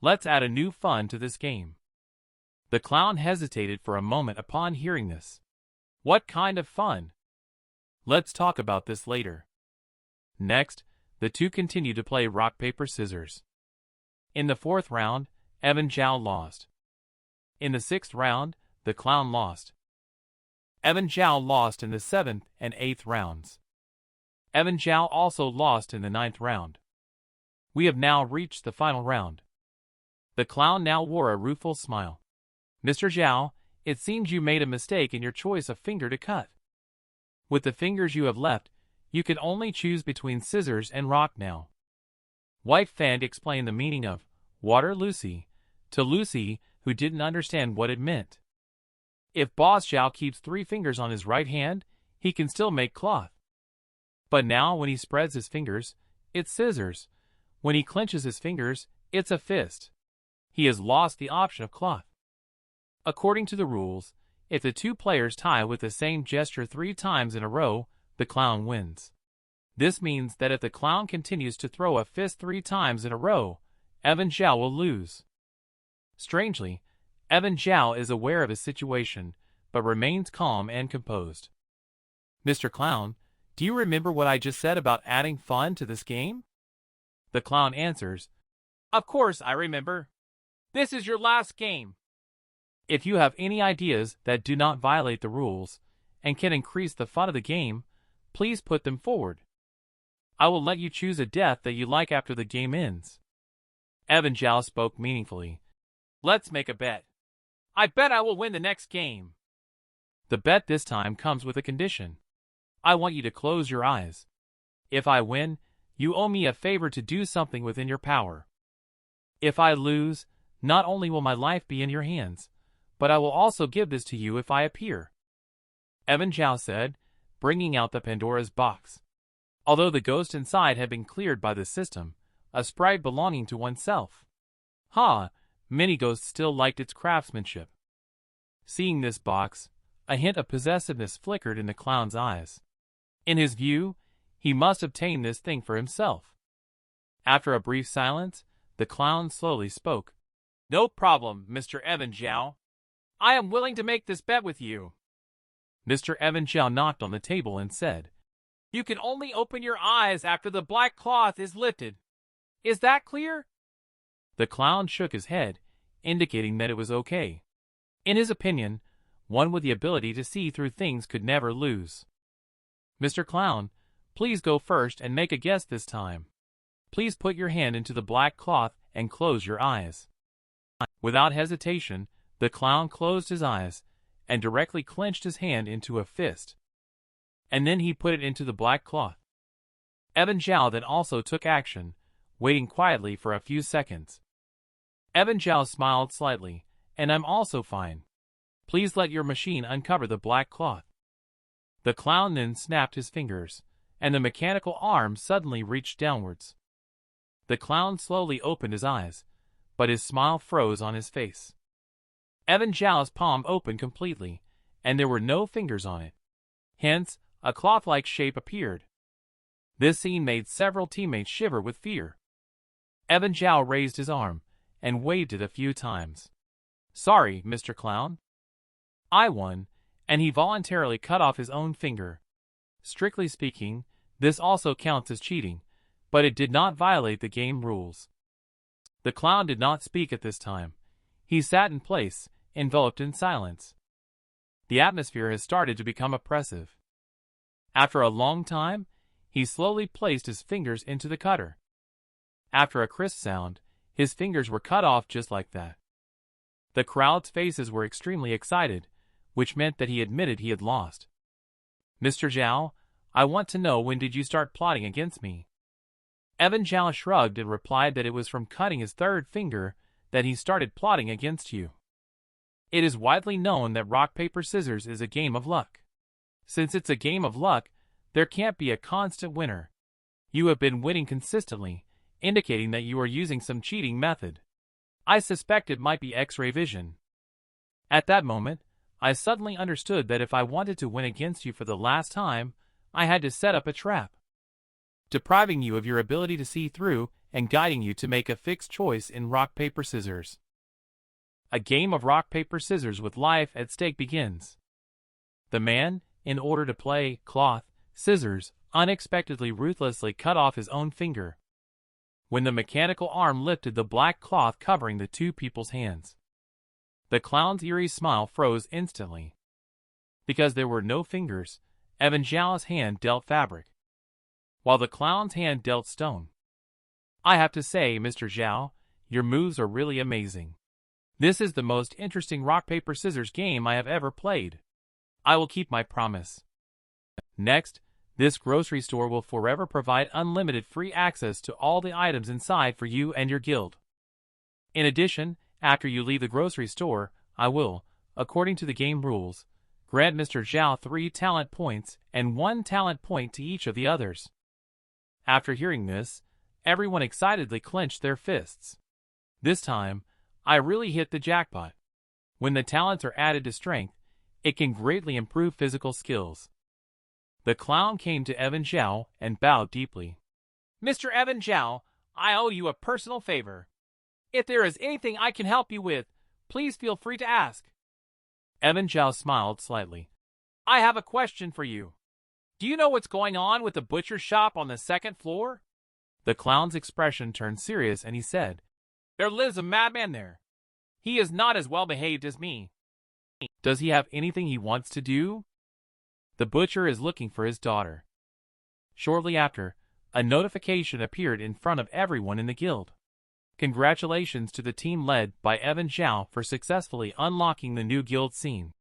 Let's add a new fun to this game." The clown hesitated for a moment upon hearing this. What kind of fun? Let's talk about this later. Next, the two continued to play rock, paper, scissors. In the 4th round, Evan Zhao lost. In the 6th round, the clown lost. Evan Zhao lost in the 7th and 8th rounds. Evan Zhao also lost in the 9th round. We have now reached the final round. The clown now wore a rueful smile. "Mr. Zhao, it seems you made a mistake in your choice of finger to cut. With the fingers you have left, you can only choose between scissors and rock now." White Fan explained the meaning of "Water Lucy" to Lucy, who didn't understand what it meant. If Boss Zhao keeps 3 fingers on his right hand, he can still make cloth. But now when he spreads his fingers, it's scissors. When he clenches his fingers, it's a fist. He has lost the option of cloth. According to the rules, if the 2 players tie with the same gesture 3 times in a row, the clown wins. This means that if the clown continues to throw a fist 3 times in a row, Evan Zhao will lose. Strangely, Evan Zhao is aware of his situation, but remains calm and composed. "Mr. Clown, do you remember what I just said about adding fun to this game?" The clown answers, "Of course I remember. This is your last game. If you have any ideas that do not violate the rules and can increase the fun of the game, please put them forward. I will let you choose a death that you like after the game ends." Evan Zhao spoke meaningfully. "Let's make a bet. I bet I will win the next game." The bet this time comes with a condition. I want you to close your eyes. If I win, you owe me a favor to do something within your power. If I lose, not only will my life be in your hands, but I will also give this to you if I appear." Evan Zhao said, bringing out the Pandora's box. Although the ghost inside had been cleared by the system, a sprite belonging to oneself. Many ghosts still liked its craftsmanship. Seeing this box, a hint of possessiveness flickered in the clown's eyes. In his view, he must obtain this thing for himself. After a brief silence, the clown slowly spoke. "No problem, Mr. Evan Zhao. I am willing to make this bet with you." Mr. Evan Zhao knocked on the table and said, "You can only open your eyes after the black cloth is lifted. Is that clear?" The clown shook his head, indicating that it was okay. In his opinion, one with the ability to see through things could never lose. "Mr. Clown, please go first and make a guess this time. Please put your hand into the black cloth and close your eyes." Without hesitation, the clown closed his eyes and directly clenched his hand into a fist. And then he put it into the black cloth. Evan Zhao then also took action, waiting quietly for a few seconds. Evan Zhao smiled slightly, "And I'm also fine. Please let your machine uncover the black cloth." The clown then snapped his fingers, and the mechanical arm suddenly reached downwards. The clown slowly opened his eyes, but his smile froze on his face. Evan Zhao's palm opened completely, and there were no fingers on it. Hence, a cloth-like shape appeared. This scene made several teammates shiver with fear. Evan Zhao raised his arm and waved it a few times. "Sorry, Mr. Clown. I won," and he voluntarily cut off his own finger. Strictly speaking, this also counts as cheating, but it did not violate the game rules. The clown did not speak at this time. He sat in place, enveloped in silence. The atmosphere has started to become oppressive. After a long time, he slowly placed his fingers into the cutter. After a crisp sound, his fingers were cut off just like that. The crowd's faces were extremely excited, which meant that he admitted he had lost. "Mr. Zhao, I want to know, when did you start plotting against me?" Evan Zhao shrugged and replied that it was from cutting his 3rd finger that he started plotting against you. "It is widely known that rock, paper, scissors is a game of luck. Since it's a game of luck, there can't be a constant winner. You have been winning consistently, indicating that you are using some cheating method. I suspect it might be X-ray vision." At that moment, I suddenly understood that if I wanted to win against you for the last time, I had to set up a trap. depriving you of your ability to see through and guiding you to make a fixed choice in rock, paper, scissors. A game of rock, paper, scissors with life at stake begins. The man, in order to play cloth, scissors, unexpectedly ruthlessly cut off his own finger. When the mechanical arm lifted the black cloth covering the two people's hands, the clown's eerie smile froze instantly. Because there were no fingers, Evan Zhao's hand dealt fabric, while the clown's hand dealt stone. I have to say, Mr. Zhao, your moves are really amazing. This is the most interesting rock, paper, scissors game I have ever played. I will keep my promise. Next, this grocery store will forever provide unlimited free access to all the items inside for you and your guild. In addition, after you leave the grocery store, I will, according to the game rules, grant Mr. Zhao 3 talent points and 1 talent point to each of the others. After hearing this, everyone excitedly clenched their fists. This time, I really hit the jackpot. When the talents are added to strength, it can greatly improve physical skills. The clown came to Evan Zhao and bowed deeply. Mr. Evan Zhao, I owe you a personal favor. If there is anything I can help you with, please feel free to ask. Evan Zhao smiled slightly. I have a question for you. Do you know what's going on with the butcher shop on the 2nd floor? The clown's expression turned serious and he said, There lives a madman there. He is not as well behaved as me. Does he have anything he wants to do? The butcher is looking for his daughter. Shortly after, a notification appeared in front of everyone in the guild. Congratulations to the team led by Evan Zhao for successfully unlocking the new guild scene.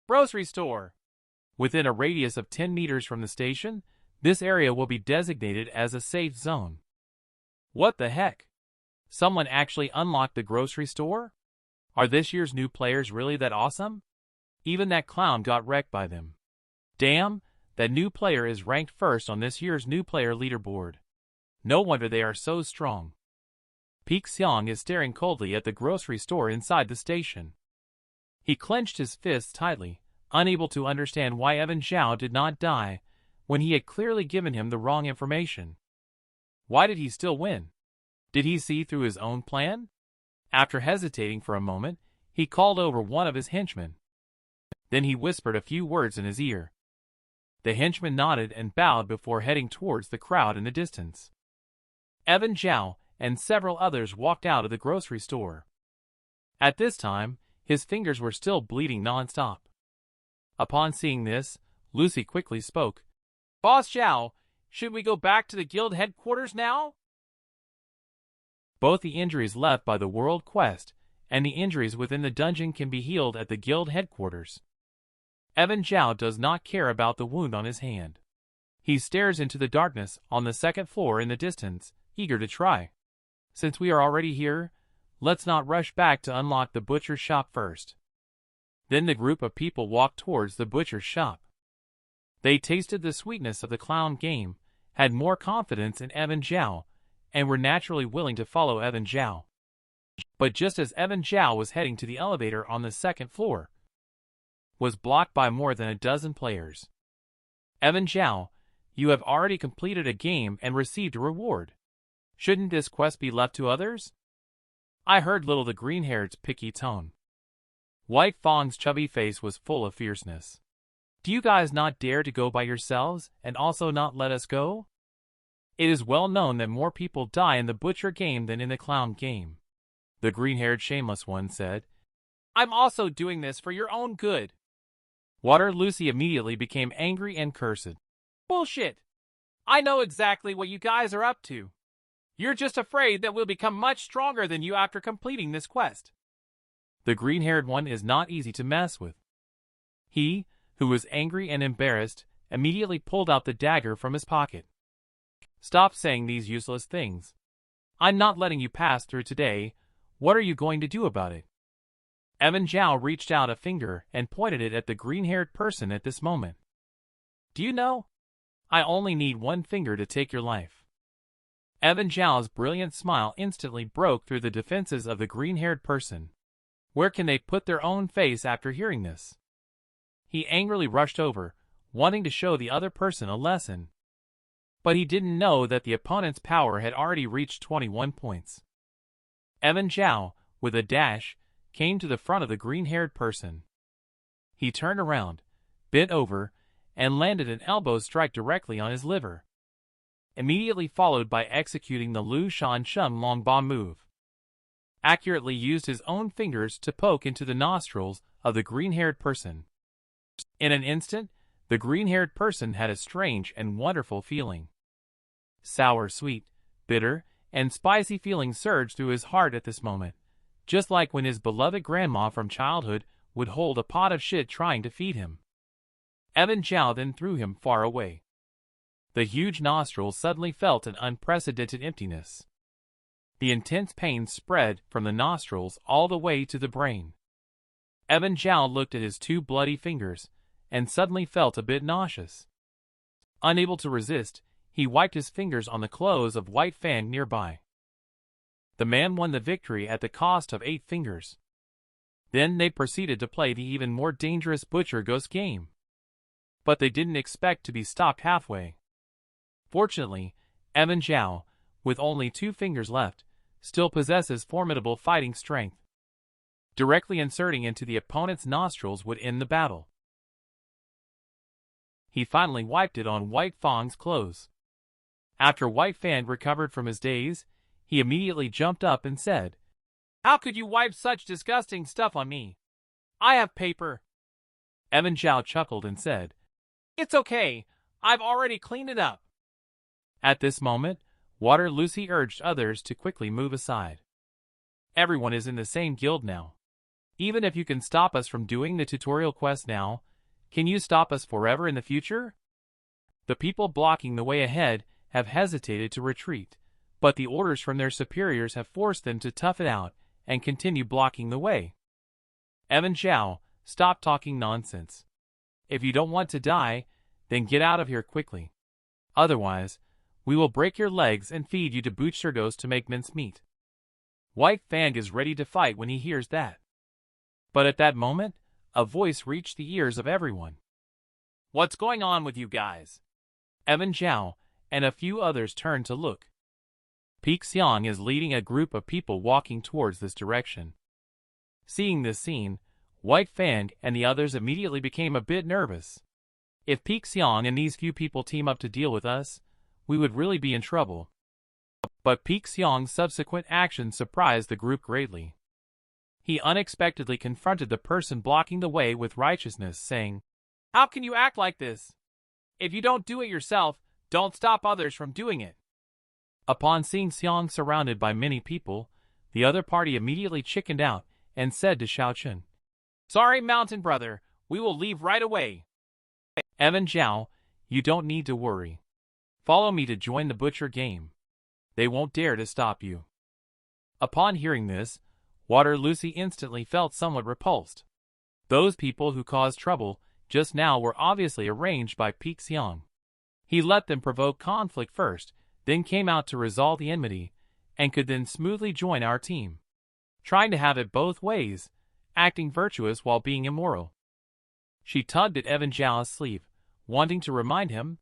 Grocery store. Within a radius of 10 meters from the station, this area will be designated as a safe zone. What the heck? Someone actually unlocked the grocery store? Are this year's new players really that awesome? Even that clown got wrecked by them. Damn, that new player is ranked first on this year's new player leaderboard. No wonder they are so strong. Peek Xiang is staring coldly at the grocery store inside the station. He clenched his fists tightly, unable to understand why Evan Zhao did not die when he had clearly given him the wrong information. Why did he still win? Did he see through his own plan? After hesitating for a moment, he called over one of his henchmen. Then he whispered a few words in his ear. The henchman nodded and bowed before heading towards the crowd in the distance. Evan Zhao and several others walked out of the grocery store. At this time, his fingers were still bleeding non-stop. Upon seeing this, Lucy quickly spoke. Boss Zhao, should we go back to the guild headquarters now? Both the injuries left by the world quest and the injuries within the dungeon can be healed at the guild headquarters. Evan Zhao does not care about the wound on his hand. He stares into the darkness on the 2nd floor in the distance, eager to try. Since we are already here, let's not rush back to unlock the butcher's shop first. Then the group of people walked towards the butcher's shop. They tasted the sweetness of the clown game, had more confidence in Evan Zhao, and were naturally willing to follow Evan Zhao. But just as Evan Zhao was heading to the elevator on the 2nd floor, was blocked by more than a dozen players. Evan Zhao, you have already completed a game and received a reward. Shouldn't this quest be left to others? I heard little the green-haired's picky tone. White Fang's chubby face was full of fierceness. Do you guys not dare to go by yourselves and also not let us go? It is well known that more people die in the butcher game than in the clown game. The green-haired shameless one said, I'm also doing this for your own good. Water Lucy immediately became angry and cursed. Bullshit! I know exactly what you guys are up to. You're just afraid that we'll become much stronger than you after completing this quest. The green-haired one is not easy to mess with. He, who was angry and embarrassed, immediately pulled out the dagger from his pocket. Stop saying these useless things. I'm not letting you pass through today. What are you going to do about it? Evan Zhao reached out a finger and pointed it at the green-haired person at this moment. Do you know? I only need one finger to take your life. Evan Zhao's brilliant smile instantly broke through the defenses of the green-haired person. Where can they put their own face after hearing this? He angrily rushed over, wanting to show the other person a lesson. But he didn't know that the opponent's power had already reached 21 points. Evan Zhao, with a dash, came to the front of the green-haired person. He turned around, bent over, and landed an elbow strike directly on his liver, immediately followed by executing the Lu Shan Shum Long Ba move. Accurately used his own fingers to poke into the nostrils of the green-haired person. In an instant, the green-haired person had a strange and wonderful feeling. Sour, sweet, bitter, and spicy feelings surged through his heart at this moment, just like when his beloved grandma from childhood would hold a pot of shit trying to feed him. Evan Zhao then threw him far away. The huge nostrils suddenly felt an unprecedented emptiness. The intense pain spread from the nostrils all the way to the brain. Evan Zhao looked at his two bloody fingers and suddenly felt a bit nauseous. Unable to resist, he wiped his fingers on the clothes of White Fang nearby. The man won the victory at the cost of 8 fingers. Then they proceeded to play the even more dangerous Butcher Ghost game. But they didn't expect to be stopped halfway. Fortunately, Evan Zhao, with only 2 fingers left, still possesses formidable fighting strength. Directly inserting into the opponent's nostrils would end the battle. He finally wiped it on White Fang's clothes. After White Fang recovered from his daze, he immediately jumped up and said, "How could you wipe such disgusting stuff on me? I have paper." Evan Zhao chuckled and said, "It's okay, I've already cleaned it up." At this moment, Water Lucy urged others to quickly move aside. "Everyone is in the same guild now. Even if you can stop us from doing the tutorial quest now, can you stop us forever in the future?" The people blocking the way ahead have hesitated to retreat, but the orders from their superiors have forced them to tough it out and continue blocking the way. Evan Zhao, stop talking nonsense. If you don't want to die, then get out of here quickly. Otherwise, we will break your legs and feed you to Butchergos to make mincemeat. White Fang is ready to fight when he hears that. But at that moment, a voice reached the ears of everyone. "What's going on with you guys?" Evan Zhao and a few others turned to look. Peak Xiang is leading a group of people walking towards this direction. Seeing this scene, White Fang and the others immediately became a bit nervous. If Peak Xiang and these few people team up to deal with us, we would really be in trouble. But Peak Xiang's subsequent actions surprised the group greatly. He unexpectedly confronted the person blocking the way with righteousness, saying, "How can you act like this? If you don't do it yourself, don't stop others from doing it." Upon seeing Xiang surrounded by many people, the other party immediately chickened out and said to Xiaochun, "Sorry, Mountain Brother, we will leave right away." "Evan Zhao, you don't need to worry. Follow me to join the Butcher game. They won't dare to stop you." Upon hearing this, Water Lucy instantly felt somewhat repulsed. Those people who caused trouble just now were obviously arranged by Peak Xiang. He let them provoke conflict first, then came out to resolve the enmity, and could then smoothly join our team. Trying to have it both ways, acting virtuous while being immoral. She tugged at Evan Zhao's sleeve, wanting to remind him.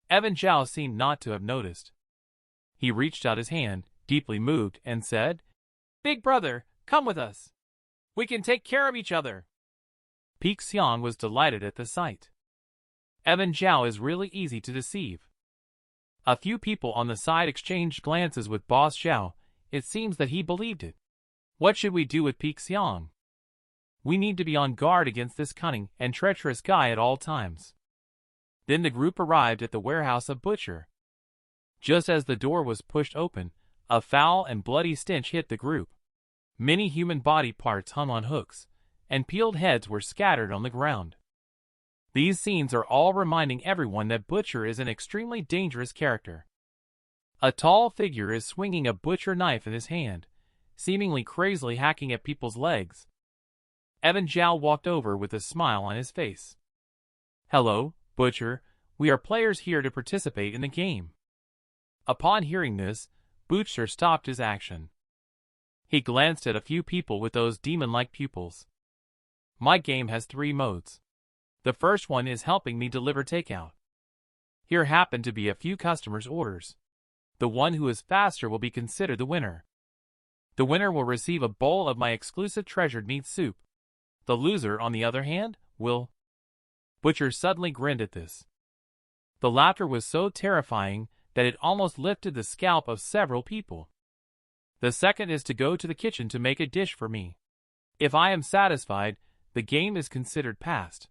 Evan Zhao seemed not to have noticed. He reached out his hand, deeply moved, and said, "Big brother, come with us. We can take care of each other." Peak Xiang was delighted at the sight. Evan Zhao is really easy to deceive. A few people on the side exchanged glances with Boss Zhao. It seems that he believed it. What should we do with Peak Xiang? We need to be on guard against this cunning and treacherous guy at all times. Then the group arrived at the warehouse of Butcher. Just as the door was pushed open, a foul and bloody stench hit the group. Many human body parts hung on hooks, and peeled heads were scattered on the ground. These scenes are all reminding everyone that Butcher is an extremely dangerous character. A tall figure is swinging a butcher knife in his hand, seemingly crazily hacking at people's legs. Evan Zhao walked over with a smile on his face. "Hello, Butcher, we are players here to participate in the game." Upon hearing this, Butcher stopped his action. He glanced at a few people with those demon-like pupils. "My game has 3 modes. The first one is helping me deliver takeout. Here happen to be a few customers' orders. The one who is faster will be considered the winner. The winner will receive a bowl of my exclusive treasured meat soup. The loser, on the other hand, will... Butcher suddenly grinned at this. The laughter was so terrifying that it almost lifted the scalp of several people. The second is to go to the kitchen to make a dish for me. If I am satisfied, the game is considered passed.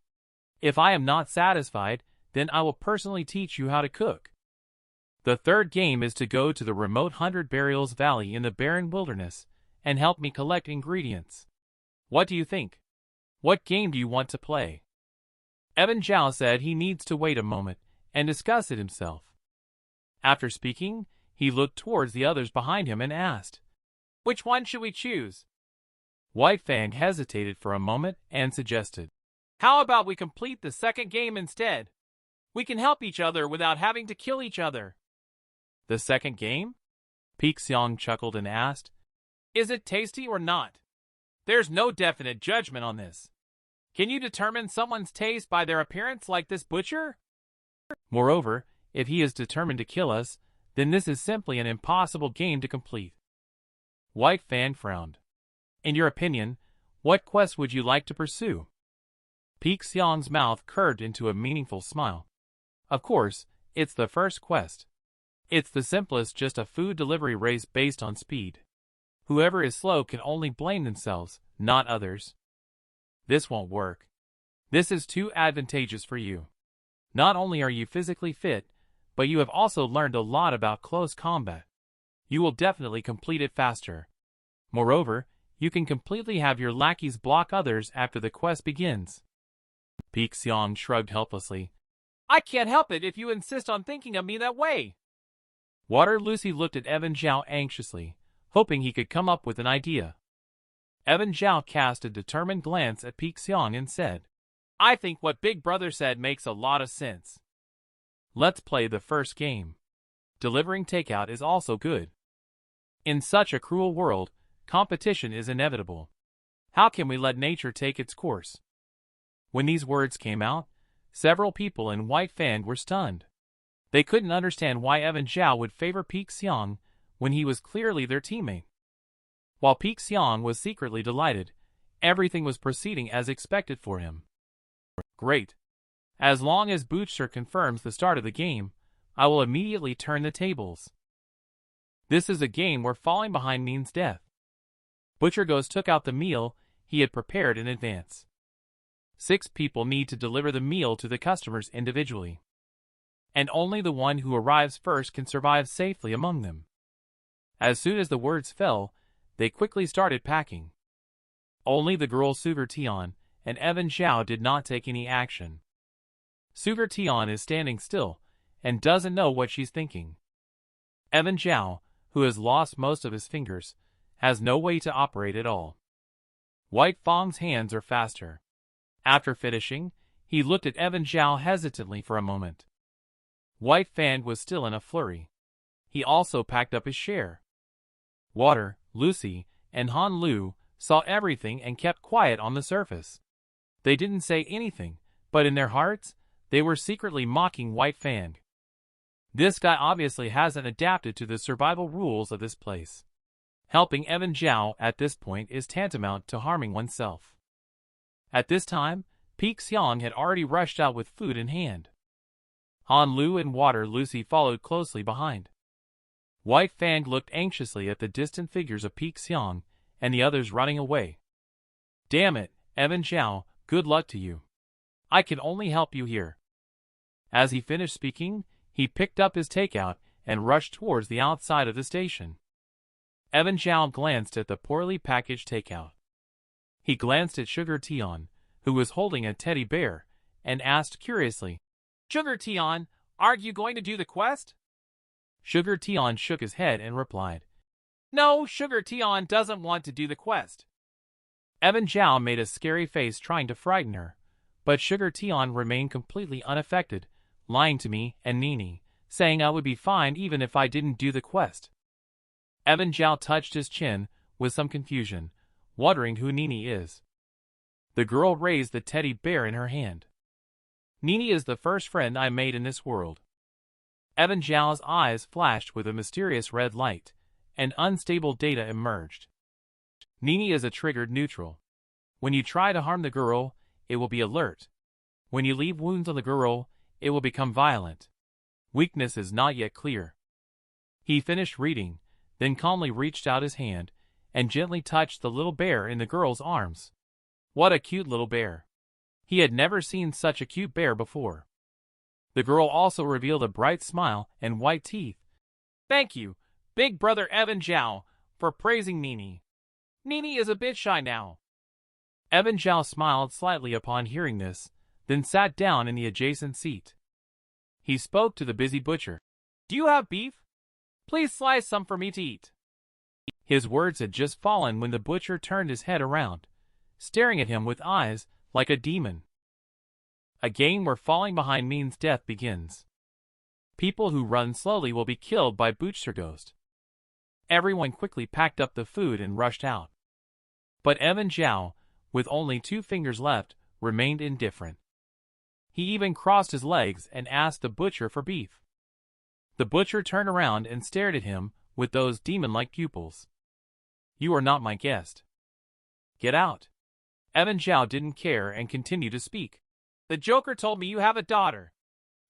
If I am not satisfied, then I will personally teach you how to cook. The third game is to go to the remote 100 Burials Valley in the barren wilderness and help me collect ingredients. What do you think? What game do you want to play? Evan Zhao said he needs to wait a moment and discuss it himself. After speaking, he looked towards the others behind him and asked, "Which one should we choose?" White Fang hesitated for a moment and suggested, "How about we complete the second game instead? We can help each other without having to kill each other." "The second game?" Peak Xiong chuckled and asked, "Is it tasty or not? There's no definite judgment on this. Can you determine someone's taste by their appearance like this butcher? Moreover, if he is determined to kill us, then this is simply an impossible game to complete." White Fang frowned. "In your opinion, what quest would you like to pursue?" Peak Xiong's mouth curved into a meaningful smile. "Of course, it's the first quest. It's the simplest, just a food delivery race based on speed. Whoever is slow can only blame themselves, not others." "This won't work. This is too advantageous for you. Not only are you physically fit, but you have also learned a lot about close combat. You will definitely complete it faster. Moreover, you can completely have your lackeys block others after the quest begins." Peak Xiong shrugged helplessly. "I can't help it if you insist on thinking of me that way." Water Lucy looked at Evan Zhao anxiously, hoping he could come up with an idea. Evan Zhao cast a determined glance at Peak Xiong and said, "I think what Big Brother said makes a lot of sense. Let's play the first game. Delivering takeout is also good. In such a cruel world, competition is inevitable. How can we let nature take its course?" When these words came out, several people in White Fang were stunned. They couldn't understand why Evan Zhao would favor Peak Xiong when he was clearly their teammate. While Peak Xiong was secretly delighted, everything was proceeding as expected for him. "Great. As long as Butcher confirms the start of the game, I will immediately turn the tables. This is a game where falling behind means death." Butcher took out the meal he had prepared in advance. 6 people need to deliver the meal to the customers individually, and only the one who arrives first can survive safely among them. As soon as the words fell, they quickly started packing. Only the girl Sugar Tian and Evan Zhao did not take any action. Sugar Tian is standing still and doesn't know what she's thinking. Evan Zhao, who has lost most of his fingers, has no way to operate at all. White Fang's hands are faster. After finishing, he looked at Evan Zhao hesitantly for a moment. White Fang was still in a flurry. He also packed up his share. Water, Lucy, and Han Lu saw everything and kept quiet on the surface. They didn't say anything, but in their hearts, they were secretly mocking White Fang. This guy obviously hasn't adapted to the survival rules of this place. Helping Evan Zhao at this point is tantamount to harming oneself. At this time, Peak Xiong had already rushed out with food in hand. Han Lu and Water Lucy followed closely behind. White Fang looked anxiously at the distant figures of Peak Xiong and the others running away. "Damn it, Evan Zhao, good luck to you. I can only help you here." As he finished speaking, he picked up his takeout and rushed towards the outside of the station. Evan Zhao glanced at the poorly packaged takeout. He glanced at Sugar Tian, who was holding a teddy bear, and asked curiously, "Sugar Tian, aren't you going to do the quest?" Sugar Tian shook his head and replied, "No, Sugar Tian doesn't want to do the quest." Evan Zhao made a scary face trying to frighten her, but Sugar Tian remained completely unaffected, lying to me and Nini, saying I would be fine even if I didn't do the quest. Evan Zhao touched his chin with some confusion, wondering who Nini is. The girl raised the teddy bear in her hand. "Nini is the first friend I made in this world. Evan Zhao's eyes flashed with a mysterious red light, and unstable data emerged. Nini is a triggered neutral. When you try to harm the girl, it will be alert. When you leave wounds on the girl, it will become violent. Weakness is not yet clear. He finished reading, then calmly reached out his hand and gently touched the little bear in the girl's arms. What a cute little bear. He had never seen such a cute bear before. The girl also revealed a bright smile and white teeth. Thank you, big brother Evan Zhao, for praising Nini. Nini is a bit shy now. Evan Zhao smiled slightly upon hearing this, then sat down in the adjacent seat. He spoke to the busy butcher. Do you have beef? Please slice some for me to eat. His words had just fallen when the butcher turned his head around, staring at him with eyes like a demon. A game where falling behind means death begins. People who run slowly will be killed by Butcher Ghost. Everyone quickly packed up the food and rushed out. But Evan Zhao, with only 2 fingers left, remained indifferent. He even crossed his legs and asked the butcher for beef. The butcher turned around and stared at him with those demon-like pupils. You are not my guest. Get out. Evan Zhao didn't care and continued to speak. The Joker told me you have a daughter.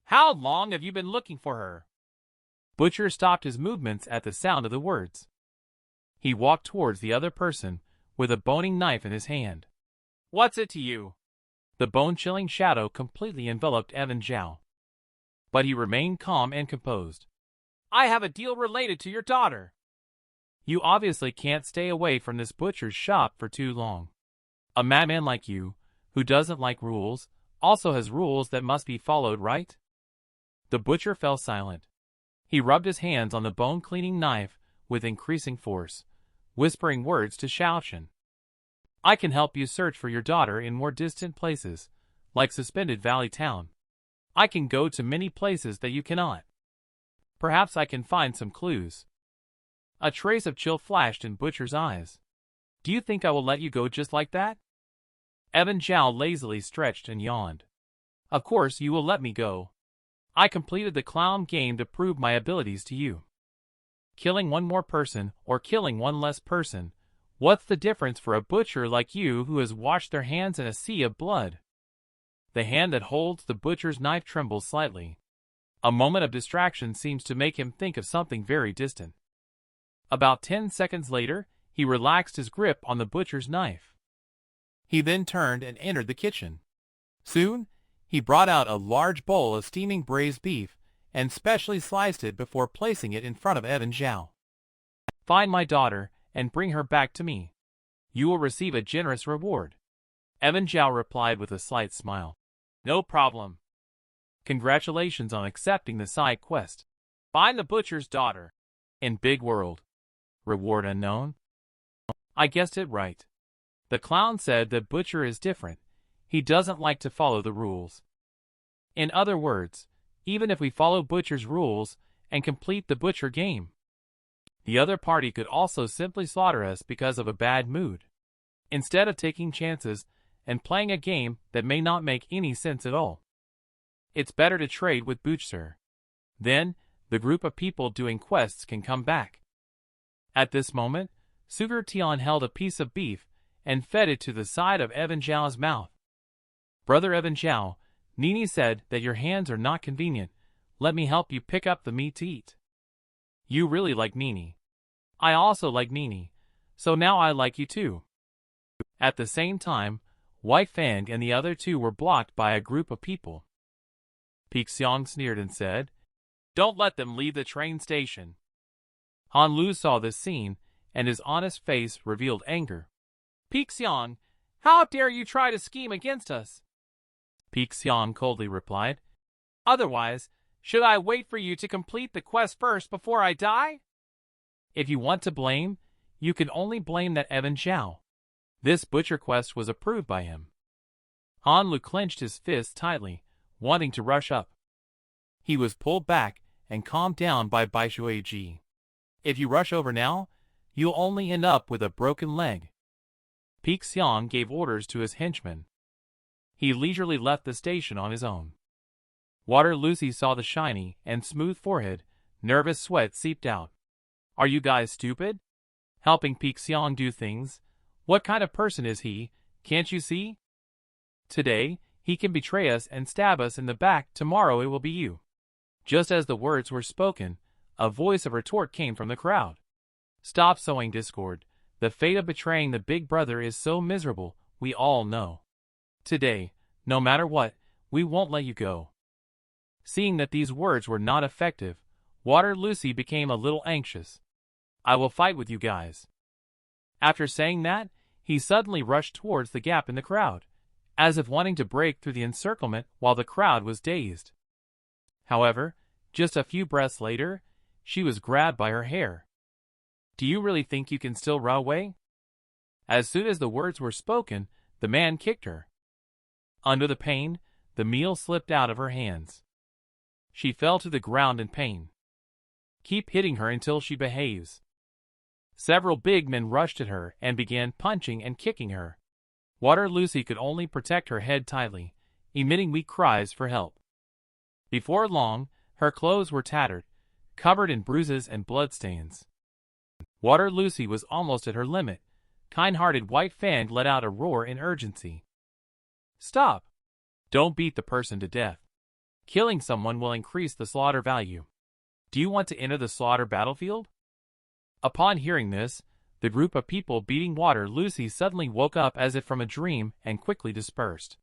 How long have you been looking for her? Butcher stopped his movements at the sound of the words. He walked towards the other person with a boning knife in his hand. What's it to you? The bone-chilling shadow completely enveloped Evan Zhao. But he remained calm and composed. I have a deal related to your daughter. You obviously can't stay away from this butcher's shop for too long. A madman like you, who doesn't like rules, also has rules that must be followed, right? The butcher fell silent. He rubbed his hands on the bone-cleaning knife with increasing force, whispering words to Shaochen. I can help you search for your daughter in more distant places, like Suspended Valley Town. I can go to many places that you cannot. Perhaps I can find some clues. A trace of chill flashed in Butcher's eyes. Do you think I will let you go just like that? Evan Zhao lazily stretched and yawned. Of course you will let me go. I completed the clown game to prove my abilities to you. Killing one more person or killing one less person, what's the difference for a butcher like you who has washed their hands in a sea of blood? The hand that holds the butcher's knife trembles slightly. A moment of distraction seems to make him think of something very distant. About 10 seconds later, he relaxed his grip on the butcher's knife. He then turned and entered the kitchen. Soon, he brought out a large bowl of steaming braised beef and specially sliced it before placing it in front of Evan Zhao. Find my daughter and bring her back to me. You will receive a generous reward. Evan Zhao replied with a slight smile. No problem. Congratulations on accepting the side quest. Find the butcher's daughter. In Big World. Reward unknown? I guessed it right. The clown said that Butcher is different. He doesn't like to follow the rules. In other words, even if we follow Butcher's rules and complete the Butcher game, the other party could also simply slaughter us because of a bad mood. Instead of taking chances and playing a game that may not make any sense at all, it's better to trade with Butcher. Then, the group of people doing quests can come back. At this moment, Sugar Tian held a piece of beef and fed it to the side of Evan Zhao's mouth. Brother Evan Zhao, Nini said that your hands are not convenient. Let me help you pick up the meat to eat. You really like Nini. I also like Nini, so now I like you too. At the same time, White Fang and the other two were blocked by a group of people. Peak Xiong sneered and said, Don't let them leave the train station. Han Lu saw this scene, and his honest face revealed anger. Peak Xiong, how dare you try to scheme against us? Peak Xiong coldly replied, Otherwise, should I wait for you to complete the quest first before I die? If you want to blame, you can only blame that Evan Zhao. This butcher quest was approved by him. Han Lu clenched his fists tightly, wanting to rush up. He was pulled back and calmed down by Bai Shuiji. If you rush over now, you'll only end up with a broken leg. Peak Xiong gave orders to his henchmen. He leisurely left the station on his own. Water Lucy saw the shiny and smooth forehead. Nervous sweat seeped out. Are you guys stupid? Helping Peak Xiang do things? What kind of person is he? Can't you see? Today, he can betray us and stab us in the back. Tomorrow it will be you. Just as the words were spoken, a voice of retort came from the crowd. Stop sowing discord. The fate of betraying the big brother is so miserable, we all know. Today, no matter what, we won't let you go. Seeing that these words were not effective, Water Lucy became a little anxious. I will fight with you guys. After saying that, he suddenly rushed towards the gap in the crowd, as if wanting to break through the encirclement while the crowd was dazed. However, just a few breaths later, she was grabbed by her hair. Do you really think you can still run away? As soon as the words were spoken, the man kicked her. Under the pain, the meal slipped out of her hands. She fell to the ground in pain. Keep hitting her until she behaves. Several big men rushed at her and began punching and kicking her. Water Lucy could only protect her head tightly, emitting weak cries for help. Before long, her clothes were tattered, covered in bruises and bloodstains. Water Lucy was almost at her limit. Kind-hearted White Fang let out a roar in urgency. Stop! Don't beat the person to death. Killing someone will increase the slaughter value. Do you want to enter the slaughter battlefield? Upon hearing this, the group of people beating Water Lucy suddenly woke up as if from a dream and quickly dispersed.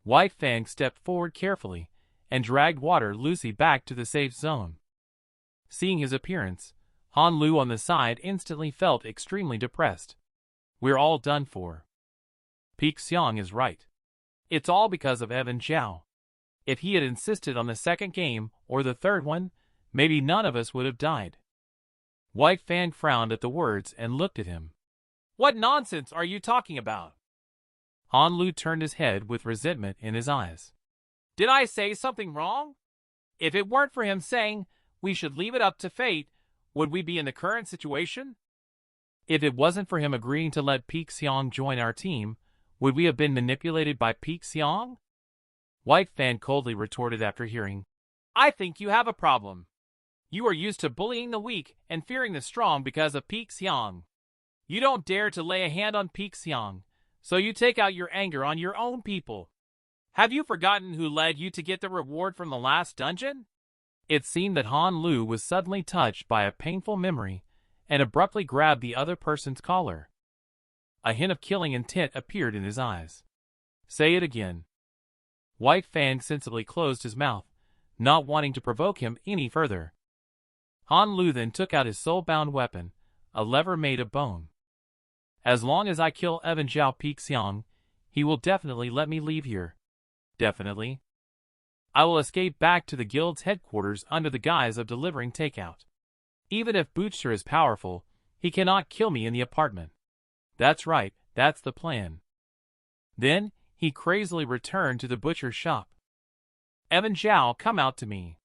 White Fang stepped forward carefully and dragged Water Lucy back to the safe zone. Seeing his appearance, Han Lu on the side instantly felt extremely depressed. We're all done for. Peak Xiang is right. It's all because of Evan Zhao. If he had insisted on the second game or the third one, maybe none of us would have died. White Fang frowned at the words and looked at him. What nonsense are you talking about? Han Lu turned his head with resentment in his eyes. Did I say something wrong? If it weren't for him saying we should leave it up to fate, would we be in the current situation? If it wasn't for him agreeing to let Peak Xiang join our team, would we have been manipulated by Peak Xiang? White Fang coldly retorted after hearing. I think you have a problem. You are used to bullying the weak and fearing the strong because of Peak Xiang. You don't dare to lay a hand on Peak Xiang, so you take out your anger on your own people. Have you forgotten who led you to get the reward from the last dungeon? It seemed that Han Lu was suddenly touched by a painful memory and abruptly grabbed the other person's collar. A hint of killing intent appeared in his eyes. Say it again. White Fang sensibly closed his mouth, not wanting to provoke him any further. Han Lu then took out his soul-bound weapon, a lever made of bone. As long as I kill Evan Zhao Peak Xiang, he will definitely let me leave here. Definitely. I will escape back to the guild's headquarters under the guise of delivering takeout. Even if Butcher is powerful, he cannot kill me in the apartment. That's right, that's the plan. Then, he crazily returned to the butcher's shop. Evan Zhao, come out to me.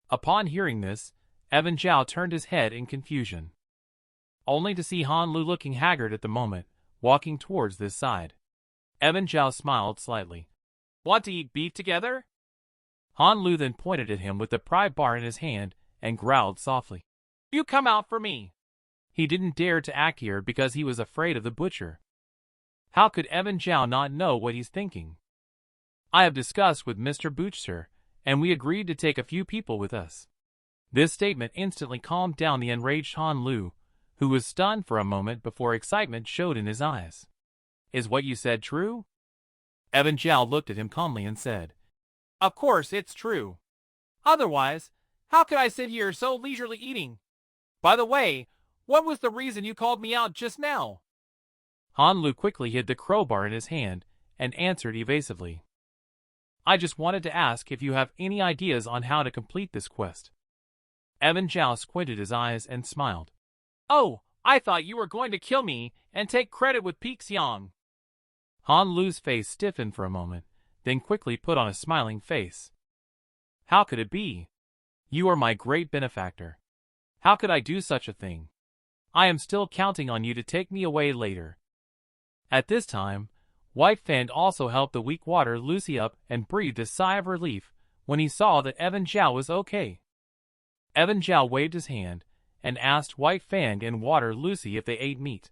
Upon hearing this, Evan Zhao turned his head in confusion, only to see Han Lu looking haggard at the moment, walking towards this side. Evan Zhao smiled slightly. Want to eat beef together? Han Lu then pointed at him with the pry bar in his hand and growled softly. You come out for me. He didn't dare to act here because he was afraid of the butcher. How could Evan Zhao not know what he's thinking? I have discussed with Mr. Butcher, and we agreed to take a few people with us. This statement instantly calmed down the enraged Han Lu, who was stunned for a moment before excitement showed in his eyes. Is what you said true? Evan Zhao looked at him calmly and said, Of course it's true. Otherwise, how could I sit here so leisurely eating? By the way, what was the reason you called me out just now? Han Lu quickly hid the crowbar in his hand and answered evasively. I just wanted to ask if you have any ideas on how to complete this quest. Evan Zhao squinted his eyes and smiled. Oh, I thought you were going to kill me and take credit with Peak Xiang. Han Lu's face stiffened for a moment, then quickly put on a smiling face. How could it be? You are my great benefactor. How could I do such a thing? I am still counting on you to take me away later. At this time, White Fang also helped the weak Water Lucy up and breathed a sigh of relief when he saw that Evan Zhao was okay. Evan Zhao waved his hand and asked White Fang and Water Lucy if they ate meat.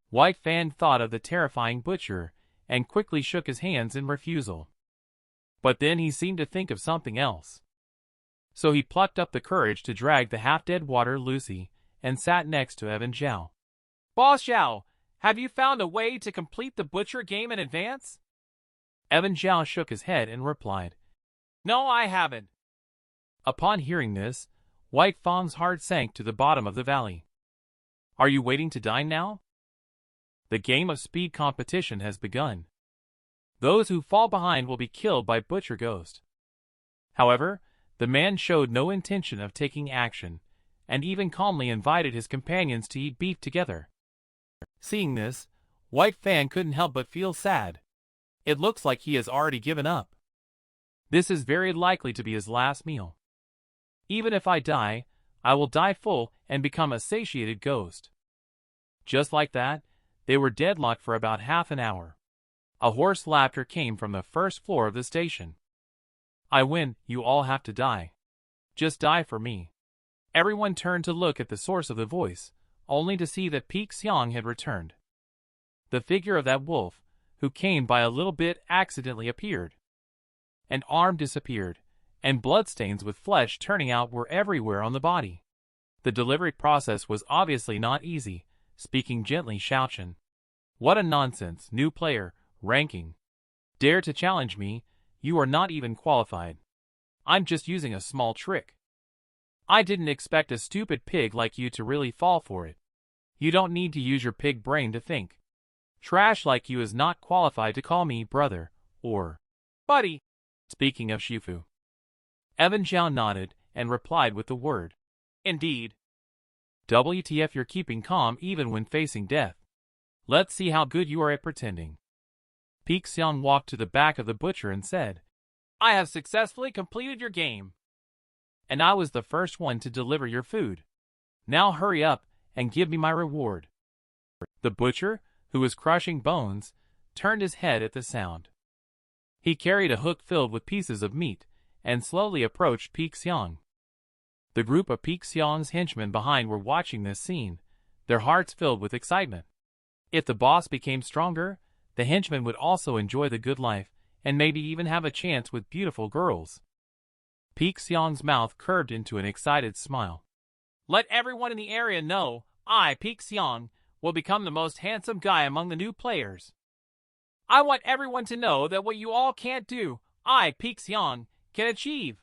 White Fang thought of the terrifying butcher and quickly shook his hands in refusal. But then he seemed to think of something else. So he plucked up the courage to drag the half-dead Water Lucy and sat next to Evan Zhao. "Boss Zhao, have you found a way to complete the butcher game in advance?" Evan Zhao shook his head and replied, "No, I haven't." Upon hearing this, White Fang's heart sank to the bottom of the valley. "Are you waiting to dine now? The game of speed competition has begun. Those who fall behind will be killed by Butcher Ghost." However, the man showed no intention of taking action, and even calmly invited his companions to eat beef together. Seeing this, White Fang couldn't help but feel sad. It looks like he has already given up. This is very likely to be his last meal. "Even if I die, I will die full and become a satiated ghost." Just like that, they were deadlocked for about half an hour. A hoarse laughter came from the first floor of the station. "I win, you all have to die. Just die for me." Everyone turned to look at the source of the voice, only to see that Peak Xiang had returned. The figure of that wolf, who came by a little bit, accidentally appeared. An arm disappeared, and bloodstains with flesh turning out were everywhere on the body. The delivery process was obviously not easy, speaking gently Xiaochen. "What a nonsense, new player, ranking. Dare to challenge me, you are not even qualified. I'm just using a small trick. I didn't expect a stupid pig like you to really fall for it. You don't need to use your pig brain to think. Trash like you is not qualified to call me brother, or buddy." Speaking of Shifu. Evan Zhao nodded and replied with the word, "Indeed." "WTF, you're keeping calm even when facing death. Let's see how good you are at pretending." Peak Xiang walked to the back of the butcher and said, "I have successfully completed your game. And I was the first one to deliver your food. Now hurry up and give me my reward." The butcher, who was crushing bones, turned his head at the sound. He carried a hook filled with pieces of meat and slowly approached Peak Xiang. The group of Peak Xiang's henchmen behind were watching this scene, their hearts filled with excitement. If the boss became stronger, the henchmen would also enjoy the good life and maybe even have a chance with beautiful girls. Peak Xiang's mouth curved into an excited smile. "Let everyone in the area know I, Peak Xiang, will become the most handsome guy among the new players. I want everyone to know that what you all can't do, I, Peak Xiang, can achieve.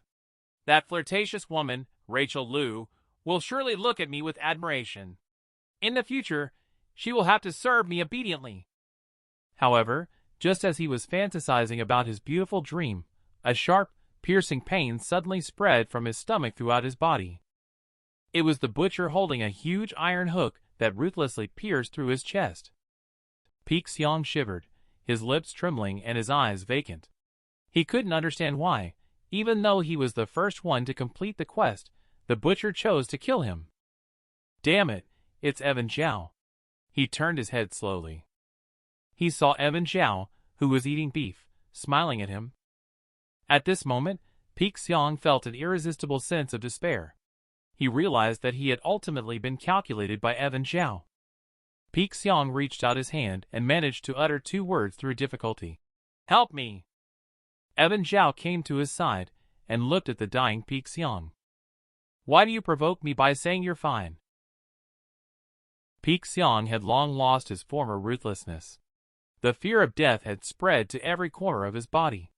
That flirtatious woman, Rachel Liu, will surely look at me with admiration. In the future, she will have to serve me obediently." However, just as he was fantasizing about his beautiful dream, a sharp, piercing pain suddenly spread from his stomach throughout his body. It was the butcher holding a huge iron hook that ruthlessly pierced through his chest. Peak Xiang shivered, his lips trembling and his eyes vacant. He couldn't understand why, even though he was the first one to complete the quest, the butcher chose to kill him. "Damn it, it's Evan Zhao." He turned his head slowly. He saw Evan Zhao, who was eating beef, smiling at him. At this moment, Peak Xiang felt an irresistible sense of despair. He realized that he had ultimately been calculated by Evan Zhao. Peak Xiang reached out his hand and managed to utter 2 words through difficulty. "Help me!" Evan Zhao came to his side and looked at the dying Peak Xiang. "Why do you provoke me by saying you're fine?" Peak Xiang had long lost his former ruthlessness. The fear of death had spread to every corner of his body.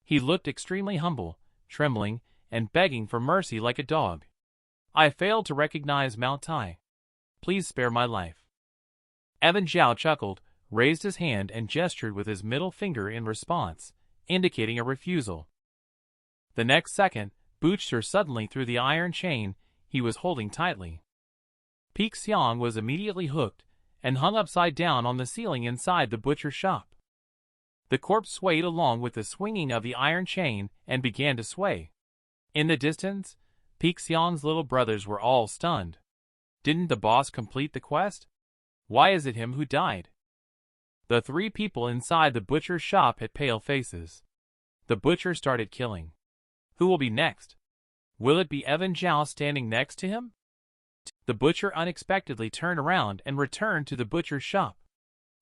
He looked extremely humble, trembling, and begging for mercy like a dog. "I failed to recognize Mount Tai. Please spare my life." Evan Zhao chuckled, raised his hand and gestured with his middle finger in response, indicating a refusal. The next second, Butcher suddenly threw the iron chain he was holding tightly. Peak Xiang was immediately hooked and hung upside down on the ceiling inside the butcher's shop. The corpse swayed along with the swinging of the iron chain and began to sway. In the distance, Peak Xiang's little brothers were all stunned. Didn't the boss complete the quest? Why is it him who died? The 3 people inside the butcher's shop had pale faces. The butcher started killing. Who will be next? Will it be Evan Zhao standing next to him? The butcher unexpectedly turned around and returned to the butcher's shop.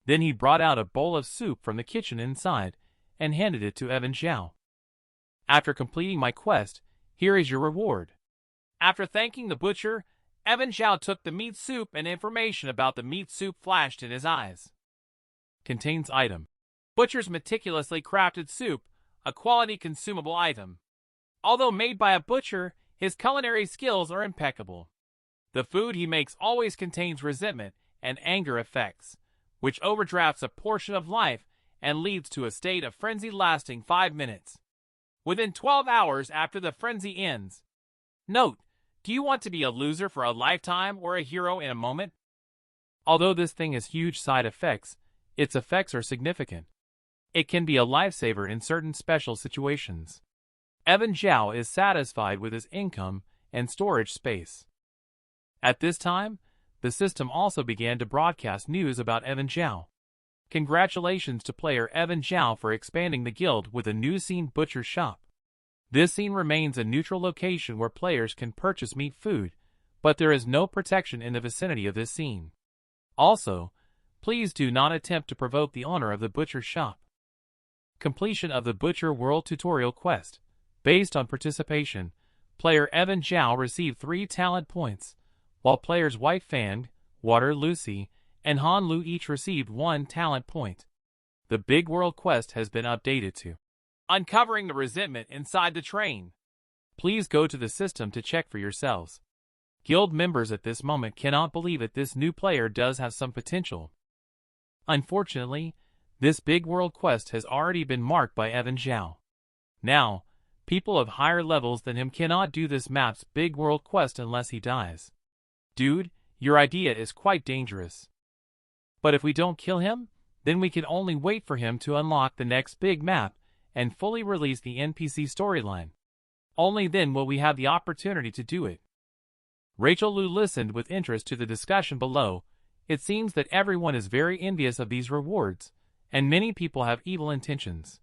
Then he brought out a bowl of soup from the kitchen inside and handed it to Evan Zhao. After completing my quest, here is your reward. After thanking the butcher, Evan Zhao took the meat soup and information about the meat soup flashed in his eyes. Contains item. Butcher's meticulously crafted soup, a quality consumable item. Although made by a butcher, his culinary skills are impeccable. The food he makes always contains resentment and anger effects, which overdrafts a portion of life and leads to a state of frenzy lasting 5 minutes. Within 12 hours after the frenzy ends. Note, do you want to be a loser for a lifetime or a hero in a moment? Although this thing has huge side effects, its effects are significant. It can be a lifesaver in certain special situations. Evan Zhao is satisfied with his income and storage space. At this time, the system also began to broadcast news about Evan Zhao. Congratulations to player Evan Zhao for expanding the guild with a new scene butcher shop. This scene remains a neutral location where players can purchase meat food, but there is no protection in the vicinity of this scene. Also, please do not attempt to provoke the owner of the butcher shop. Completion of the Butcher World Tutorial Quest. Based on participation, player Evan Zhao received 3 talent points, while players White Fang, Water Lucy, and Han Lu each received 1 talent point. The Big World Quest has been updated to Uncovering the Resentment Inside the Train. Please go to the system to check for yourselves. Guild members at this moment cannot believe that this new player does have some potential. Unfortunately, this Big World Quest has already been marked by Evan Zhao. Now, people of higher levels than him cannot do this map's Big World Quest unless he dies. Dude, your idea is quite dangerous. But if we don't kill him, then we can only wait for him to unlock the next big map and fully release the NPC storyline. Only then will we have the opportunity to do it. Rachel Lu listened with interest to the discussion below. It seems that everyone is very envious of these rewards, and many people have evil intentions.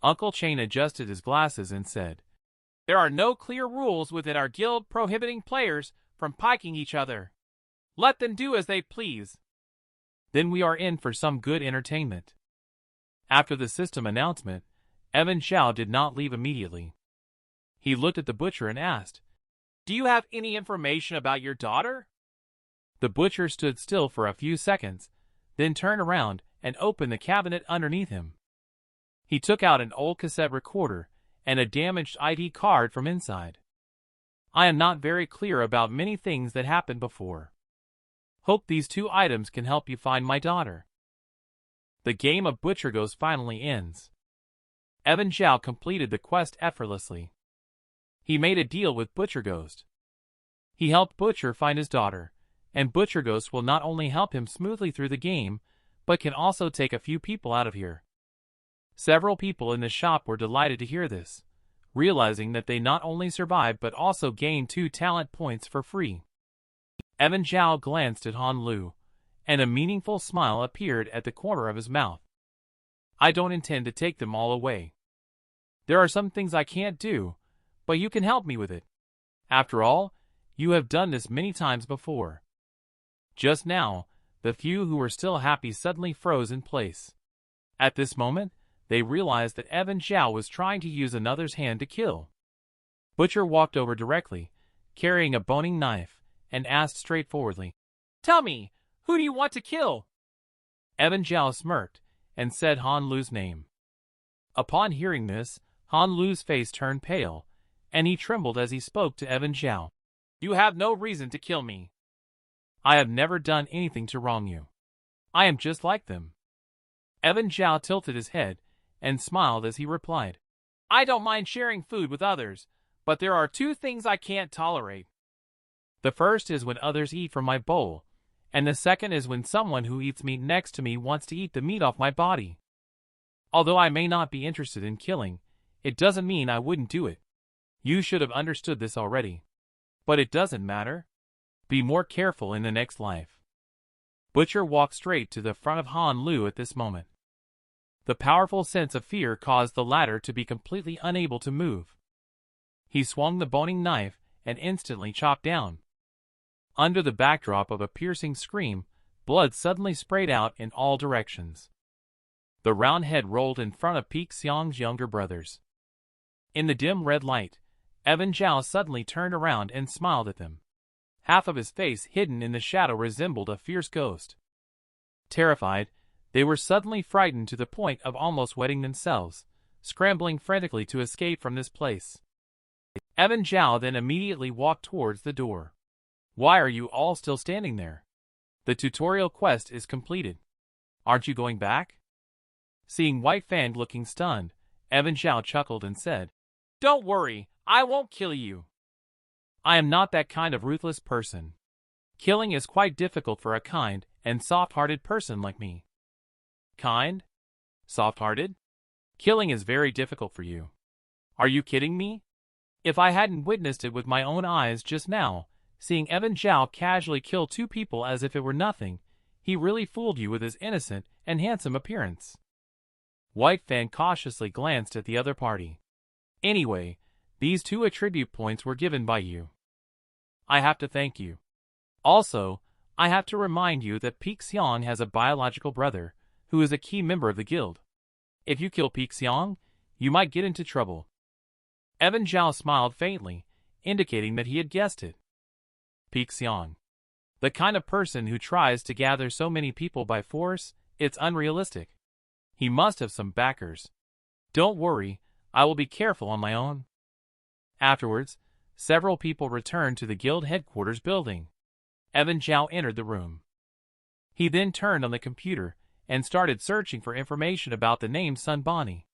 Uncle Chain adjusted his glasses and said, "There are no clear rules within our guild prohibiting players from piking each other. Let them do as they please. Then we are in for some good entertainment." After the system announcement, Evan Zhao did not leave immediately. He looked at the butcher and asked, "Do you have any information about your daughter?" The butcher stood still for a few seconds, then turned around and opened the cabinet underneath him. He took out an old cassette recorder and a damaged ID card from inside. "I am not very clear about many things that happened before. Hope these 2 items can help you find my daughter." The game of Butcher Ghost finally ends. Evan Zhao completed the quest effortlessly. He made a deal with Butcher Ghost. He helped Butcher find his daughter, and Butcher Ghost will not only help him smoothly through the game, but can also take a few people out of here. Several people in the shop were delighted to hear this, realizing that they not only survived but also gained 2 talent points for free. Evan Zhao glanced at Han Lu, and a meaningful smile appeared at the corner of his mouth. "I don't intend to take them all away. There are some things I can't do, but you can help me with it. After all, you have done this many times before." Just now, the few who were still happy suddenly froze in place. At this moment, they realized that Evan Zhao was trying to use another's hand to kill. Butcher walked over directly, carrying a boning knife, and asked straightforwardly, "Tell me, who do you want to kill?" Evan Zhao smirked and said Han Lu's name. Upon hearing this, Han Lu's face turned pale, and he trembled as he spoke to Evan Zhao. "You have no reason to kill me. I have never done anything to wrong you. I am just like them." Evan Zhao tilted his head and smiled as he replied, "I don't mind sharing food with others, but there are 2 things I can't tolerate. The first is when others eat from my bowl, and the second is when someone who eats meat next to me wants to eat the meat off my body. Although I may not be interested in killing, it doesn't mean I wouldn't do it. You should have understood this already. But it doesn't matter. Be more careful in the next life." Butcher walked straight to the front of Han Lu at this moment. The powerful sense of fear caused the latter to be completely unable to move. He swung the boning knife and instantly chopped down. Under the backdrop of a piercing scream, blood suddenly sprayed out in all directions. The round head rolled in front of Peak Xiang's younger brothers. In the dim red light, Evan Zhao suddenly turned around and smiled at them. Half of his face hidden in the shadow resembled a fierce ghost. Terrified, they were suddenly frightened to the point of almost wetting themselves, scrambling frantically to escape from this place. Evan Zhao then immediately walked towards the door. Why are you all still standing there? The tutorial quest is completed. Aren't you going back? Seeing White Fan looking stunned, Evan Zhao chuckled and said, Don't worry, I won't kill you. I am not that kind of ruthless person. Killing is quite difficult for a kind and soft-hearted person like me. Kind? Soft-hearted? Killing is very difficult for you. Are you kidding me? If I hadn't witnessed it with my own eyes just now, seeing Evan Zhao casually kill 2 people as if it were nothing, he really fooled you with his innocent and handsome appearance. White Fan cautiously glanced at the other party. Anyway, these 2 attribute points were given by you. I have to thank you. Also, I have to remind you that Peak Xiang has a biological brother, who is a key member of the guild. If you kill Peak Xiang, you might get into trouble. Evan Zhao smiled faintly, indicating that he had guessed it. Peak Xiang. The kind of person who tries to gather so many people by force, it's unrealistic. He must have some backers. Don't worry, I will be careful on my own. Afterwards, several people returned to the guild headquarters building. Evan Zhao entered the room. He then turned on the computer and started searching for information about the name Sun Bonnie.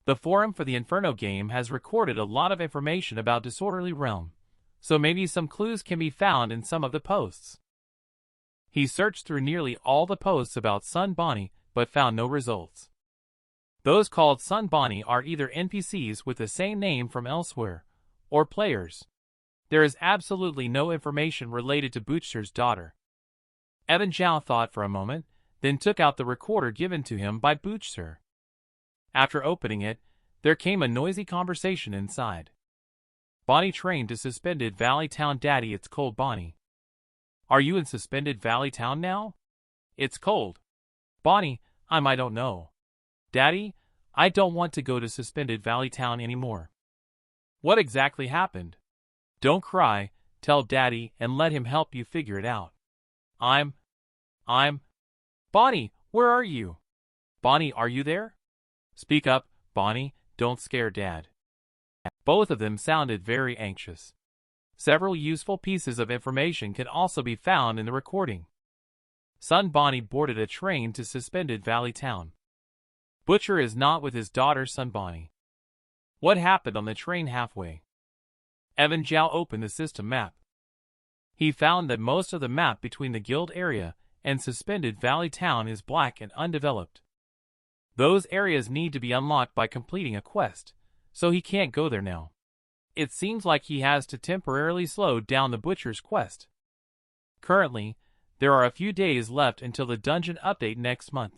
The forum for the Inferno game has recorded a lot of information about Disorderly Realm, so maybe some clues can be found in some of the posts. He searched through nearly all the posts about Sun Bonnie but found no results. Those called Sun Bonnie are either NPCs with the same name from elsewhere, or players. There is absolutely no information related to Butcher's daughter. Evan Zhao thought for a moment, then took out the recorder given to him by Butcher. After opening it, there came a noisy conversation inside. Bonnie trained to Suspended Valley Town. Daddy, it's cold. Bonnie. Are you in Suspended Valley Town now? It's cold. Bonnie, I don't know. Daddy, I don't want to go to Suspended Valley Town anymore. What exactly happened? Don't cry, tell Daddy and let him help you figure it out. I'm... Bonnie, where are you? Bonnie, are you there? Speak up, Bonnie, don't scare Dad. Both of them sounded very anxious. Several useful pieces of information can also be found in the recording. Sun Bonnie boarded a train to Suspended Valley Town. Butcher is not with his daughter Sun Bonnie. What happened on the train halfway? Evan Zhao opened the system map. He found that most of the map between the guild area and Suspended Valley Town is black and undeveloped. Those areas need to be unlocked by completing a quest, so he can't go there now. It seems like he has to temporarily slow down the Butcher's quest. Currently, there are a few days left until the dungeon update next month.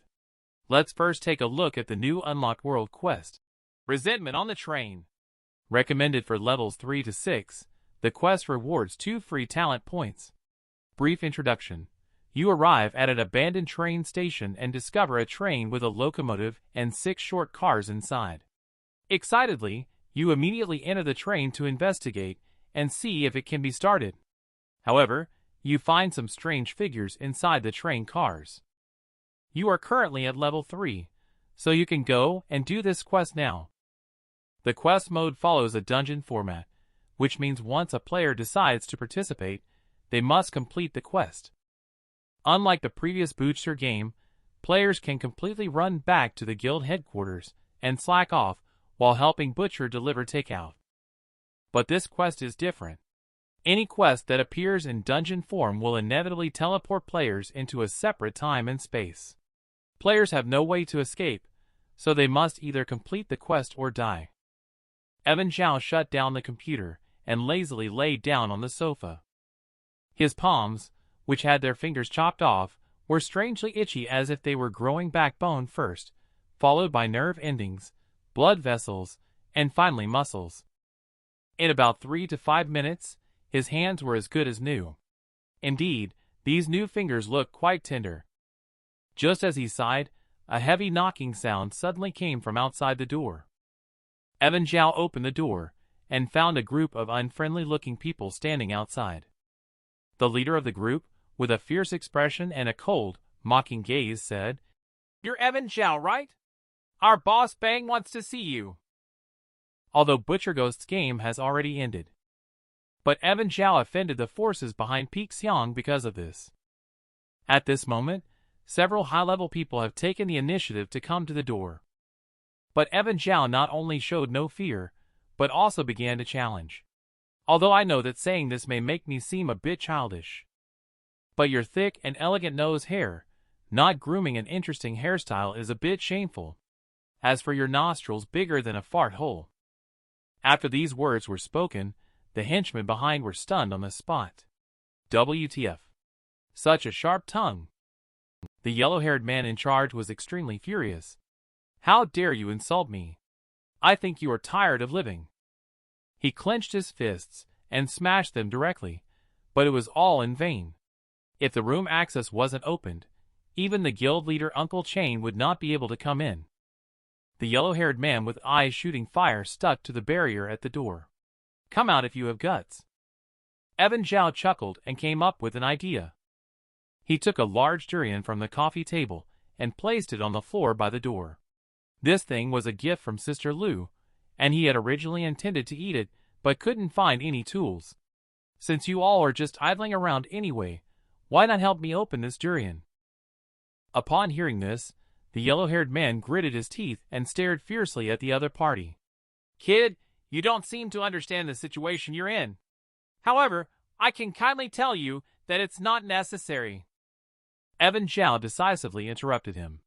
Let's first take a look at the new Unlocked World quest. Resentment on the Train. Recommended for levels 3 to 6, the quest rewards 2 free talent points. Brief introduction. You arrive at an abandoned train station and discover a train with a locomotive and 6 short cars inside. Excitedly, you immediately enter the train to investigate and see if it can be started. However, you find some strange figures inside the train cars. You are currently at level 3, so you can go and do this quest now. The quest mode follows a dungeon format, which means once a player decides to participate, they must complete the quest. Unlike the previous Butcher game, players can completely run back to the guild headquarters and slack off while helping Butcher deliver takeout. But this quest is different. Any quest that appears in dungeon form will inevitably teleport players into a separate time and space. Players have no way to escape, so they must either complete the quest or die. Evan Zhao shut down the computer and lazily lay down on the sofa. His palms, which had their fingers chopped off, were strangely itchy as if they were growing back bone first, followed by nerve endings, blood vessels, and finally muscles. In about 3 to 5 minutes, his hands were as good as new. Indeed, these new fingers looked quite tender. Just as he sighed, a heavy knocking sound suddenly came from outside the door. Evan Zhao opened the door and found a group of unfriendly-looking people standing outside. The leader of the group, with a fierce expression and a cold, mocking gaze, said, "You're Evan Zhao, right? Our boss Bang wants to see you." Although Butcher Ghost's game has already ended. But Evan Zhao offended the forces behind Peak Xiang because of this. At this moment, several high-level people have taken the initiative to come to the door. But Evan Zhao not only showed no fear, but also began to challenge. Although I know that saying this may make me seem a bit childish. But your thick and elegant nose hair, not grooming an interesting hairstyle, is a bit shameful. As for your nostrils bigger than a fart hole. After these words were spoken, the henchmen behind were stunned on the spot. WTF. Such a sharp tongue. The yellow-haired man in charge was extremely furious. How dare you insult me? I think you are tired of living. He clenched his fists and smashed them directly, but it was all in vain. If the room access wasn't opened, even the guild leader Uncle Chain would not be able to come in. The yellow-haired man with eyes shooting fire stuck to the barrier at the door. Come out if you have guts. Evan Zhao chuckled and came up with an idea. He took a large durian from the coffee table and placed it on the floor by the door. This thing was a gift from Sister Lu, and he had originally intended to eat it, but couldn't find any tools. Since you all are just idling around anyway, why not help me open this durian? Upon hearing this, the yellow-haired man gritted his teeth and stared fiercely at the other party. Kid, you don't seem to understand the situation you're in. However, I can kindly tell you that it's not necessary. Evan Zhao decisively interrupted him.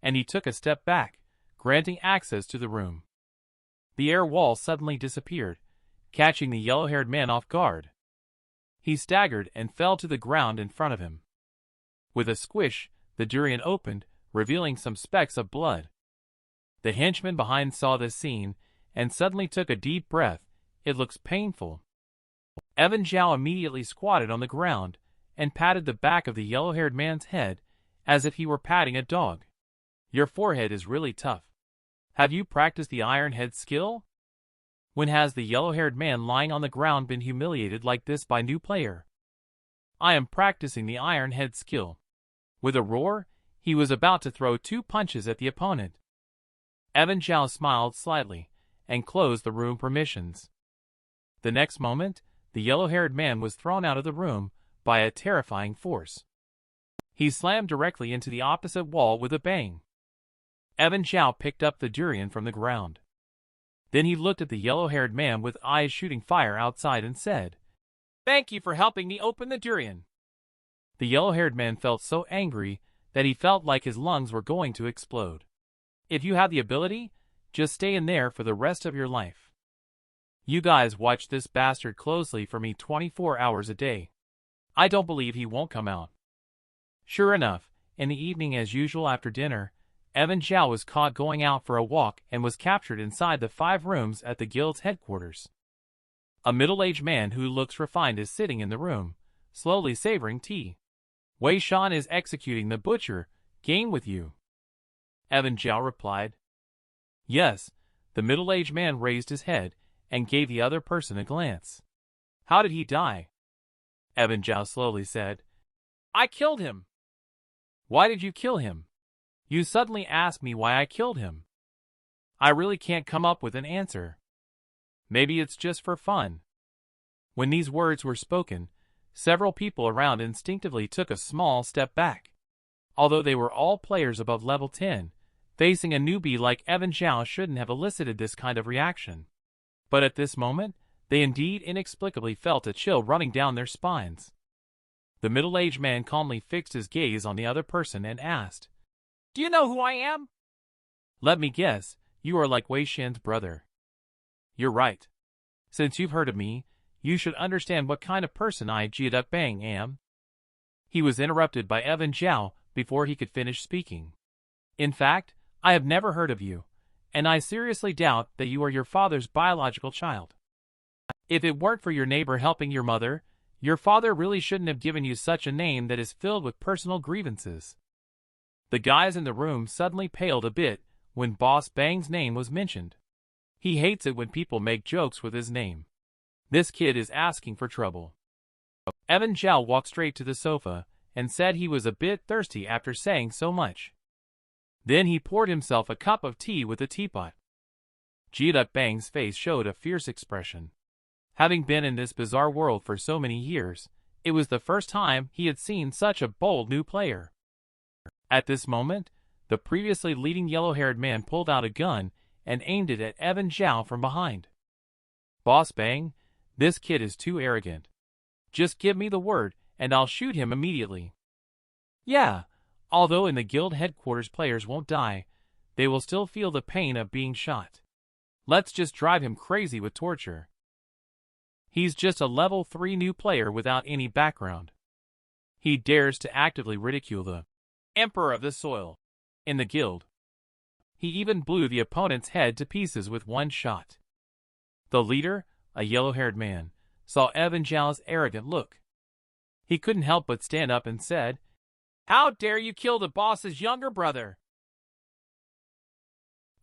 And he took a step back, granting access to the room. The air wall suddenly disappeared, catching the yellow-haired man off guard. He staggered and fell to the ground in front of him. With a squish, the durian opened, revealing some specks of blood. The henchman behind saw this scene and suddenly took a deep breath. It looks painful. Evan Zhao immediately squatted on the ground and patted the back of the yellow-haired man's head as if he were patting a dog. Your forehead is really tough. Have you practiced the iron head skill? When has the yellow-haired man lying on the ground been humiliated like this by new player? I am practicing the iron head skill. With a roar, he was about to throw 2 punches at the opponent. Evan Zhao smiled slightly and closed the room permissions. The next moment, the yellow-haired man was thrown out of the room by a terrifying force. He slammed directly into the opposite wall with a bang. Evan Zhao picked up the durian from the ground. Then he looked at the yellow-haired man with eyes shooting fire outside and said, "Thank you for helping me open the durian." The yellow-haired man felt so angry that he felt like his lungs were going to explode. If you have the ability, just stay in there for the rest of your life. You guys watch this bastard closely for me 24 hours a day. I don't believe he won't come out. Sure enough, in the evening as usual after dinner, Evan Zhao was caught going out for a walk and was captured inside the 5 rooms at the guild's headquarters. A middle-aged man who looks refined is sitting in the room, slowly savoring tea. Wei Shan is executing the butcher game with you. Evan Zhao replied. Yes, the middle-aged man raised his head and gave the other person a glance. How did he die? Evan Zhao slowly said. I killed him. Why did you kill him? You suddenly asked me why I killed him. I really can't come up with an answer. Maybe it's just for fun. When these words were spoken, several people around instinctively took a small step back. Although they were all players above level 10, facing a newbie like Evan Zhao shouldn't have elicited this kind of reaction. But at this moment, they indeed inexplicably felt a chill running down their spines. The middle-aged man calmly fixed his gaze on the other person and asked, Do you know who I am? Let me guess, you are like Wei Shan's brother. You're right. Since you've heard of me, you should understand what kind of person I, Jiaduk Bang, am. He was interrupted by Evan Zhao before he could finish speaking. In fact, I have never heard of you, and I seriously doubt that you are your father's biological child. If it weren't for your neighbor helping your mother, your father really shouldn't have given you such a name that is filled with personal grievances. The guys in the room suddenly paled a bit when Boss Bang's name was mentioned. He hates it when people make jokes with his name. This kid is asking for trouble. Evan Zhao walked straight to the sofa and said he was a bit thirsty after saying so much. Then he poured himself a cup of tea with a teapot. Jia Bang's face showed a fierce expression. Having been in this bizarre world for so many years, it was the first time he had seen such a bold new player. At this moment, the previously leading yellow-haired man pulled out a gun and aimed it at Evan Zhao from behind. Boss Bang, this kid is too arrogant. Just give me the word and I'll shoot him immediately. Yeah, although in the guild headquarters players won't die, they will still feel the pain of being shot. Let's just drive him crazy with torture. He's just a level 3 new player without any background. He dares to actively ridicule the Emperor of the Soil in the guild. He even blew the opponent's head to pieces with one shot. The leader, a yellow-haired man, saw Evan Zhao's arrogant look. He couldn't help but stand up and said, "How dare you kill the boss's younger brother?"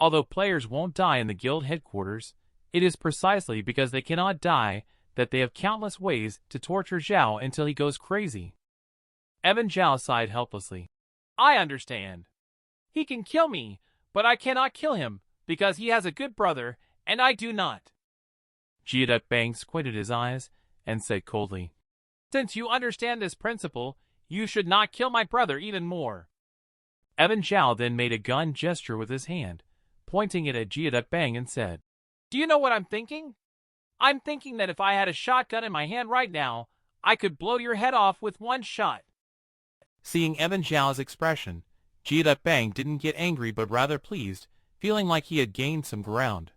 Although players won't die in the guild headquarters, it is precisely because they cannot die that they have countless ways to torture Zhao until he goes crazy. Evan Zhao sighed helplessly. I understand. He can kill me, but I cannot kill him because he has a good brother and I do not. Jia Bang squinted his eyes and said coldly, "Since you understand this principle, you should not kill my brother even more." Evan Zhao then made a gun gesture with his hand, pointing it at Jia Bang and said, "Do you know what I'm thinking? I'm thinking that if I had a shotgun in my hand right now, I could blow your head off with one shot." Seeing Evan Zhao's expression, Jia Bang didn't get angry but rather pleased, feeling like he had gained some ground.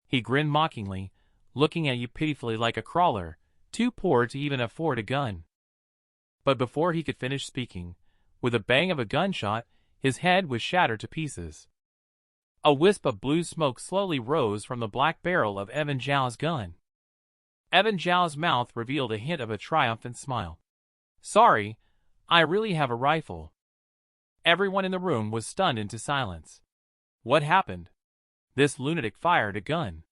He grinned mockingly, looking at you pitifully like a crawler, too poor to even afford a gun. But before he could finish speaking, with a bang of a gunshot, his head was shattered to pieces. A wisp of blue smoke slowly rose from the black barrel of Evan Zhao's gun. Evan Zhao's mouth revealed a hint of a triumphant smile. "Sorry, I really have a rifle." Everyone in the room was stunned into silence. What happened? This lunatic fired a gun.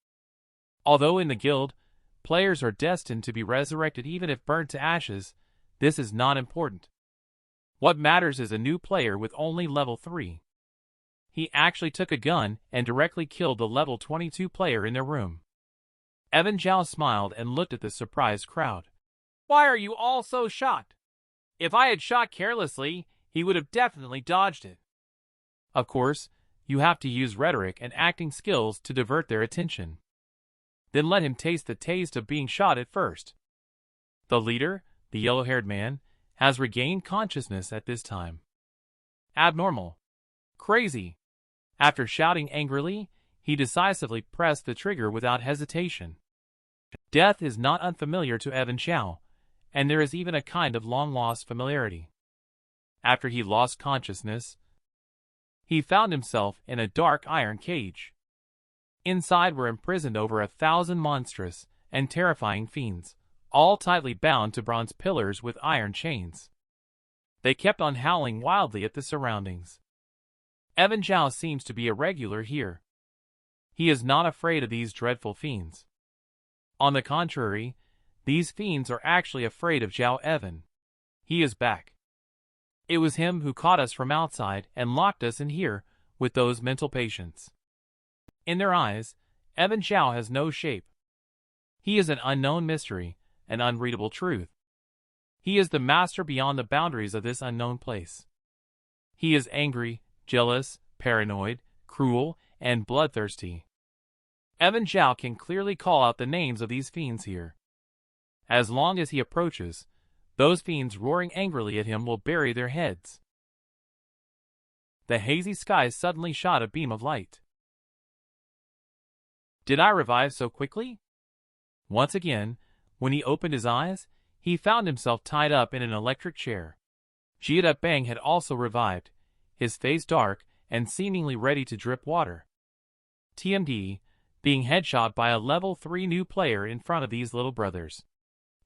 Although in the guild, players are destined to be resurrected even if burnt to ashes, this is not important. What matters is a new player with only level 3. He actually took a gun and directly killed the level 22 player in their room. Evan Zhao smiled and looked at the surprised crowd. "Why are you all so shocked? If I had shot carelessly, he would have definitely dodged it." Of course, you have to use rhetoric and acting skills to divert their attention. Then let him taste the taste of being shot at first. The leader, the yellow-haired man, has regained consciousness at this time. Abnormal. Crazy. After shouting angrily, he decisively pressed the trigger without hesitation. Death is not unfamiliar to Evan Zhao, and there is even a kind of long-lost familiarity. After he lost consciousness, he found himself in a dark iron cage. Inside were imprisoned over 1,000 monstrous and terrifying fiends, all tightly bound to bronze pillars with iron chains. They kept on howling wildly at the surroundings. Evan Zhao seems to be a regular here. He is not afraid of these dreadful fiends. On the contrary, these fiends are actually afraid of Zhao Evan. He is back. It was him who caught us from outside and locked us in here with those mental patients. In their eyes, Evan Zhao has no shape. He is an unknown mystery, an unreadable truth. He is the master beyond the boundaries of this unknown place. He is angry, jealous, paranoid, cruel, and bloodthirsty. Evan Zhao can clearly call out the names of these fiends here. As long as he approaches, those fiends roaring angrily at him will bury their heads. The hazy sky suddenly shot a beam of light. Did I revive so quickly? Once again, when he opened his eyes, he found himself tied up in an electric chair. Jia Bang had also revived, his face dark and seemingly ready to drip water. TMD, being headshot by a level 3 new player in front of these little brothers.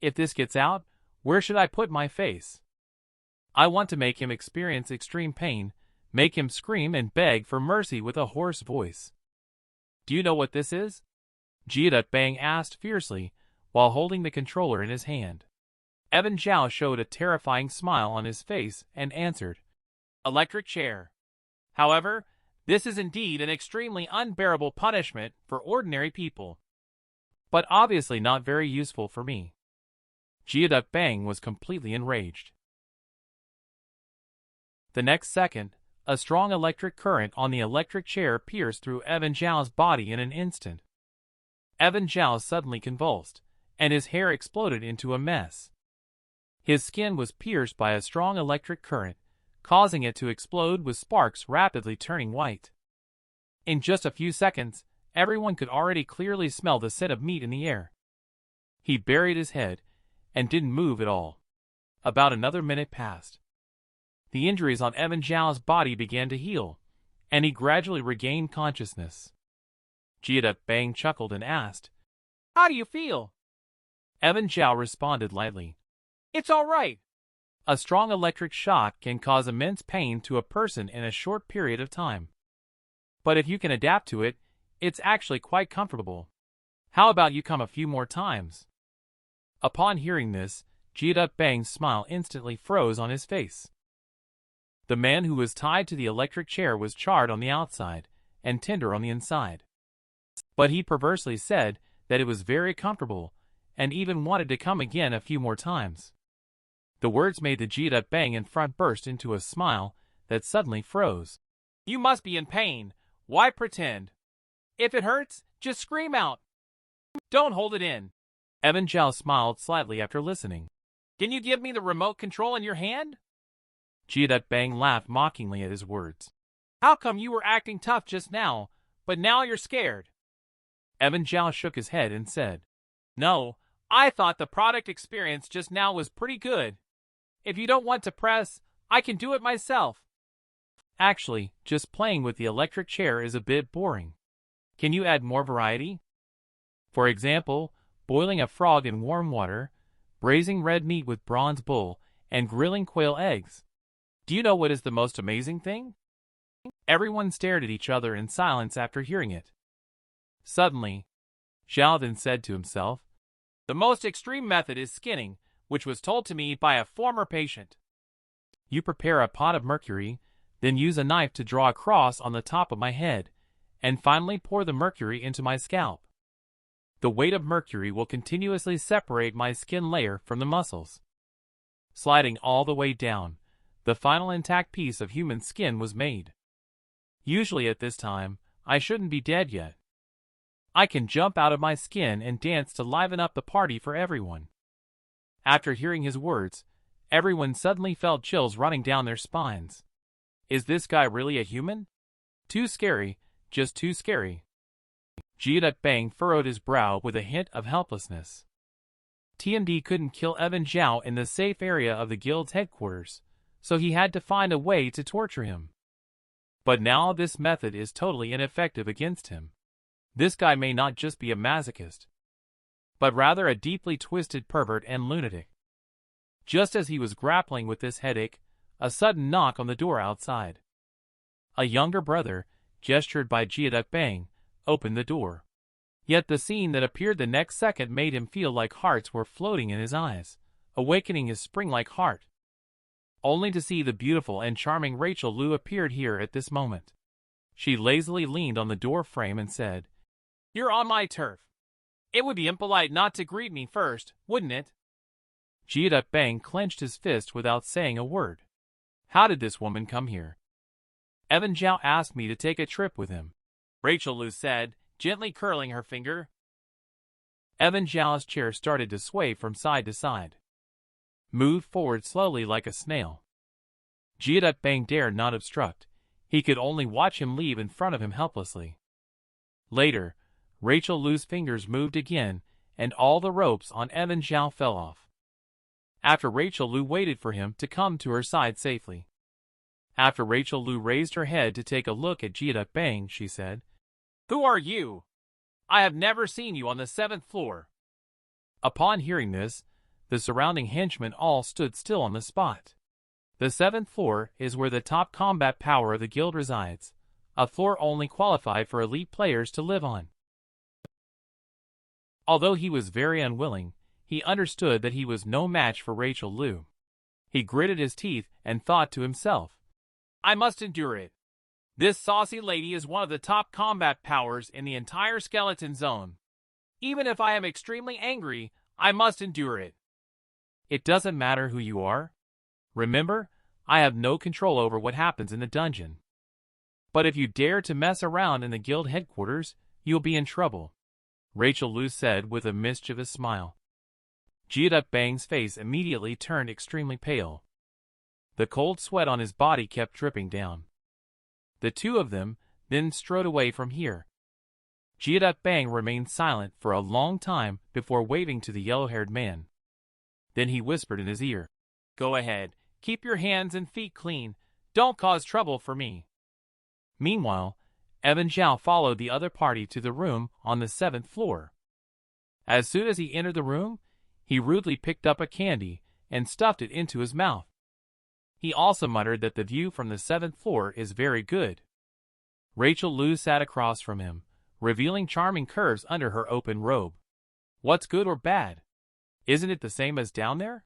If this gets out, where should I put my face? I want to make him experience extreme pain, make him scream and beg for mercy with a hoarse voice. Do you know what this is? Bang asked fiercely, while holding the controller in his hand. Evan Zhao showed a terrifying smile on his face and answered, "Electric chair. However, this is indeed an extremely unbearable punishment for ordinary people, but obviously not very useful for me." Bang was completely enraged. The next second, a strong electric current on the electric chair pierced through Evan Zhao's body in an instant. Evan Zhao suddenly convulsed, and his hair exploded into a mess. His skin was pierced by a strong electric current, causing it to explode with sparks rapidly turning white. In just a few seconds, everyone could already clearly smell the scent of meat in the air. He buried his head and didn't move at all. About another minute passed. The injuries on Evan Zhao's body began to heal, and he gradually regained consciousness. Bang chuckled and asked, "How do you feel?" Evan Zhao responded lightly, "It's all right." A strong electric shock can cause immense pain to a person in a short period of time. But if you can adapt to it, it's actually quite comfortable. How about you come a few more times? Upon hearing this, Bang's smile instantly froze on his face. The man who was tied to the electric chair was charred on the outside and tender on the inside. But he perversely said that it was very comfortable and even wanted to come again a few more times. The words made the Bang in front burst into a smile that suddenly froze. "You must be in pain. Why pretend? If it hurts, just scream out. Don't hold it in." Evan Zhao smiled slightly after listening. "Can you give me the remote control in your hand?" Bang laughed mockingly at his words. "How come you were acting tough just now, but now you're scared?" Evan Zhao shook his head and said, "No, I thought the product experience just now was pretty good. If you don't want to press, I can do it myself. Actually, just playing with the electric chair is a bit boring. Can you add more variety? For example, boiling a frog in warm water, braising red meat with bronze bull, and grilling quail eggs. Do you know what is the most amazing thing?" Everyone stared at each other in silence after hearing it. Suddenly, Zhao then said to himself, "The most extreme method is skinning, which was told to me by a former patient. You prepare a pot of mercury, then use a knife to draw a cross on the top of my head, and finally pour the mercury into my scalp. The weight of mercury will continuously separate my skin layer from the muscles. Sliding all the way down, the final intact piece of human skin was made. Usually at this time, I shouldn't be dead yet. I can jump out of my skin and dance to liven up the party for everyone." After hearing his words, everyone suddenly felt chills running down their spines. Is this guy really a human? Too scary, just too scary. Bang furrowed his brow with a hint of helplessness. TMD couldn't kill Evan Zhao in the safe area of the guild's headquarters, so he had to find a way to torture him. But now this method is totally ineffective against him. This guy may not just be a masochist, but rather a deeply twisted pervert and lunatic. Just as he was grappling with this headache, a sudden knock on the door outside. A younger brother, gestured by Bang, opened the door. Yet the scene that appeared the next second made him feel like hearts were floating in his eyes, awakening his spring-like heart. Only to see the beautiful and charming Rachel Liu appeared here at this moment. She lazily leaned on the door frame and said, "You're on my turf. It would be impolite not to greet me first, wouldn't it?" Bang clenched his fist without saying a word. "How did this woman come here?" "Evan Zhao asked me to take a trip with him," Rachel Liu said, gently curling her finger. Evan Zhao's chair started to sway from side to side. Moved forward slowly like a snail. Bang dared not obstruct. He could only watch him leave in front of him helplessly. Later, Rachel Liu's fingers moved again, and all the ropes on Evan Zhao fell off. After Rachel Liu waited for him to come to her side safely. After Rachel Liu raised her head to take a look at Bang, she said, "Who are you? I have never seen you on the 7th floor. Upon hearing this, the surrounding henchmen all stood still on the spot. The 7th floor is where the top combat power of the guild resides, a floor only qualified for elite players to live on. Although he was very unwilling, he understood that he was no match for Rachel Liu. He gritted his teeth and thought to himself, I must endure it. This saucy lady is one of the top combat powers in the entire skeleton zone. Even if I am extremely angry, I must endure it. It doesn't matter who you are. Remember, I have no control over what happens in the dungeon. But if you dare to mess around in the guild headquarters, you'll be in trouble, Rachel Liu said with a mischievous smile. Jia Bang's face immediately turned extremely pale. The cold sweat on his body kept dripping down. The two of them then strode away from here. Jia Bang remained silent for a long time before waving to the yellow-haired man. Then he whispered in his ear, Go ahead, keep your hands and feet clean, don't cause trouble for me. Meanwhile, Evan Zhao followed the other party to the room on the 7th floor. As soon as he entered the room, he rudely picked up a candy and stuffed it into his mouth. He also muttered that the view from the 7th floor is very good. Rachel Liu sat across from him, revealing charming curves under her open robe. What's good or bad? Isn't it the same as down there?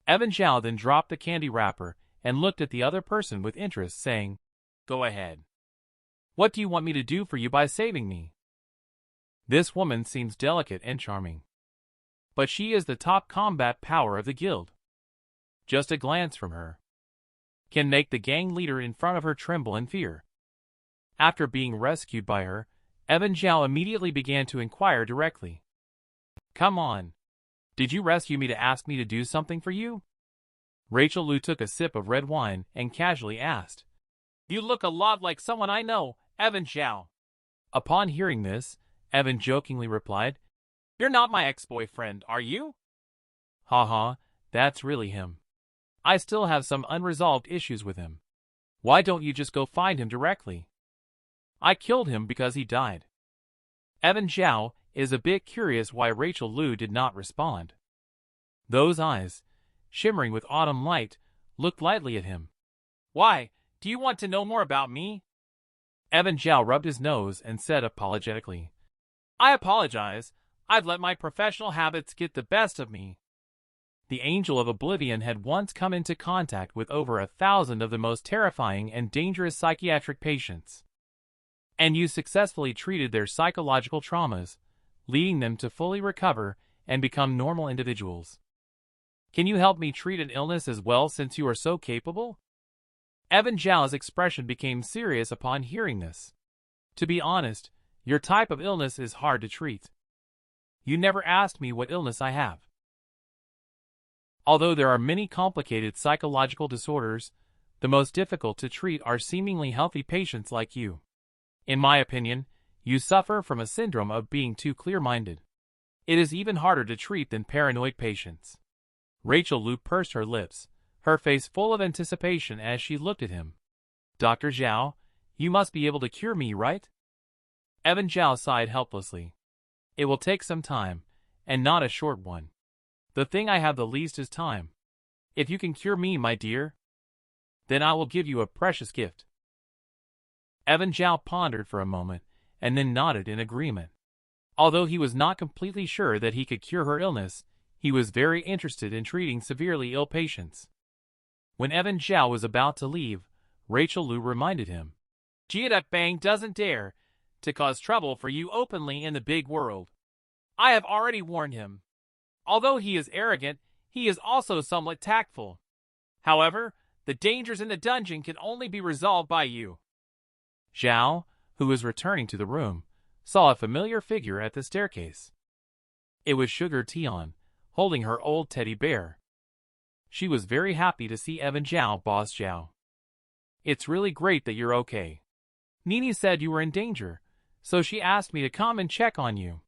Evan Zhao then dropped the candy wrapper and looked at the other person with interest, saying, Go ahead. What do you want me to do for you by saving me? This woman seems delicate and charming. But she is the top combat power of the guild. Just a glance from her can make the gang leader in front of her tremble in fear. After being rescued by her, Evan Zhao immediately began to inquire directly. Come on. Did you rescue me to ask me to do something for you? Rachel Liu took a sip of red wine and casually asked. You look a lot like someone I know, Evan Zhao. Upon hearing this, Evan jokingly replied, You're not my ex-boyfriend, are you? Haha, that's really him. I still have some unresolved issues with him. Why don't you just go find him directly? I killed him because he died. Evan Zhao is a bit curious why Rachel Liu did not respond. Those eyes, shimmering with autumn light, looked lightly at him. Why, do you want to know more about me? Evan Zhao rubbed his nose and said apologetically, I apologize, I've let my professional habits get the best of me. The Angel of Oblivion had once come into contact with over 1,000 of the most terrifying and dangerous psychiatric patients. And you successfully treated their psychological traumas, leading them to fully recover and become normal individuals. Can you help me treat an illness as well since you are so capable? Evan Zhao's expression became serious upon hearing this. To be honest, your type of illness is hard to treat. You never asked me what illness I have. Although there are many complicated psychological disorders, the most difficult to treat are seemingly healthy patients like you. In my opinion, you suffer from a syndrome of being too clear-minded. It is even harder to treat than paranoid patients. Rachel Liu pursed her lips, her face full of anticipation as she looked at him. Dr. Zhao, you must be able to cure me, right? Evan Zhao sighed helplessly. It will take some time, and not a short one. The thing I have the least is time. If you can cure me, my dear, then I will give you a precious gift. Evan Zhao pondered for a moment, and then nodded in agreement. Although he was not completely sure that he could cure her illness, he was very interested in treating severely ill patients. When Evan Zhao was about to leave, Rachel Liu reminded him, Jia Bang doesn't dare to cause trouble for you openly in the big world. I have already warned him. Although he is arrogant, he is also somewhat tactful. However, the dangers in the dungeon can only be resolved by you. Zhao, who was returning to the room, saw a familiar figure at the staircase. It was Sugar Tian, holding her old teddy bear. She was very happy to see Evan Zhao, Boss Zhao. It's really great that you're okay. Nini said you were in danger, so she asked me to come and check on you.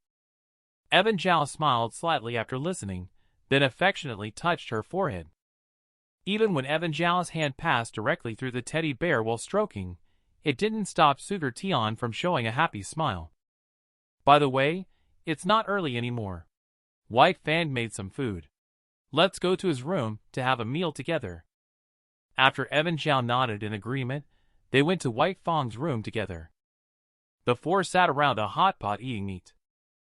Evan Zhao smiled slightly after listening, then affectionately touched her forehead. Even when Evan Zhao's hand passed directly through the teddy bear while stroking, it didn't stop Sugar Tian from showing a happy smile. By the way, it's not early anymore. White Fan made some food. Let's go to his room to have a meal together. After Evan Zhao nodded in agreement, they went to White Fang's room together. The four sat around a hot pot eating meat.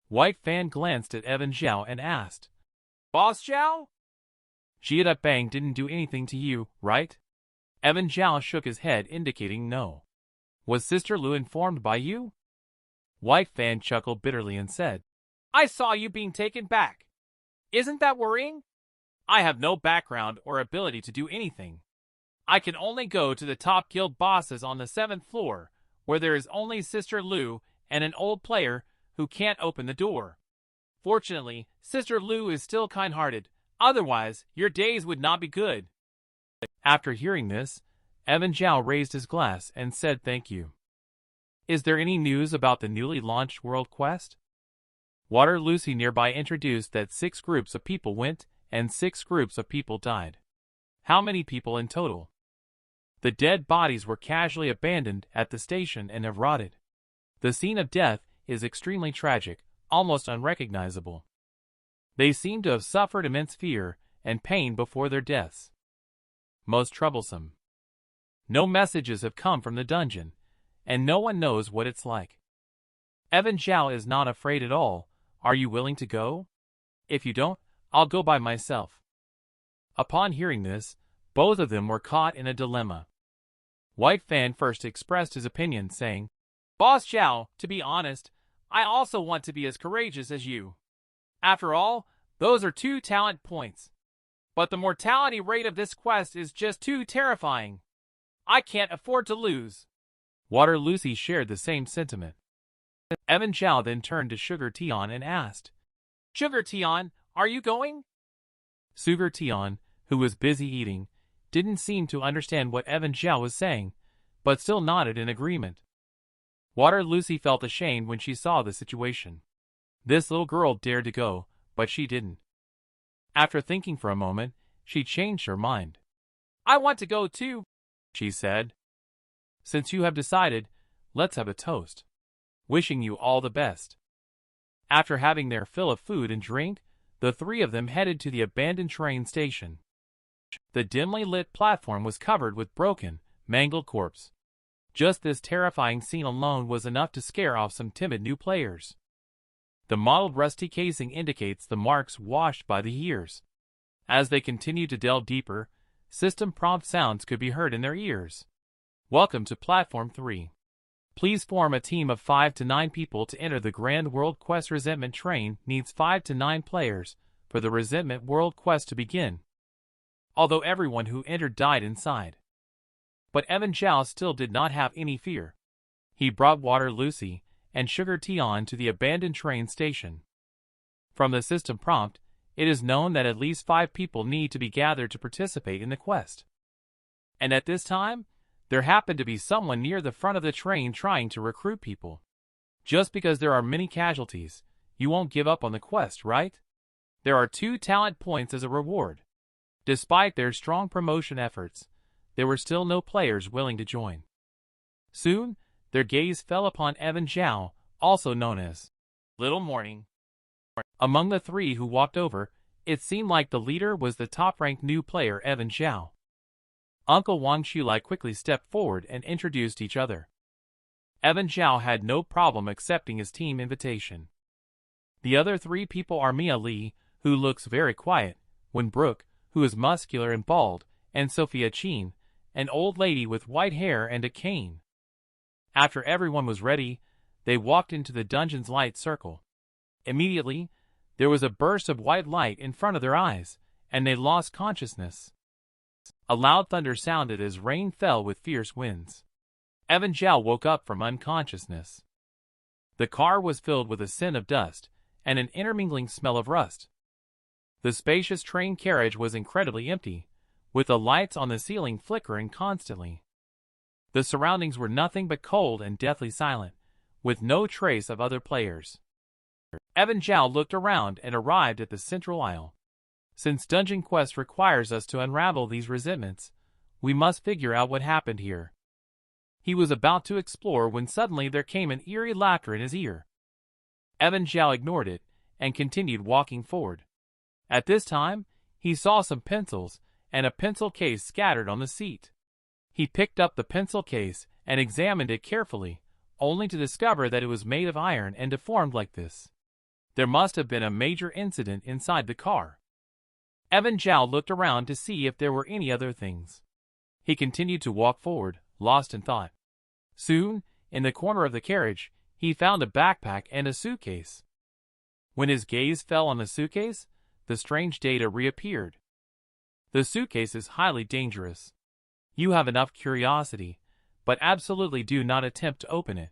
White Fan glanced at Evan Zhao and asked, "Boss Zhao? Jia Bang didn't do anything to you, right?" Evan Zhao shook his head indicating no. "Was Sister Lu informed by you?" White Fan chuckled bitterly and said, "I saw you being taken back. Isn't that worrying? I have no background or ability to do anything. I can only go to the top guild bosses on the 7th floor, where there is only Sister Lu and an old player who can't open the door. Fortunately, Sister Lu is still kind-hearted, otherwise your days would not be good." After hearing this, Evan Zhao raised his glass and said thank you. "Is there any news about the newly launched World Quest?" Water Lucy nearby introduced that 6 groups of people went and 6 groups of people died. How many people in total? The dead bodies were casually abandoned at the station and have rotted. The scene of death is extremely tragic, almost unrecognizable. They seem to have suffered immense fear and pain before their deaths. Most troublesome. No messages have come from the dungeon, and no one knows what it's like. Evan Zhao is not afraid at all. Are you willing to go? If you don't, I'll go by myself. Upon hearing this, both of them were caught in a dilemma. White Fan first expressed his opinion, saying, "Boss Zhao, to be honest, I also want to be as courageous as you. After all, those are 2 talent points. But the mortality rate of this quest is just too terrifying. I can't afford to lose." Water Lucy shared the same sentiment. Evan Zhao then turned to Sugar Tian and asked, "Sugar Tian, are you going?" Sugar Tian, who was busy eating, didn't seem to understand what Evan Zhao was saying, but still nodded in agreement. Water Lucy felt ashamed when she saw the situation. This little girl dared to go, but she didn't. After thinking for a moment, she changed her mind. "I want to go too," she said. "Since you have decided, let's have a toast. Wishing you all the best." After having their fill of food and drink, the 3 of them headed to the abandoned train station. The dimly lit platform was covered with broken, mangled corpses. Just this terrifying scene alone was enough to scare off some timid new players. The mottled rusty casing indicates the marks washed by the years. As they continued to delve deeper, system prompt sounds could be heard in their ears. "Welcome to Platform 3. Please form a team of 5 to 9 people to enter the Grand World Quest. Resentment Train needs 5 to 9 players for the Resentment World Quest to begin." Although everyone who entered died inside. But Evan Zhao still did not have any fear. He brought Water Lucy and Sugar Tian to the abandoned train station. From the system prompt, it is known that at least 5 people need to be gathered to participate in the quest. And at this time, there happened to be someone near the front of the train trying to recruit people. Just because there are many casualties, you won't give up on the quest, right? There are 2 talent points as a reward. Despite their strong promotion efforts, there were still no players willing to join. Soon, their gaze fell upon Evan Zhao, also known as Little Morning. Among the 3 who walked over, it seemed like the leader was the top-ranked new player Evan Zhao. Uncle Wang Shulai quickly stepped forward and introduced each other. Evan Zhao had no problem accepting his team invitation. The other 3 people are Mia Li, who looks very quiet, Wen Brook, who is muscular and bald, and Sophia Chin, an old lady with white hair and a cane. After everyone was ready, they walked into the dungeon's light circle. Immediately, there was a burst of white light in front of their eyes, and they lost consciousness. A loud thunder sounded as rain fell with fierce winds. Evan Zhao woke up from unconsciousness. The car was filled with a scent of dust and an intermingling smell of rust. The spacious train carriage was incredibly empty, with the lights on the ceiling flickering constantly. The surroundings were nothing but cold and deathly silent, with no trace of other players. Evan Zhao looked around and arrived at the central aisle. Since Dungeon Quest requires us to unravel these resentments, we must figure out what happened here. He was about to explore when suddenly there came an eerie laughter in his ear. Evan Zhao ignored it and continued walking forward. At this time, he saw some pencils and a pencil case scattered on the seat. He picked up the pencil case and examined it carefully, only to discover that it was made of iron and deformed like this. There must have been a major incident inside the car. Evan Zhao looked around to see if there were any other things. He continued to walk forward, lost in thought. Soon, in the corner of the carriage, he found a backpack and a suitcase. When his gaze fell on the suitcase, the strange data reappeared. The suitcase is highly dangerous. You have enough curiosity, but absolutely do not attempt to open it.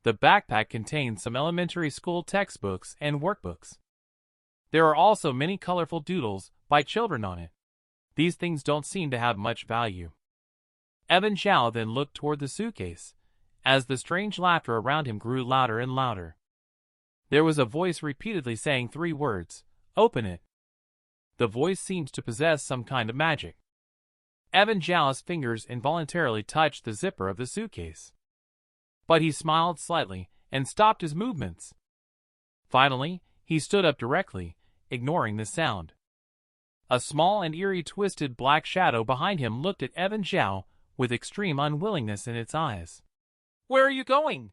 The backpack contains some elementary school textbooks and workbooks. There are also many colorful doodles by children on it. These things don't seem to have much value. Evan Zhao then looked toward the suitcase, as the strange laughter around him grew louder and louder. There was a voice repeatedly saying 3 words, "Open it." The voice seemed to possess some kind of magic. Evan Zhao's fingers involuntarily touched the zipper of the suitcase. But he smiled slightly and stopped his movements. Finally, he stood up directly, ignoring the sound. A small and eerie twisted black shadow behind him looked at Evan Zhao with extreme unwillingness in its eyes. "Where are you going?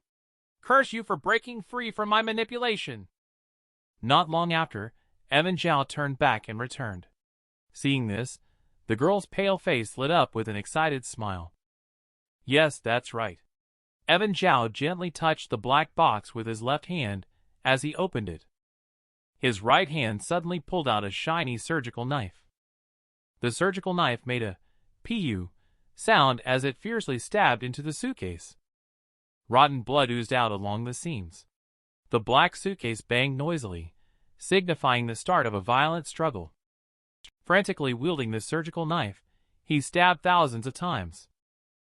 Curse you for breaking free from my manipulation." Not long after, Evan Zhao turned back and returned. Seeing this, the girl's pale face lit up with an excited smile. "Yes, that's right." Evan Zhao gently touched the black box with his left hand as he opened it. His right hand suddenly pulled out a shiny surgical knife. The surgical knife made a "pu" sound as it fiercely stabbed into the suitcase. Rotten blood oozed out along the seams. The black suitcase banged noisily, signifying the start of a violent struggle. Frantically wielding the surgical knife, he stabbed thousands of times.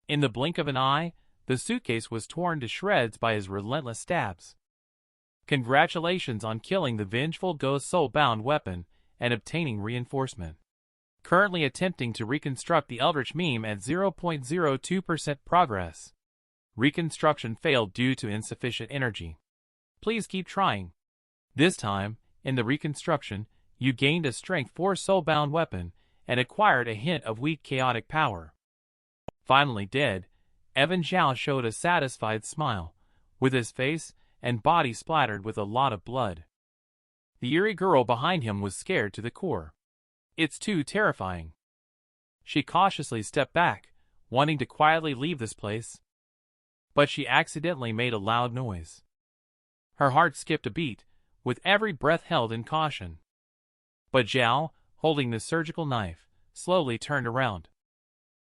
In the blink of an eye, the suitcase was torn to shreds by his relentless stabs. Congratulations on killing the vengeful ghost soul-bound weapon and obtaining reinforcement. Currently attempting to reconstruct the Eldritch meme at 0.02% progress. Reconstruction failed due to insufficient energy. Please keep trying. This time, in the reconstruction, you gained a strength 4 soul-bound weapon and acquired a hint of weak chaotic power. Finally dead, Evan Zhao showed a satisfied smile, with his face and body splattered with a lot of blood. The eerie girl behind him was scared to the core. It's too terrifying. She cautiously stepped back, wanting to quietly leave this place. But she accidentally made a loud noise. Her heart skipped a beat, with every breath held in caution. But Zhao, holding the surgical knife, slowly turned around.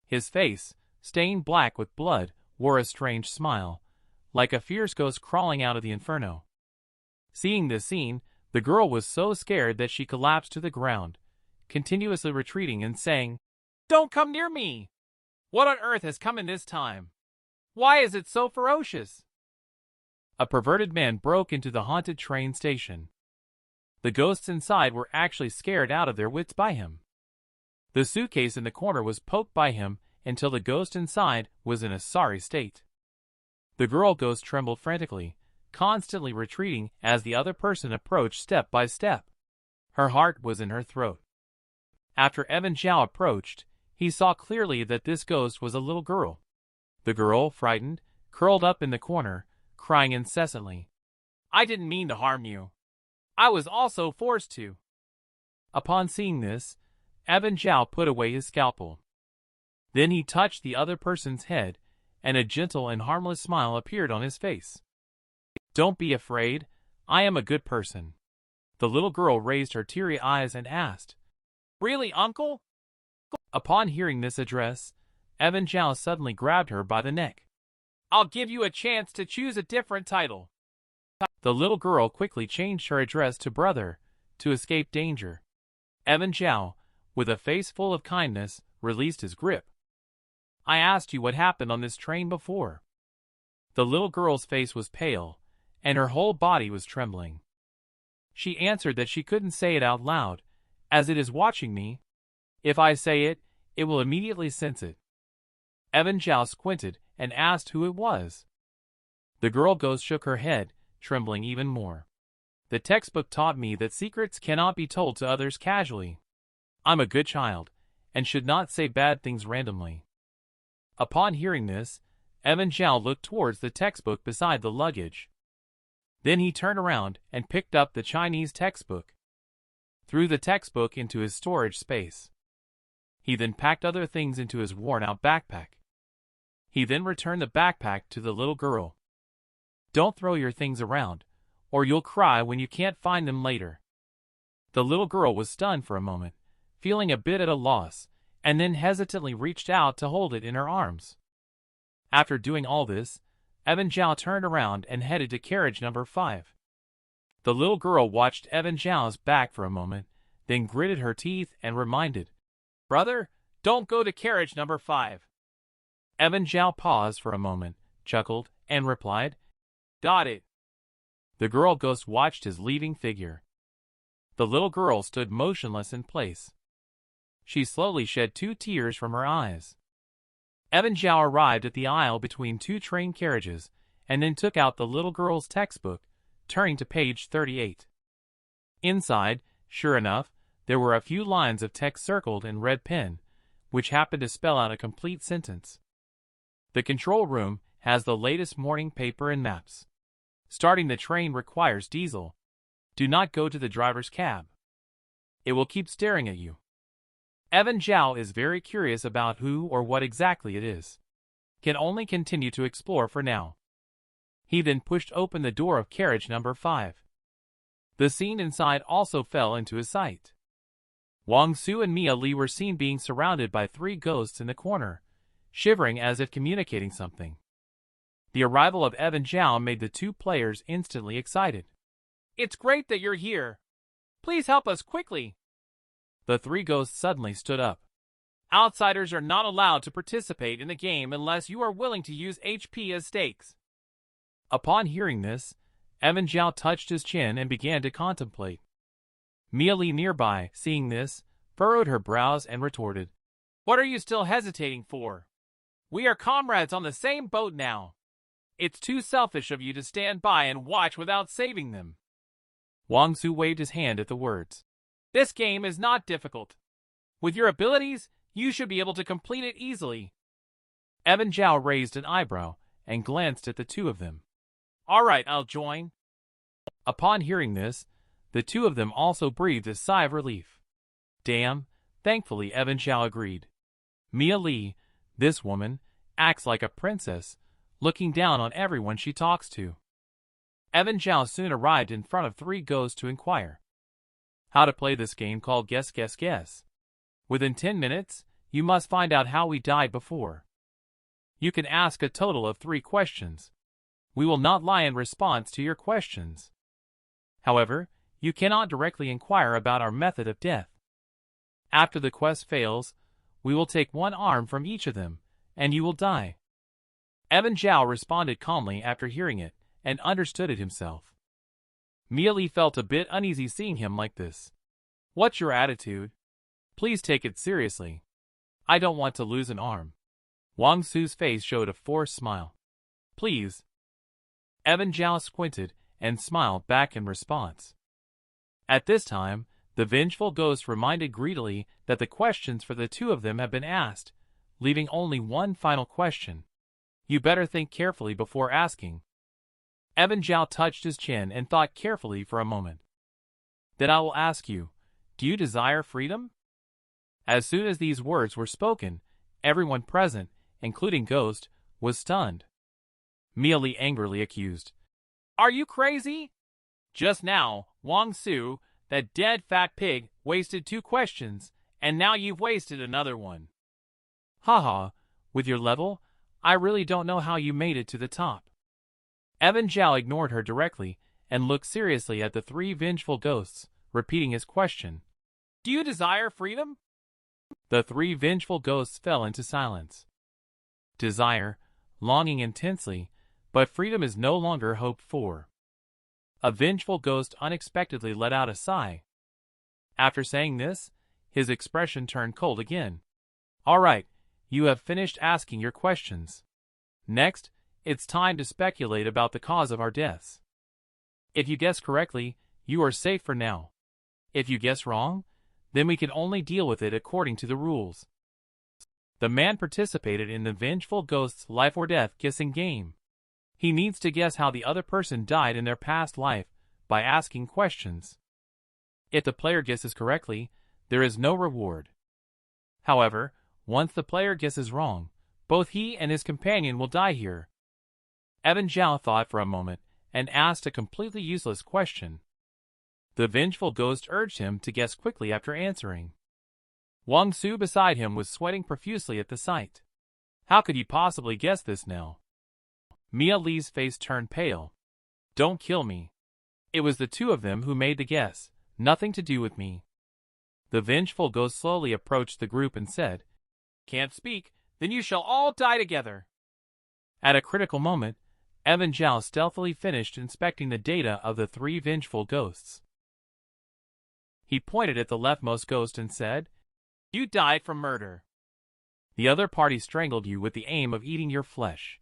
His face, stained black with blood, wore a strange smile, like a fierce ghost crawling out of the inferno. Seeing this scene, the girl was so scared that she collapsed to the ground, continuously retreating and saying, "Don't come near me! What on earth has come in this time? Why is it so ferocious?" A perverted man broke into the haunted train station. The ghosts inside were actually scared out of their wits by him. The suitcase in the corner was poked by him until the ghost inside was in a sorry state. The girl ghost trembled frantically, constantly retreating as the other person approached step by step. Her heart was in her throat. After Evan Zhao approached, he saw clearly that this ghost was a little girl. The girl, frightened, curled up in the corner, crying incessantly, "I didn't mean to harm you. I was also forced to." Upon seeing this, Evan Zhao put away his scalpel. Then he touched the other person's head, and a gentle and harmless smile appeared on his face. "Don't be afraid, I am a good person." The little girl raised her teary eyes and asked, "Really, uncle?" Upon hearing this address, Evan Zhao suddenly grabbed her by the neck. "I'll give you a chance to choose a different title." The little girl quickly changed her address to brother, to escape danger. Evan Zhao, with a face full of kindness, released his grip. "I asked you what happened on this train before." The little girl's face was pale, and her whole body was trembling. She answered that she couldn't say it out loud, as it is watching me. If I say it, it will immediately sense it. Evan Zhao squinted and asked who it was. The girl ghost shook her head, trembling even more. The textbook taught me that secrets cannot be told to others casually. I'm a good child, and should not say bad things randomly. Upon hearing this, Evan Zhao looked towards the textbook beside the luggage. Then he turned around and picked up the Chinese textbook, threw the textbook into his storage space. He then packed other things into his worn-out backpack. He then returned the backpack to the little girl. Don't throw your things around, or you'll cry when you can't find them later. The little girl was stunned for a moment, feeling a bit at a loss, and then hesitantly reached out to hold it in her arms. After doing all this, Evan Zhao turned around and headed to carriage number 5. The little girl watched Evan Zhao's back for a moment, then gritted her teeth and reminded, "Brother, don't go to carriage number 5. Evan Zhao paused for a moment, chuckled, and replied, "Got it." The girl ghost watched his leaving figure. The little girl stood motionless in place. She slowly shed 2 tears from her eyes. Evan Zhao arrived at the aisle between 2 train carriages, and then took out the little girl's textbook, turning to page 38. Inside, sure enough, there were a few lines of text circled in red pen, which happened to spell out a complete sentence. The control room has the latest morning paper and maps. Starting the train requires diesel. Do not go to the driver's cab. It will keep staring at you. Evan Zhao is very curious about who or what exactly it is. Can only continue to explore for now. He then pushed open the door of carriage number 5. The scene inside also fell into his sight. Wang Su and Mia Li were seen being surrounded by 3 ghosts in the corner, shivering as if communicating something. The arrival of Evan Zhao made the 2 players instantly excited. "It's great that you're here. Please help us quickly." The 3 ghosts suddenly stood up. "Outsiders are not allowed to participate in the game unless you are willing to use HP as stakes." Upon hearing this, Evan Zhao touched his chin and began to contemplate. Mia Li nearby, seeing this, furrowed her brows and retorted, "What are you still hesitating for? We are comrades on the same boat now. It's too selfish of you to stand by and watch without saving them." Wang Su waved his hand at the words. "This game is not difficult. With your abilities, you should be able to complete it easily." Evan Zhao raised an eyebrow and glanced at the 2 of them. "All right, I'll join." Upon hearing this, the 2 of them also breathed a sigh of relief. "Damn," thankfully Evan Zhao agreed. Mia Li, this woman, acts like a princess, looking down on everyone she talks to. Evan Zhao soon arrived in front of 3 ghosts to inquire how to play this game called Guess Guess Guess. Within 10 minutes, you must find out how we died before. You can ask a total of 3 questions. We will not lie in response to your questions. However, you cannot directly inquire about our method of death. After the quest fails, we will take 1 arm from each of them, and you will die. Evan Zhao responded calmly after hearing it, and understood it himself. Mia Li felt a bit uneasy seeing him like this. "What's your attitude? Please take it seriously. I don't want to lose an arm." Wang Su's face showed a forced smile. "Please." Evan Zhao squinted and smiled back in response. At this time, the vengeful ghost reminded greedily that the questions for the 2 of them have been asked, leaving only 1 final question. You better think carefully before asking. Evan Zhao touched his chin and thought carefully for a moment. "Then I will ask you, do you desire freedom?" As soon as these words were spoken, everyone present, including Ghost, was stunned. Mia Li angrily accused, "Are you crazy? Just now, Wang Su, that dead fat pig, wasted 2 questions, and now you've wasted another one." "Haha, with your level, I really don't know how you made it to the top." Evan Zhao ignored her directly and looked seriously at the 3 vengeful ghosts, repeating his question. "Do you desire freedom?" The 3 vengeful ghosts fell into silence. Desire, longing intensely, but freedom is no longer hoped for. A vengeful ghost unexpectedly let out a sigh. After saying this, his expression turned cold again. "All right, you have finished asking your questions. Next, it's time to speculate about the cause of our deaths. If you guess correctly, you are safe for now. If you guess wrong, then we can only deal with it according to the rules. The man participated in the vengeful ghost's life or death guessing game. He needs to guess how the other person died in their past life by asking questions. If the player guesses correctly, there is no reward. However, once the player guesses wrong, both he and his companion will die here. Evan Zhao thought for a moment and asked a completely useless question. The vengeful ghost urged him to guess quickly after answering. Wang Su beside him was sweating profusely at the sight. How could he possibly guess this now? Mia Li's face turned pale. Don't kill me. It was the two of them who made the guess, nothing to do with me. The vengeful ghost slowly approached the group and said, Can't speak, then you shall all die together. At a critical moment, Evan Zhao stealthily finished inspecting the data of the three vengeful ghosts. He pointed at the leftmost ghost and said, You died from murder. The other party strangled you with the aim of eating your flesh.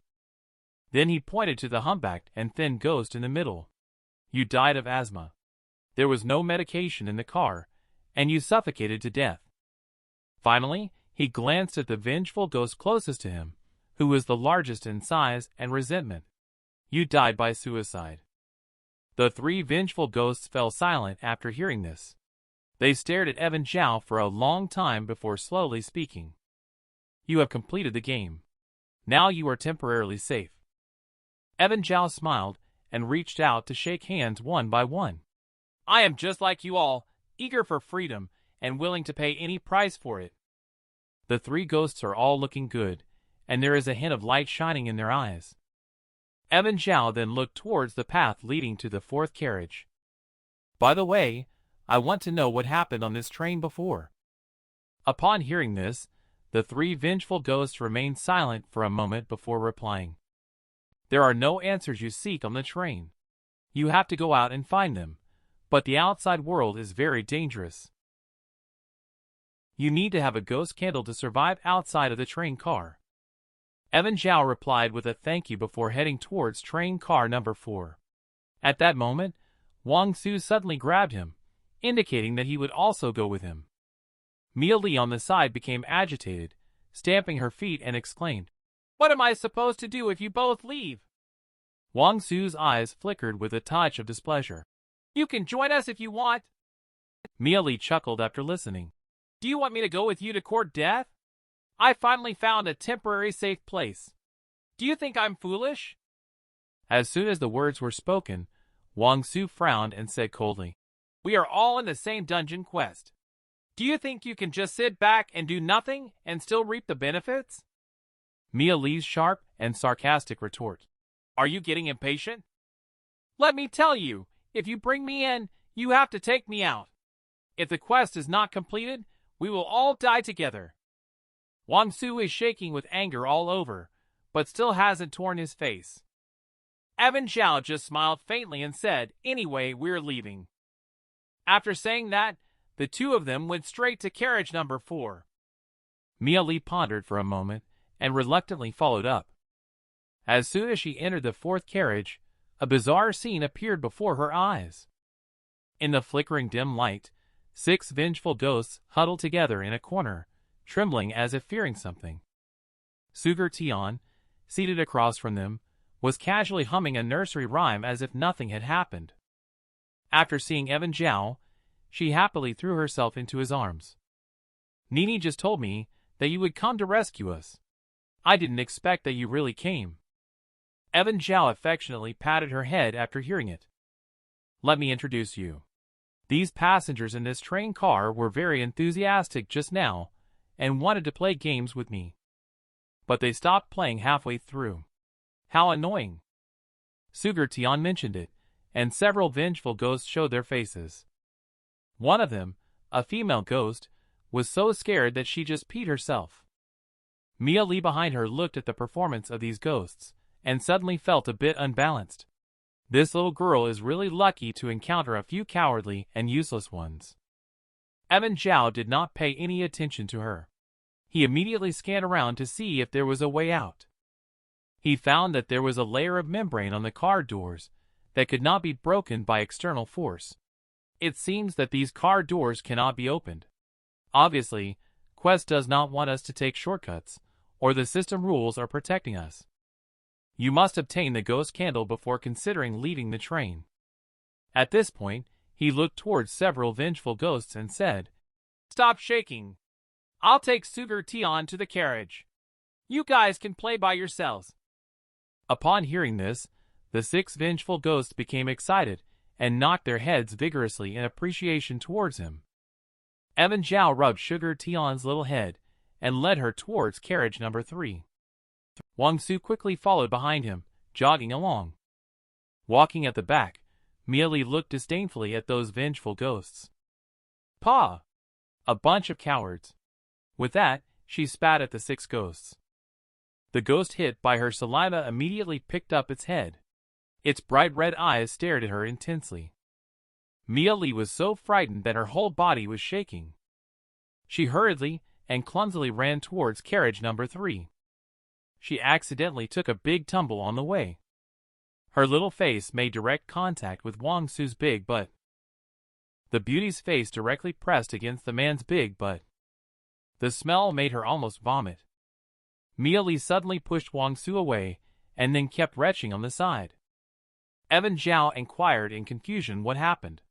Then he pointed to the humpbacked and thin ghost in the middle. You died of asthma. There was no medication in the car, and you suffocated to death. Finally, he glanced at the vengeful ghost closest to him, who was the largest in size and resentment. You died by suicide. The three vengeful ghosts fell silent after hearing this. They stared at Evan Zhao for a long time before slowly speaking. You have completed the game. Now you are temporarily safe. Evan Zhao smiled and reached out to shake hands one by one. I am just like you all, eager for freedom and willing to pay any price for it. The three ghosts are all looking good, and there is a hint of light shining in their eyes. Evan Zhao then looked towards the path leading to the fourth carriage. By the way, I want to know what happened on this train before. Upon hearing this, the three vengeful ghosts remained silent for a moment before replying. There are no answers you seek on the train. You have to go out and find them, but the outside world is very dangerous. You need to have a ghost candle to survive outside of the train car. Evan Zhao replied with a thank you before heading towards train car number 4. At that moment, Wang Su suddenly grabbed him, indicating that he would also go with him. Mia Li on the side became agitated, stamping her feet and exclaimed, What am I supposed to do if you both leave? Wang Su's eyes flickered with a touch of displeasure. You can join us if you want. Mia Li chuckled after listening. Do you want me to go with you to court death? I finally found a temporary safe place. Do you think I'm foolish? As soon as the words were spoken, Wang Su frowned and said coldly, We are all in the same dungeon quest. Do you think you can just sit back and do nothing and still reap the benefits? Mia Li's sharp and sarcastic retort. Are you getting impatient? Let me tell you, if you bring me in, you have to take me out. If the quest is not completed, we will all die together. Wang Su is shaking with anger all over, but still hasn't torn his face. Evan Zhao just smiled faintly and said, Anyway, we're leaving. After saying that, the two of them went straight to carriage number 4. Mia Li pondered for a moment and reluctantly followed up. As soon as she entered the 4th carriage, a bizarre scene appeared before her eyes. In the flickering dim light, 6 vengeful ghosts huddled together in a corner, trembling as if fearing something. Sugar Tian, seated across from them, was casually humming a nursery rhyme as if nothing had happened. After seeing Evan Zhao, she happily threw herself into his arms. Nini just told me that you would come to rescue us. I didn't expect that you really came. Evan Zhao affectionately patted her head after hearing it. Let me introduce you. These passengers in this train car were very enthusiastic just now and wanted to play games with me. But they stopped playing halfway through. How annoying. Sugar Tian mentioned it, and several vengeful ghosts showed their faces. One of them, a female ghost, was so scared that she just peed herself. Mia Li behind her looked at the performance of these ghosts, and suddenly felt a bit unbalanced. This little girl is really lucky to encounter a few cowardly and useless ones. Evan Zhao did not pay any attention to her. He immediately scanned around to see if there was a way out. He found that there was a layer of membrane on the car doors, that could not be broken by external force. It seems that these car doors cannot be opened. Obviously, Quest does not want us to take shortcuts, or the system rules are protecting us. You must obtain the ghost candle before considering leaving the train. At this point, he looked towards several vengeful ghosts and said, "Stop shaking. I'll take Sugar Tion to the carriage. You guys can play by yourselves." Upon hearing this, the 6 vengeful ghosts became excited and knocked their heads vigorously in appreciation towards him. Evan Zhao rubbed Sugar Tion's little head and led her towards carriage number 3. Wang Su quickly followed behind him, jogging along. Walking at the back, Mieli looked disdainfully at those vengeful ghosts. "Paw! A bunch of cowards." With that, she spat at the 6 ghosts. The ghost hit by her saliva immediately picked up its head. Its bright red eyes stared at her intensely. Mieli was so frightened that her whole body was shaking. She hurriedly and clumsily ran towards carriage number 3. She accidentally took a big tumble on the way. Her little face made direct contact with Wang Su's big butt. The beauty's face directly pressed against the man's big butt. The smell made her almost vomit. Mieli suddenly pushed Wang Su away and then kept retching on the side. Evan Zhao inquired in confusion what happened.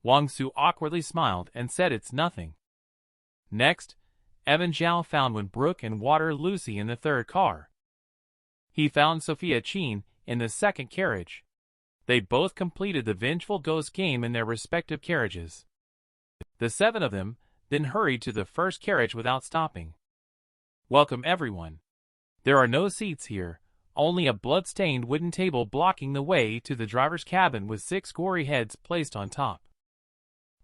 Wang Su awkwardly smiled and said it's nothing. Next, Evan Zhao found Wen Brook and Water Lucy in the 3rd car. He found Sophia Chin in the 2nd carriage. They both completed the vengeful ghost game in their respective carriages. The 7 of them then hurried to the 1st carriage without stopping. "Welcome everyone. There are no seats here, only a blood-stained wooden table blocking the way to the driver's cabin with 6 gory heads placed on top.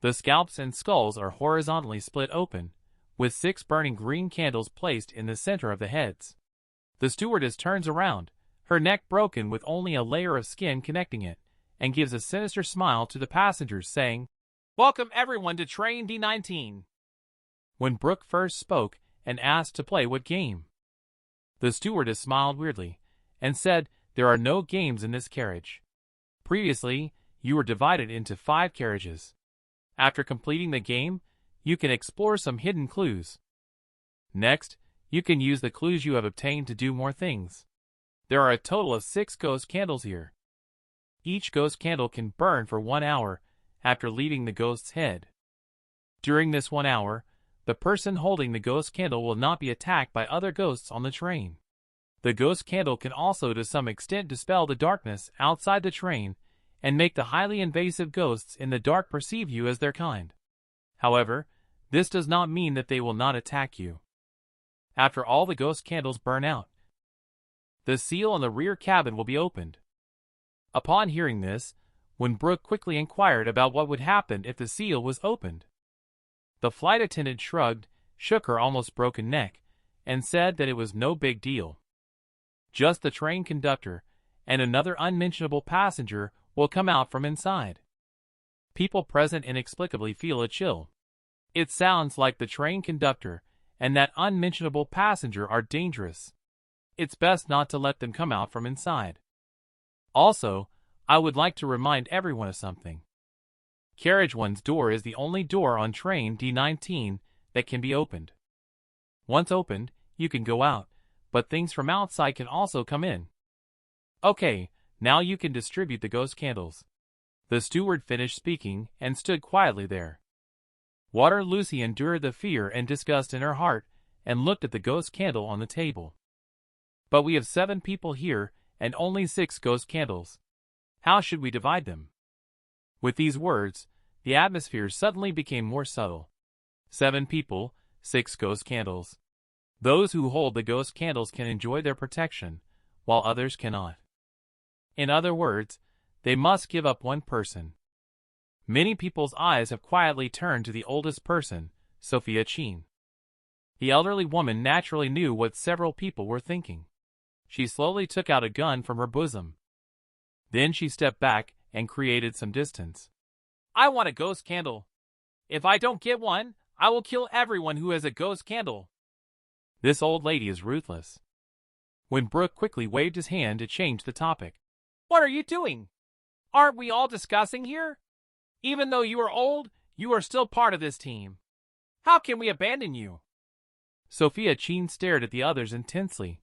The scalps and skulls are horizontally split open, with 6 burning green candles placed in the center of the heads. The stewardess turns around, her neck broken with only a layer of skin connecting it, and gives a sinister smile to the passengers saying, 'Welcome everyone to train D19. When Brooke first spoke and asked to play what game, the stewardess smiled weirdly and said, "There are no games in this carriage. Previously, you were divided into 5 carriages. After completing the game, you can explore some hidden clues. Next, you can use the clues you have obtained to do more things. There are a total of 6 ghost candles here. Each ghost candle can burn for 1 hour after leaving the ghost's head. During this 1 hour, the person holding the ghost candle will not be attacked by other ghosts on the train. The ghost candle can also to some extent dispel the darkness outside the train and make the highly invasive ghosts in the dark perceive you as their kind. However, this does not mean that they will not attack you. After all the ghost candles burn out, the seal on the rear cabin will be opened." Upon hearing this, when Brooke quickly inquired about what would happen if the seal was opened, the flight attendant shrugged, shook her almost broken neck, and said that it was no big deal. Just the train conductor and another unmentionable passenger will come out from inside. People present inexplicably feel a chill. It sounds like the train conductor and that unmentionable passenger are dangerous. It's best not to let them come out from inside. Also, I would like to remind everyone of something. Carriage 1's door is the only door on train D19 that can be opened. Once opened, you can go out, but things from outside can also come in. Okay, now you can distribute the ghost candles. The steward finished speaking and stood quietly there. Water Lucy endured the fear and disgust in her heart and looked at the ghost candle on the table. "But we have 7 people here and only 6 ghost candles. How should we divide them?" With these words, the atmosphere suddenly became more subtle. 7 people, 6 ghost candles. Those who hold the ghost candles can enjoy their protection, while others cannot. In other words, they must give up 1 person. Many people's eyes have quietly turned to the oldest person, Sophia Chin. The elderly woman naturally knew what several people were thinking. She slowly took out a gun from her bosom. Then she stepped back and created some distance. "I want a ghost candle. If I don't get one, I will kill everyone who has a ghost candle." This old lady is ruthless. When Brooke quickly waved his hand to change the topic. "What are you doing? Aren't we all discussing here? Even though you are old, you are still part of this team. How can we abandon you? Sophia Chin stared at the others intensely.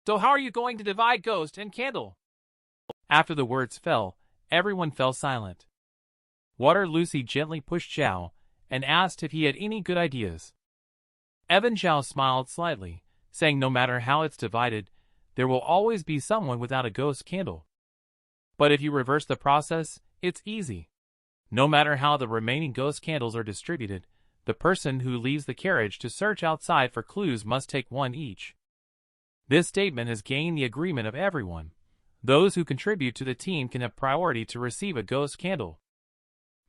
So how are you going to divide Ghost and Candle? After the words fell, everyone fell silent. Water Lucy gently pushed Zhao and asked if he had any good ideas. Evan Zhao smiled slightly, saying no matter how it's divided, there will always be someone without a ghost candle. But if you reverse the process, it's easy. No matter how the remaining ghost candles are distributed, the person who leaves the carriage to search outside for clues must take one each. This statement has gained the agreement of everyone. Those who contribute to the team can have priority to receive a ghost candle.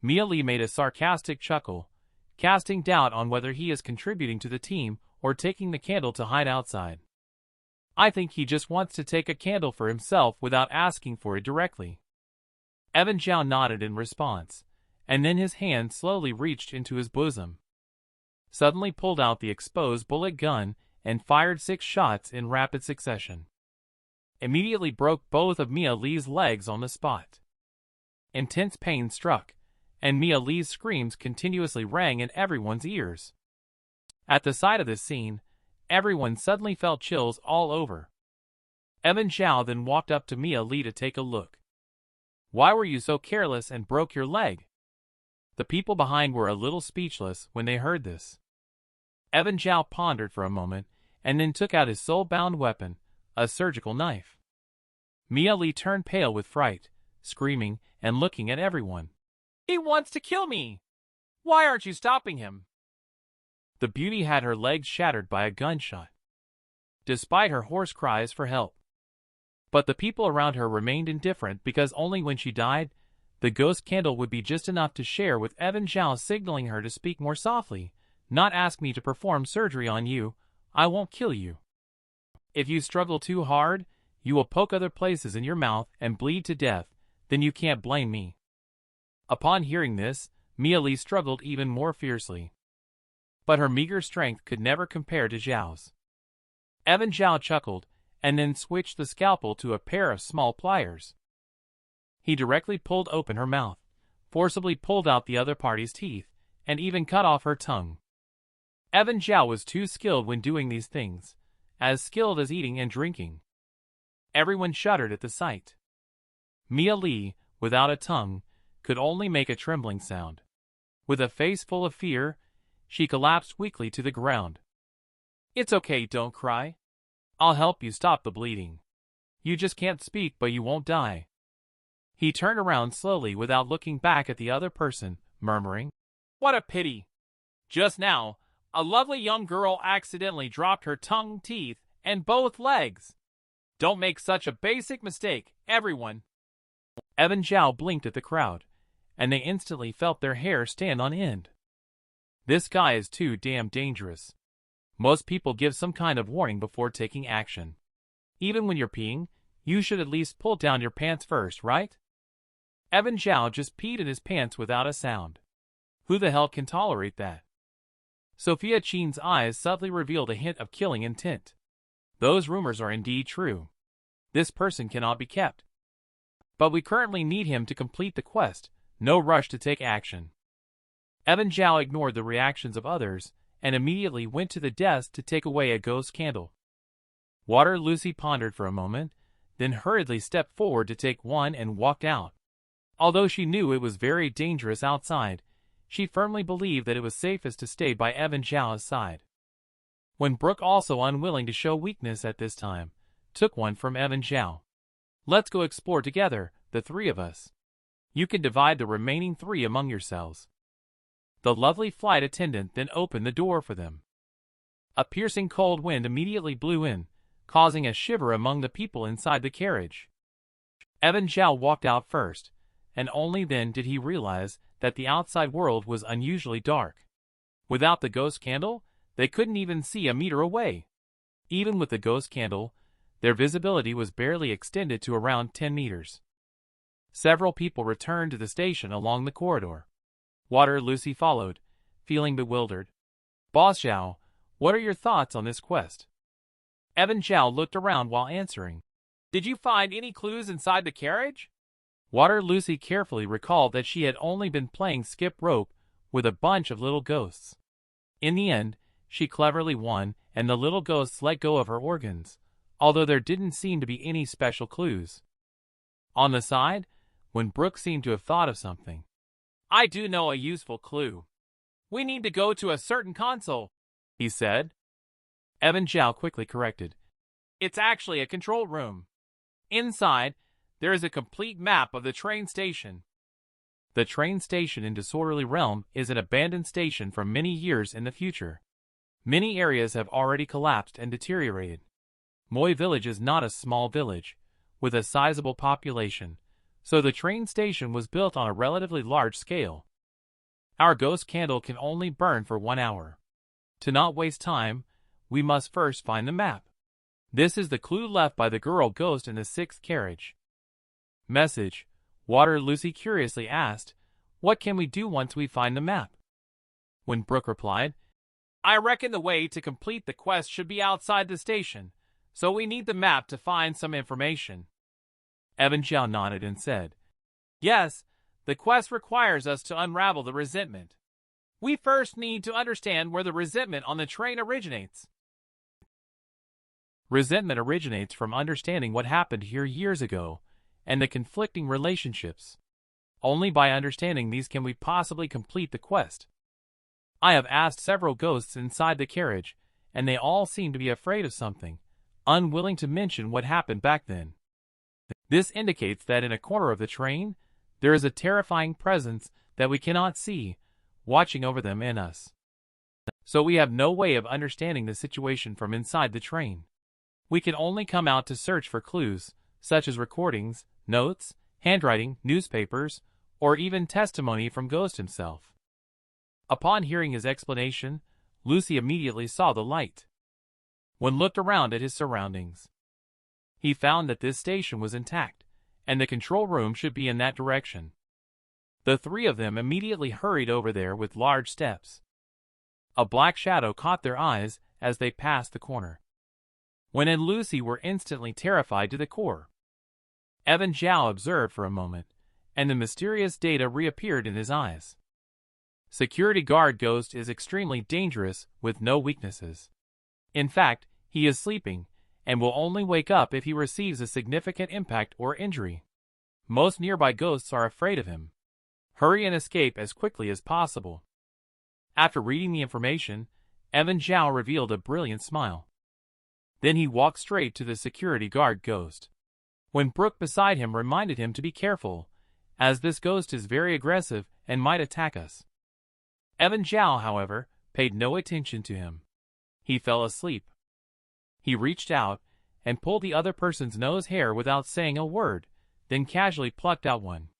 Mia Lee made a sarcastic chuckle, casting doubt on whether he is contributing to the team or taking the candle to hide outside. I think he just wants to take a candle for himself without asking for it directly. Evan Zhao nodded in response, and then his hand slowly reached into his bosom. Suddenly pulled out the exposed bullet gun and fired 6 shots in rapid succession. Immediately broke both of Mia Lee's legs on the spot. Intense pain struck, and Mia Lee's screams continuously rang in everyone's ears. At the sight of this scene, everyone suddenly felt chills all over. Evan Zhao then walked up to Mia Lee to take a look. Why were you so careless and broke your leg? The people behind were a little speechless when they heard this. Evan Zhao pondered for a moment and then took out his soul-bound weapon, a surgical knife. Mia Lee turned pale with fright, screaming and looking at everyone. He wants to kill me! Why aren't you stopping him? The beauty had her legs shattered by a gunshot, despite her hoarse cries for help. But the people around her remained indifferent because only when she died, the ghost candle would be just enough to share, with Evan Zhao signaling her to speak more softly. Not ask me to perform surgery on you, I won't kill you. If you struggle too hard, you will poke other places in your mouth and bleed to death, then you can't blame me. Upon hearing this, Mia Lee struggled even more fiercely. But her meager strength could never compare to Zhao's. Evan Zhao chuckled, and then switched the scalpel to a pair of small pliers. He directly pulled open her mouth, forcibly pulled out the other party's teeth, and even cut off her tongue. Evan Zhao was too skilled when doing these things, as skilled as eating and drinking. Everyone shuddered at the sight. Mia Lee, without a tongue, could only make a trembling sound. With a face full of fear, she collapsed weakly to the ground. It's okay, don't cry. I'll help you stop the bleeding. You just can't speak, but you won't die. He turned around slowly without looking back at the other person, murmuring, What a pity. Just now, a lovely young girl accidentally dropped her tongue, teeth, and both legs. Don't make such a basic mistake, everyone. Evan Zhao blinked at the crowd, and they instantly felt their hair stand on end. This guy is too damn dangerous. Most people give some kind of warning before taking action. Even when you're peeing, you should at least pull down your pants first, right? Evan Zhao just peed in his pants without a sound. Who the hell can tolerate that? Sophia Chin's eyes subtly revealed a hint of killing intent. Those rumors are indeed true. This person cannot be kept. But we currently need him to complete the quest, no rush to take action. Evan Zhao ignored the reactions of others and immediately went to the desk to take away a ghost candle. Water Lucy pondered for a moment, then hurriedly stepped forward to take one and walked out. Although she knew it was very dangerous outside, she firmly believed that it was safest to stay by Evan Zhao's side. When Brooke, also unwilling to show weakness at this time, took one from Evan Zhao. Let's go explore together, the 3 of us. You can divide the remaining 3 among yourselves. The lovely flight attendant then opened the door for them. A piercing cold wind immediately blew in, causing a shiver among the people inside the carriage. Evan Zhao walked out first, and only then did he realize that the outside world was unusually dark. Without the ghost candle, they couldn't even see a meter away. Even with the ghost candle, their visibility was barely extended to around 10 meters. Several people returned to the station along the corridor. Water Lucy followed, feeling bewildered. Boss Zhao, what are your thoughts on this quest? Evan Zhao looked around while answering. Did you find any clues inside the carriage? Water Lucy carefully recalled that she had only been playing skip rope with a bunch of little ghosts. In the end, she cleverly won, and the little ghosts let go of her organs, although there didn't seem to be any special clues. On the side, when Brooke seemed to have thought of something. "I do know a useful clue. We need to go to a certain console," he said. Evan Zhao quickly corrected. "It's actually a control room. Inside, there is a complete map of the train station." The train station in Disorderly Realm is an abandoned station from many years in the future. Many areas have already collapsed and deteriorated. Moi Village is not a small village, with a sizable population, so the train station was built on a relatively large scale. Our ghost candle can only burn for 1 hour. To not waste time, we must first find the map. This is the clue left by the girl ghost in the 6th carriage. Message. Water Lucy curiously asked, "What can we do once we find the map?" When Brooke replied, "I reckon the way to complete the quest should be outside the station, so we need the map to find some information." Evan Zhao nodded and said, "Yes, the quest requires us to unravel the resentment. We first need to understand where the resentment on the train originates." Resentment originates from understanding what happened here years ago and the conflicting relationships. Only by understanding these can we possibly complete the quest. I have asked several ghosts inside the carriage, and they all seem to be afraid of something, unwilling to mention what happened back then. This indicates that in a corner of the train, there is a terrifying presence that we cannot see, watching over them and us. So we have no way of understanding the situation from inside the train. We can only come out to search for clues, such as recordings, notes, handwriting, newspapers, or even testimony from Ghost himself. Upon hearing his explanation, Lucy immediately saw the light. One looked around at his surroundings. He found that this station was intact, and the control room should be in that direction. The three of them immediately hurried over there with large steps. A black shadow caught their eyes as they passed the corner. Wen and Lucy were instantly terrified to the core. Evan Zhao observed for a moment, and the mysterious data reappeared in his eyes. Security guard Ghost is extremely dangerous with no weaknesses. In fact, he is sleeping, and will only wake up if he receives a significant impact or injury. Most nearby ghosts are afraid of him. Hurry and escape as quickly as possible. After reading the information, Evan Zhao revealed a brilliant smile. Then he walked straight to the security guard Ghost. When Brooke beside him reminded him to be careful, as this ghost is very aggressive and might attack us. Evan Zhao, however, paid no attention to him. He fell asleep. He reached out and pulled the other person's nose hair without saying a word, then casually plucked out one.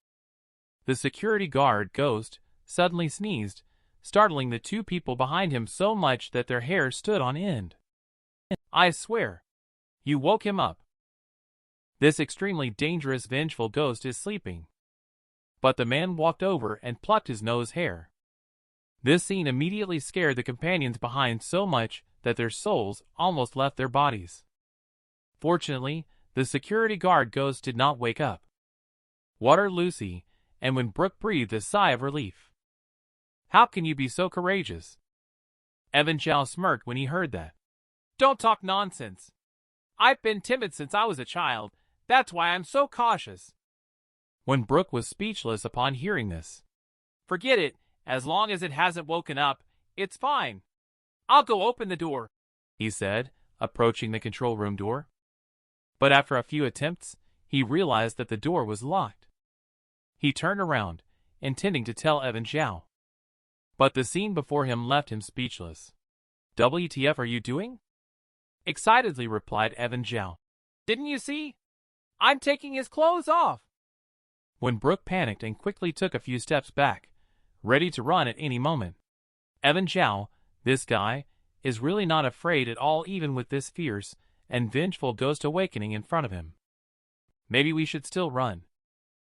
The security guard Ghost suddenly sneezed, startling the two people behind him so much that their hair stood on end. "I swear, you woke him up. This extremely dangerous, vengeful ghost is sleeping." But the man walked over and plucked his nose hair. This scene immediately scared the companions behind so much that their souls almost left their bodies. Fortunately, the security guard Ghost did not wake up. Water Lucy, and when Brooke breathed a sigh of relief. "How can you be so courageous?" Evan Zhao smirked when he heard that. "Don't talk nonsense. I've been timid since I was a child. That's why I'm so cautious." When Brooke was speechless upon hearing this. "Forget it. As long as it hasn't woken up, it's fine. I'll go open the door," he said, approaching the control room door. But after a few attempts, he realized that the door was locked. He turned around, intending to tell Evan Zhao. But the scene before him left him speechless. "WTF are you doing?" excitedly replied Evan Zhao. "Didn't you see? I'm taking his clothes off." When Brooke panicked and quickly took a few steps back, ready to run at any moment. Evan Zhao, this guy, is really not afraid at all, even with this fierce and vengeful ghost awakening in front of him. Maybe we should still run.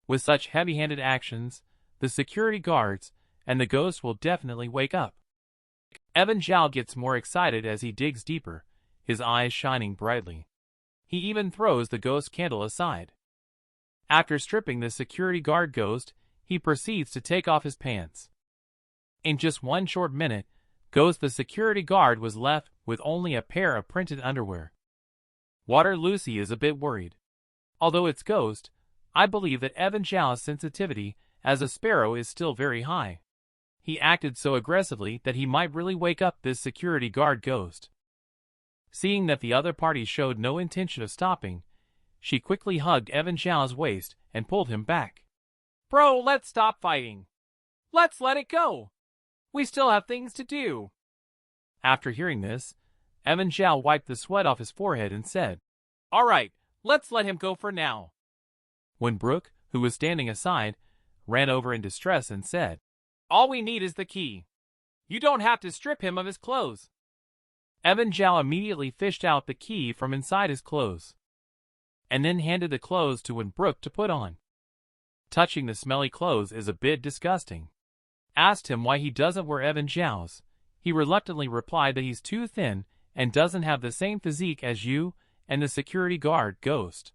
With such heavy-handed actions, the security guards and the ghost will definitely wake up. Evan Zhao gets more excited as he digs deeper, his eyes shining brightly. He even throws the ghost candle aside. After stripping the security guard Ghost, he proceeds to take off his pants. In just one short minute, Ghost the security guard was left with only a pair of printed underwear. Water Lucy is a bit worried. Although it's Ghost, I believe that Evan Zhao's sensitivity as a sparrow is still very high. He acted so aggressively that he might really wake up this security guard Ghost. Seeing that the other party showed no intention of stopping, she quickly hugged Evan Zhao's waist and pulled him back. "Bro, let's stop fighting. Let's let it go. We still have things to do." After hearing this, Evan Zhao wiped the sweat off his forehead and said, "All right, let's let him go for now." When Brooke, who was standing aside, ran over in distress and said, "All we need is the key. You don't have to strip him of his clothes." Evan Zhao immediately fished out the key from inside his clothes, and then handed the clothes to Brooke to put on. Touching the smelly clothes is a bit disgusting. Asked him why he doesn't wear Evan Zhao's, he reluctantly replied that he's too thin and doesn't have the same physique as you and the security guard Ghost.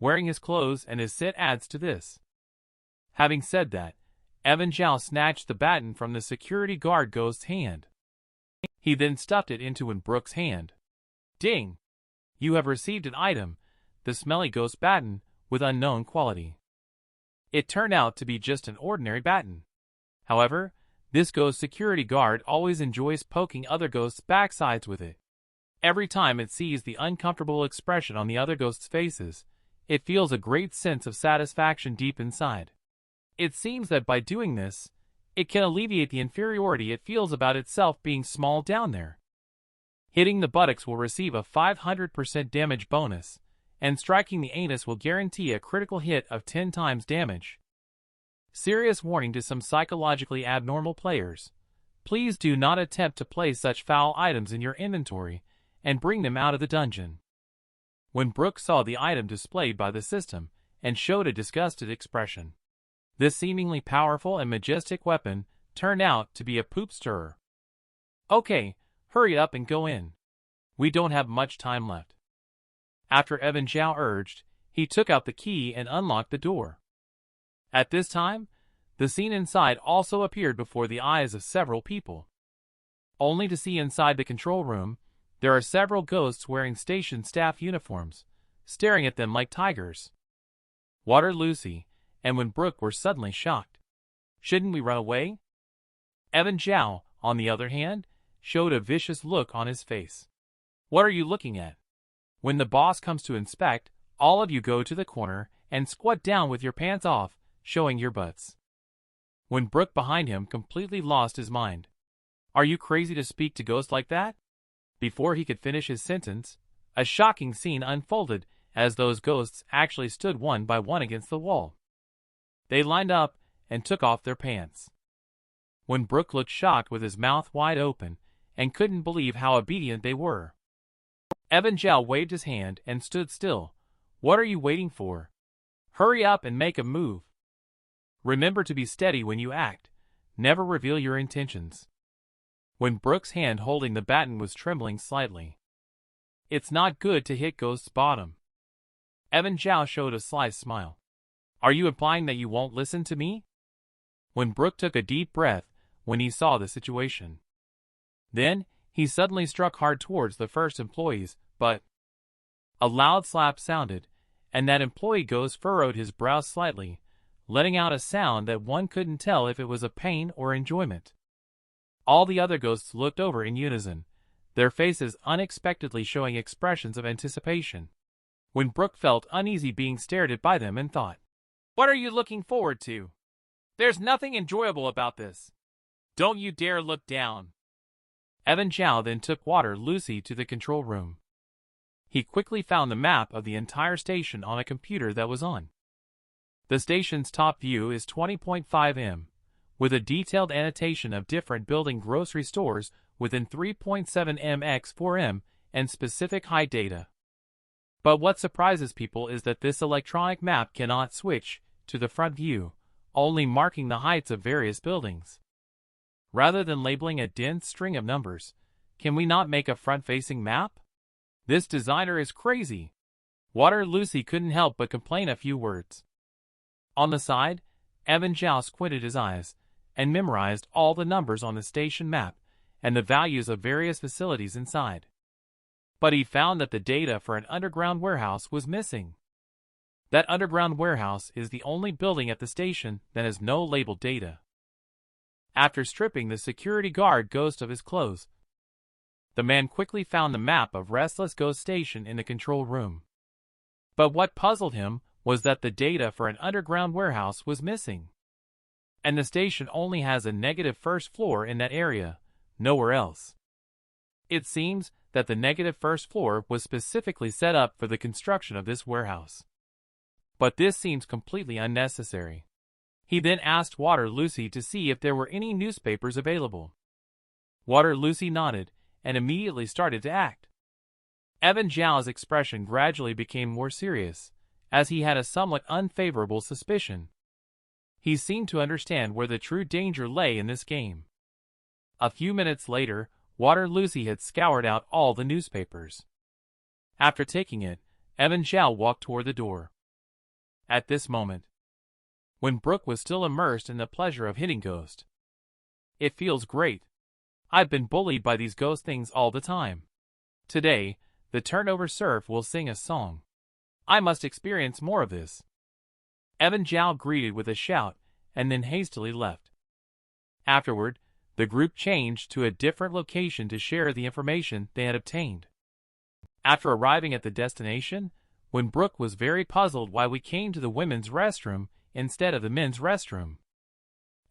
Wearing his clothes and his sit adds to this. Having said that, Evan Zhao snatched the baton from the security guard Ghost's hand. He then stuffed it into Brooke's hand. Ding! You have received an item, the smelly ghost baton, with unknown quality. It turned out to be just an ordinary baton. However, this ghost security guard always enjoys poking other ghosts' backsides with it. Every time it sees the uncomfortable expression on the other ghosts' faces, it feels a great sense of satisfaction deep inside. It seems that by doing this, it can alleviate the inferiority it feels about itself being small down there. Hitting the buttocks will receive a 500% damage bonus, and striking the anus will guarantee a critical hit of 10 times damage. Serious warning to some psychologically abnormal players. Please do not attempt to place such foul items in your inventory and bring them out of the dungeon. When Brooke saw the item displayed by the system and showed a disgusted expression, this seemingly powerful and majestic weapon turned out to be a poop stirrer. Okay, hurry up and go in. We don't have much time left. After Evan Zhao urged, he took out the key and unlocked the door. At this time, the scene inside also appeared before the eyes of several people. Only to see inside the control room, there are several ghosts wearing station staff uniforms, staring at them like tigers. Water Lucy and Brooke were suddenly shocked. Shouldn't we run away? Evan Zhao, on the other hand, showed a vicious look on his face. What are you looking at? When the boss comes to inspect, all of you go to the corner and squat down with your pants off, showing your butts. When Brooke behind him completely lost his mind. Are you crazy to speak to ghosts like that? Before he could finish his sentence, a shocking scene unfolded as those ghosts actually stood one by one against the wall. They lined up and took off their pants. When Brooke looked shocked with his mouth wide open and couldn't believe how obedient they were. Evan Zhao waved his hand and stood still. What are you waiting for? Hurry up and make a move. Remember to be steady when you act. Never reveal your intentions. When Brooke's hand holding the baton was trembling slightly. It's not good to hit Ghost's bottom. Evan Zhao showed a sly smile. Are you implying that you won't listen to me? When Brooke took a deep breath when he saw the situation. Then, he suddenly struck hard towards the first employees, but a loud slap sounded, and that employee ghost furrowed his brow slightly, letting out a sound that one couldn't tell if it was of pain or enjoyment. All the other ghosts looked over in unison, their faces unexpectedly showing expressions of anticipation. When Brooke felt uneasy being stared at by them and thought, what are you looking forward to? There's nothing enjoyable about this. Don't you dare look down. Evan Zhao then took Water Lucy to the control room. He quickly found the map of the entire station on a computer that was on. The station's top view is 20.5 m, with a detailed annotation of different building grocery stores within 3.7 m x 4 m and specific height data. But what surprises people is that this electronic map cannot switch to the front view, only marking the heights of various buildings. Rather than labeling a dense string of numbers, can we not make a front-facing map? This designer is crazy. Water Lucy couldn't help but complain a few words. On the side, Evan Zhao squinted his eyes and memorized all the numbers on the station map and the values of various facilities inside. But he found that the data for an underground warehouse was missing. That underground warehouse is the only building at the station that has no labeled data. After stripping the security guard Ghost of his clothes, the man quickly found the map of Restless Ghost Station in the control room. But what puzzled him was that the data for an underground warehouse was missing. And the station only has a negative first floor in that area, nowhere else. It seems that the negative first floor was specifically set up for the construction of this warehouse. But this seems completely unnecessary. He then asked Water Lucy to see if there were any newspapers available. Water Lucy nodded and immediately started to act. Evan Zhao's expression gradually became more serious, as he had a somewhat unfavorable suspicion. He seemed to understand where the true danger lay in this game. A few minutes later, Water Lucy had scoured out all the newspapers. After taking it, Evan Zhao walked toward the door. At this moment, when Brooke was still immersed in the pleasure of hitting Ghost. "It feels great. I've been bullied by these ghost things all the time. Today, the turnover surf will sing a song. I must experience more of this." Evan Zhao greeted with a shout and then hastily left. Afterward, the group changed to a different location to share the information they had obtained. After arriving at the destination, when Brooke was very puzzled why we came to the women's restroom instead of the men's restroom,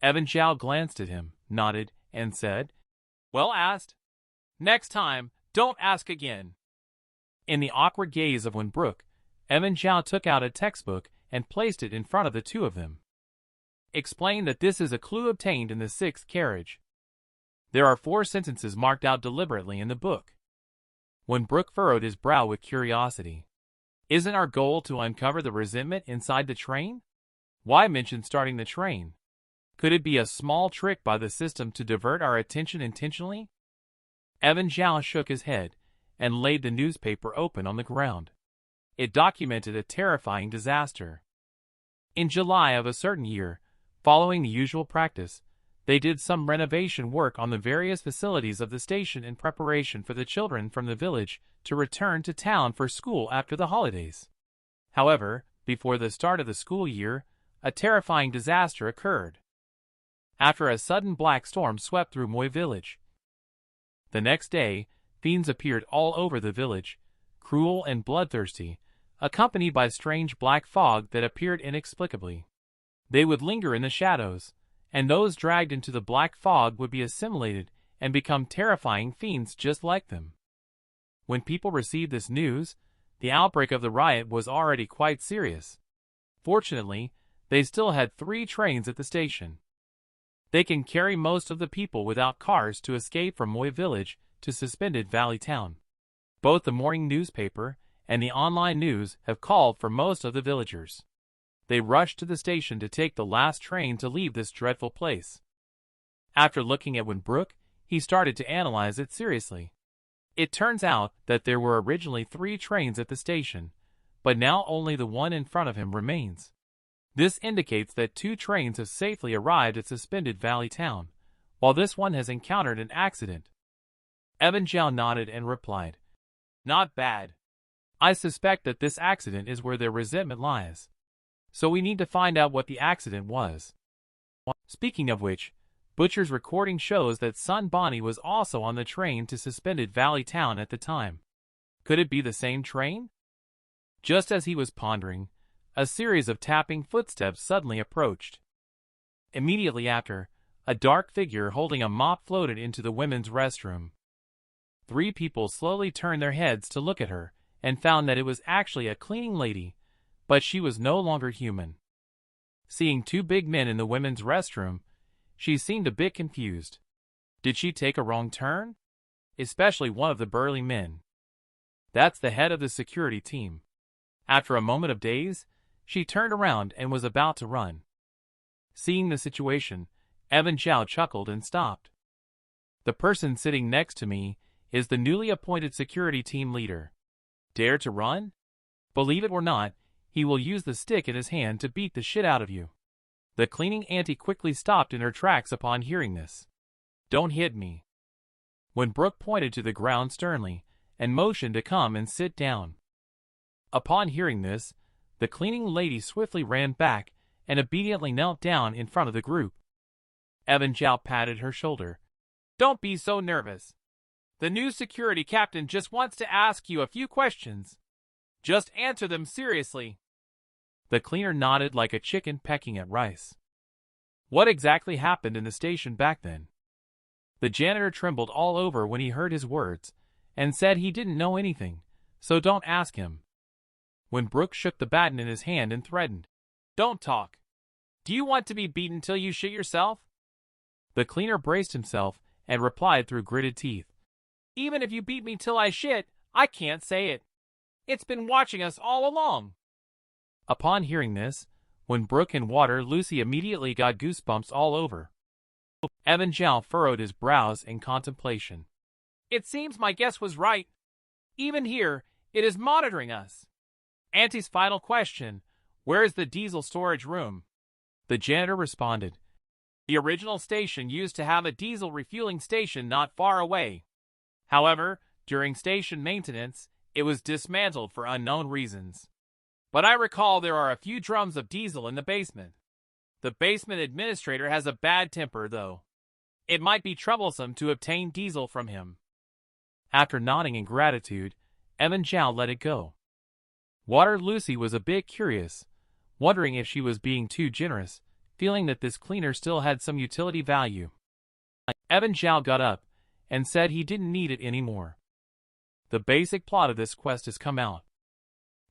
Evan Zhao glanced at him, nodded, and said, "Well asked. Next time, don't ask again." In the awkward gaze of Brooke, Evan Zhao took out a textbook and placed it in front of the two of them. Explained that this is a clue obtained in the 6th carriage. There are 4 sentences marked out deliberately in the book. Brooke furrowed his brow with curiosity. "Isn't our goal to uncover the resentment inside the train? Why mention starting the train? Could it be a small trick by the system to divert our attention intentionally?" Evan Zhao shook his head and laid the newspaper open on the ground. It documented a terrifying disaster. In July of a certain year, following the usual practice, they did some renovation work on the various facilities of the station in preparation for the children from the village to return to town for school after the holidays. However, before the start of the school year, a terrifying disaster occurred. After a sudden black storm swept through Moy village. The next day, fiends appeared all over the village, cruel and bloodthirsty, accompanied by strange black fog that appeared inexplicably. They would linger in the shadows, and those dragged into the black fog would be assimilated and become terrifying fiends just like them. When people received this news, the outbreak of the riot was already quite serious. Fortunately, they still had 3 trains at the station. They can carry most of the people without cars to escape from Moy village to Suspended Valley Town. Both the morning newspaper and the online news have called for most of the villagers. They rushed to the station to take the last train to leave this dreadful place. After looking at Brooke, he started to analyze it seriously. It turns out that there were originally 3 trains at the station, but now only the one in front of him remains. This indicates that 2 trains have safely arrived at Suspended Valley Town, while this one has encountered an accident. Evan Zhao nodded and replied, "Not bad. I suspect that this accident is where their resentment lies. So we need to find out what the accident was." Speaking of which, Butcher's recording shows that Sun Bonnie was also on the train to Suspended Valley Town at the time. Could it be the same train? Just as he was pondering, a series of tapping footsteps suddenly approached. Immediately after, a dark figure holding a mop floated into the women's restroom. 3 people slowly turned their heads to look at her and found that it was actually a cleaning lady, but she was no longer human. Seeing 2 big men in the women's restroom, she seemed a bit confused. Did she take a wrong turn? Especially one of the burly men. That's the head of the security team. After a moment of daze, she turned around and was about to run. Seeing the situation, Evan Zhao chuckled and stopped. The person sitting next to me is the newly appointed security team leader. Dare to run? Believe it or not, he will use the stick in his hand to beat the shit out of you. The cleaning auntie quickly stopped in her tracks upon hearing this. Don't hit me. When Brooke pointed to the ground sternly and motioned to come and sit down. Upon hearing this, the cleaning lady swiftly ran back and obediently knelt down in front of the group. Evan Zhao patted her shoulder. Don't be so nervous. The new security captain just wants to ask you a few questions. Just answer them seriously. The cleaner nodded like a chicken pecking at rice. What exactly happened in the station back then? The janitor trembled all over when he heard his words, and said he didn't know anything, so don't ask him. When Brooke shook the baton in his hand and threatened, Don't talk. Do you want to be beaten till you shit yourself? The cleaner braced himself and replied through gritted teeth. Even if you beat me till I shit, I can't say it. It's been watching us all along. Upon hearing this, when Brooke and Water Lucy immediately got goosebumps all over. Evan Zhao furrowed his brows in contemplation. It seems my guess was right. Even here, it is monitoring us. Auntie's final question, where is the diesel storage room? The janitor responded. The original station used to have a diesel refueling station not far away. However, during station maintenance, it was dismantled for unknown reasons. But I recall there are a few drums of diesel in the basement. The basement administrator has a bad temper, though. It might be troublesome to obtain diesel from him. After nodding in gratitude, Evan Zhao let it go. Water Lucy was a bit curious, wondering if she was being too generous, feeling that this cleaner still had some utility value. Evan Zhao got up and said he didn't need it anymore. The basic plot of this quest has come out.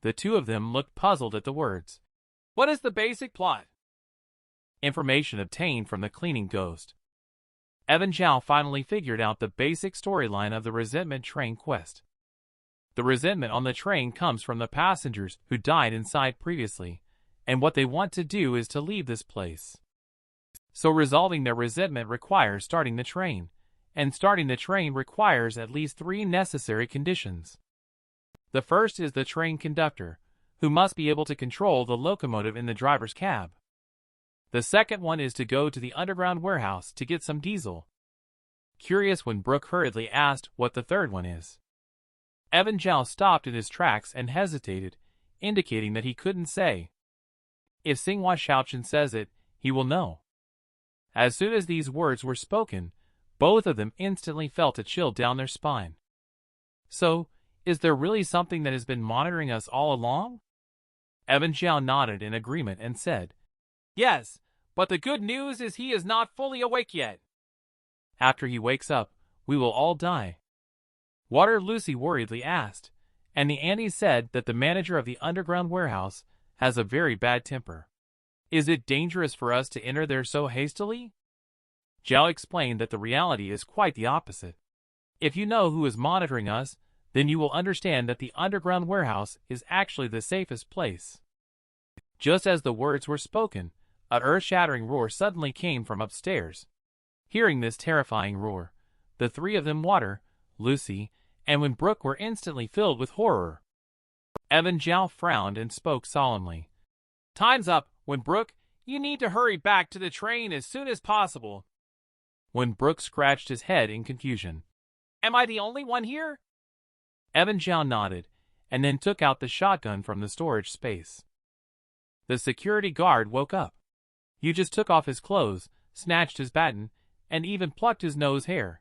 The two of them looked puzzled at the words. What is the basic plot? Information obtained from the cleaning ghost. Evan Zhao finally figured out the basic storyline of the resentment train quest. The resentment on the train comes from the passengers who died inside previously, and what they want to do is to leave this place. So resolving their resentment requires starting the train, and starting the train requires at least 3 necessary conditions. The first is the train conductor, who must be able to control the locomotive in the driver's cab. The second one is to go to the underground warehouse to get some diesel. Curious when Brooke hurriedly asked what the third one is. Evan Zhao stopped in his tracks and hesitated, indicating that he couldn't say. If Singhua Shaochen says it, he will know. As soon as these words were spoken, both of them instantly felt a chill down their spine. So, is there really something that has been monitoring us all along? Evan Zhao nodded in agreement and said, Yes, but the good news is he is not fully awake yet. After he wakes up, we will all die. Water Lucy worriedly asked, and the auntie said that the manager of the underground warehouse has a very bad temper. Is it dangerous for us to enter there so hastily? Zhao explained that the reality is quite the opposite. If you know who is monitoring us, then you will understand that the underground warehouse is actually the safest place. Just as the words were spoken, an earth-shattering roar suddenly came from upstairs. Hearing this terrifying roar, the three of them, Water, Lucy, and Brooke, were instantly filled with horror. Evan Zhao frowned and spoke solemnly. Time's up, Brooke. You need to hurry back to the train as soon as possible. Brooke scratched his head in confusion. Am I the only one here? Evan Zhao nodded, and then took out the shotgun from the storage space. The security guard woke up. You just took off his clothes, snatched his baton, and even plucked his nose hair.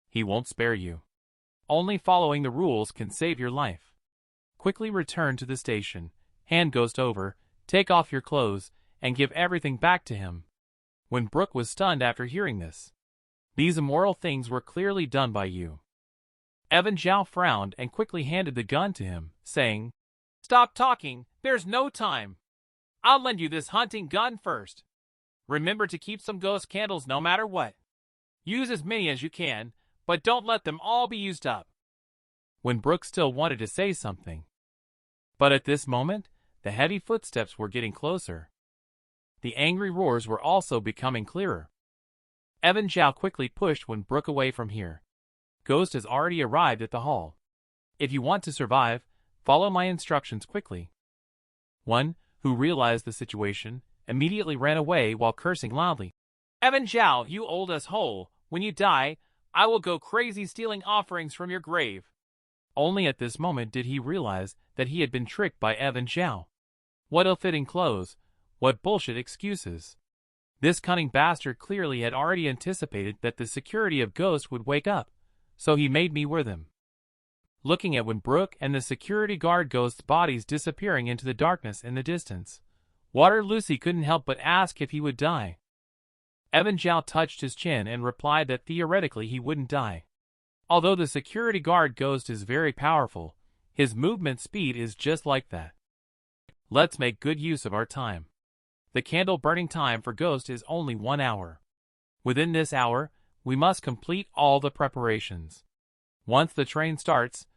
He won't spare you. Only following the rules can save your life. Quickly return to the station, hand Ghost over, take off your clothes, and give everything back to him. Brooke was stunned after hearing this. These immoral things were clearly done by you. Evan Zhao frowned and quickly handed the gun to him, saying, Stop talking, there's no time. I'll lend you this hunting gun first. Remember to keep some ghost candles no matter what. Use as many as you can, but don't let them all be used up. Brooke still wanted to say something. But at this moment, the heavy footsteps were getting closer. The angry roars were also becoming clearer. Evan Zhao quickly pushed Brooke away from here. Ghost has already arrived at the hall. If you want to survive, follow my instructions quickly. One, who realized the situation, immediately ran away while cursing loudly. Evan Zhao, you old asshole, when you die, I will go crazy stealing offerings from your grave. Only at this moment did he realize that he had been tricked by Evan Zhao. What ill-fitting clothes, what bullshit excuses. This cunning bastard clearly had already anticipated that the security of Ghost would wake up, so he made me wear them. Looking at when Brooke and the security guard Ghost's bodies disappearing into the darkness in the distance, Water Lucy couldn't help but ask if he would die. Evan Zhao touched his chin and replied that theoretically he wouldn't die. Although the security guard Ghost is very powerful, his movement speed is just like that. Let's make good use of our time. The candle burning time for Ghost is only 1 hour. Within this hour, we must complete all the preparations. Once the train starts,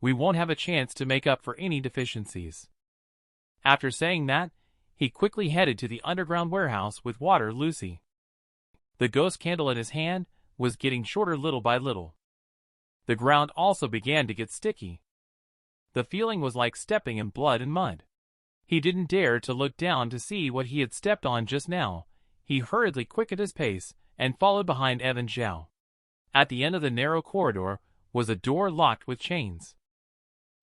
we won't have a chance to make up for any deficiencies. After saying that, he quickly headed to the underground warehouse with Water Lucy. The ghost candle in his hand was getting shorter little by little. The ground also began to get sticky. The feeling was like stepping in blood and mud. He didn't dare to look down to see what he had stepped on just now. He hurriedly quickened his pace and followed behind Evan Zhao. At the end of the narrow corridor was a door locked with chains.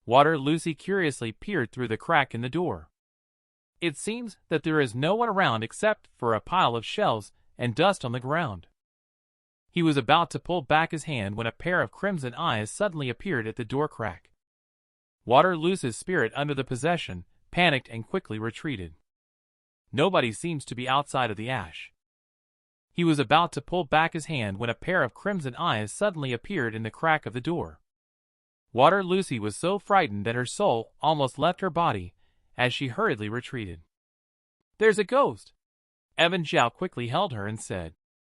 Water Lucy curiously peered through the crack in the door. It seems that there is no one around except for a pile of shelves and dust on the ground. He was about to pull back his hand when a pair of crimson eyes suddenly appeared at the door crack. Water Lucy's spirit under the possession panicked and quickly retreated. Nobody seems to be outside of the ash. He was about to pull back his hand when a pair of crimson eyes suddenly appeared in the crack of the door. Water Lucy was so frightened that her soul almost left her body as she hurriedly retreated. "There's a ghost!" Evan Zhao quickly held her and said,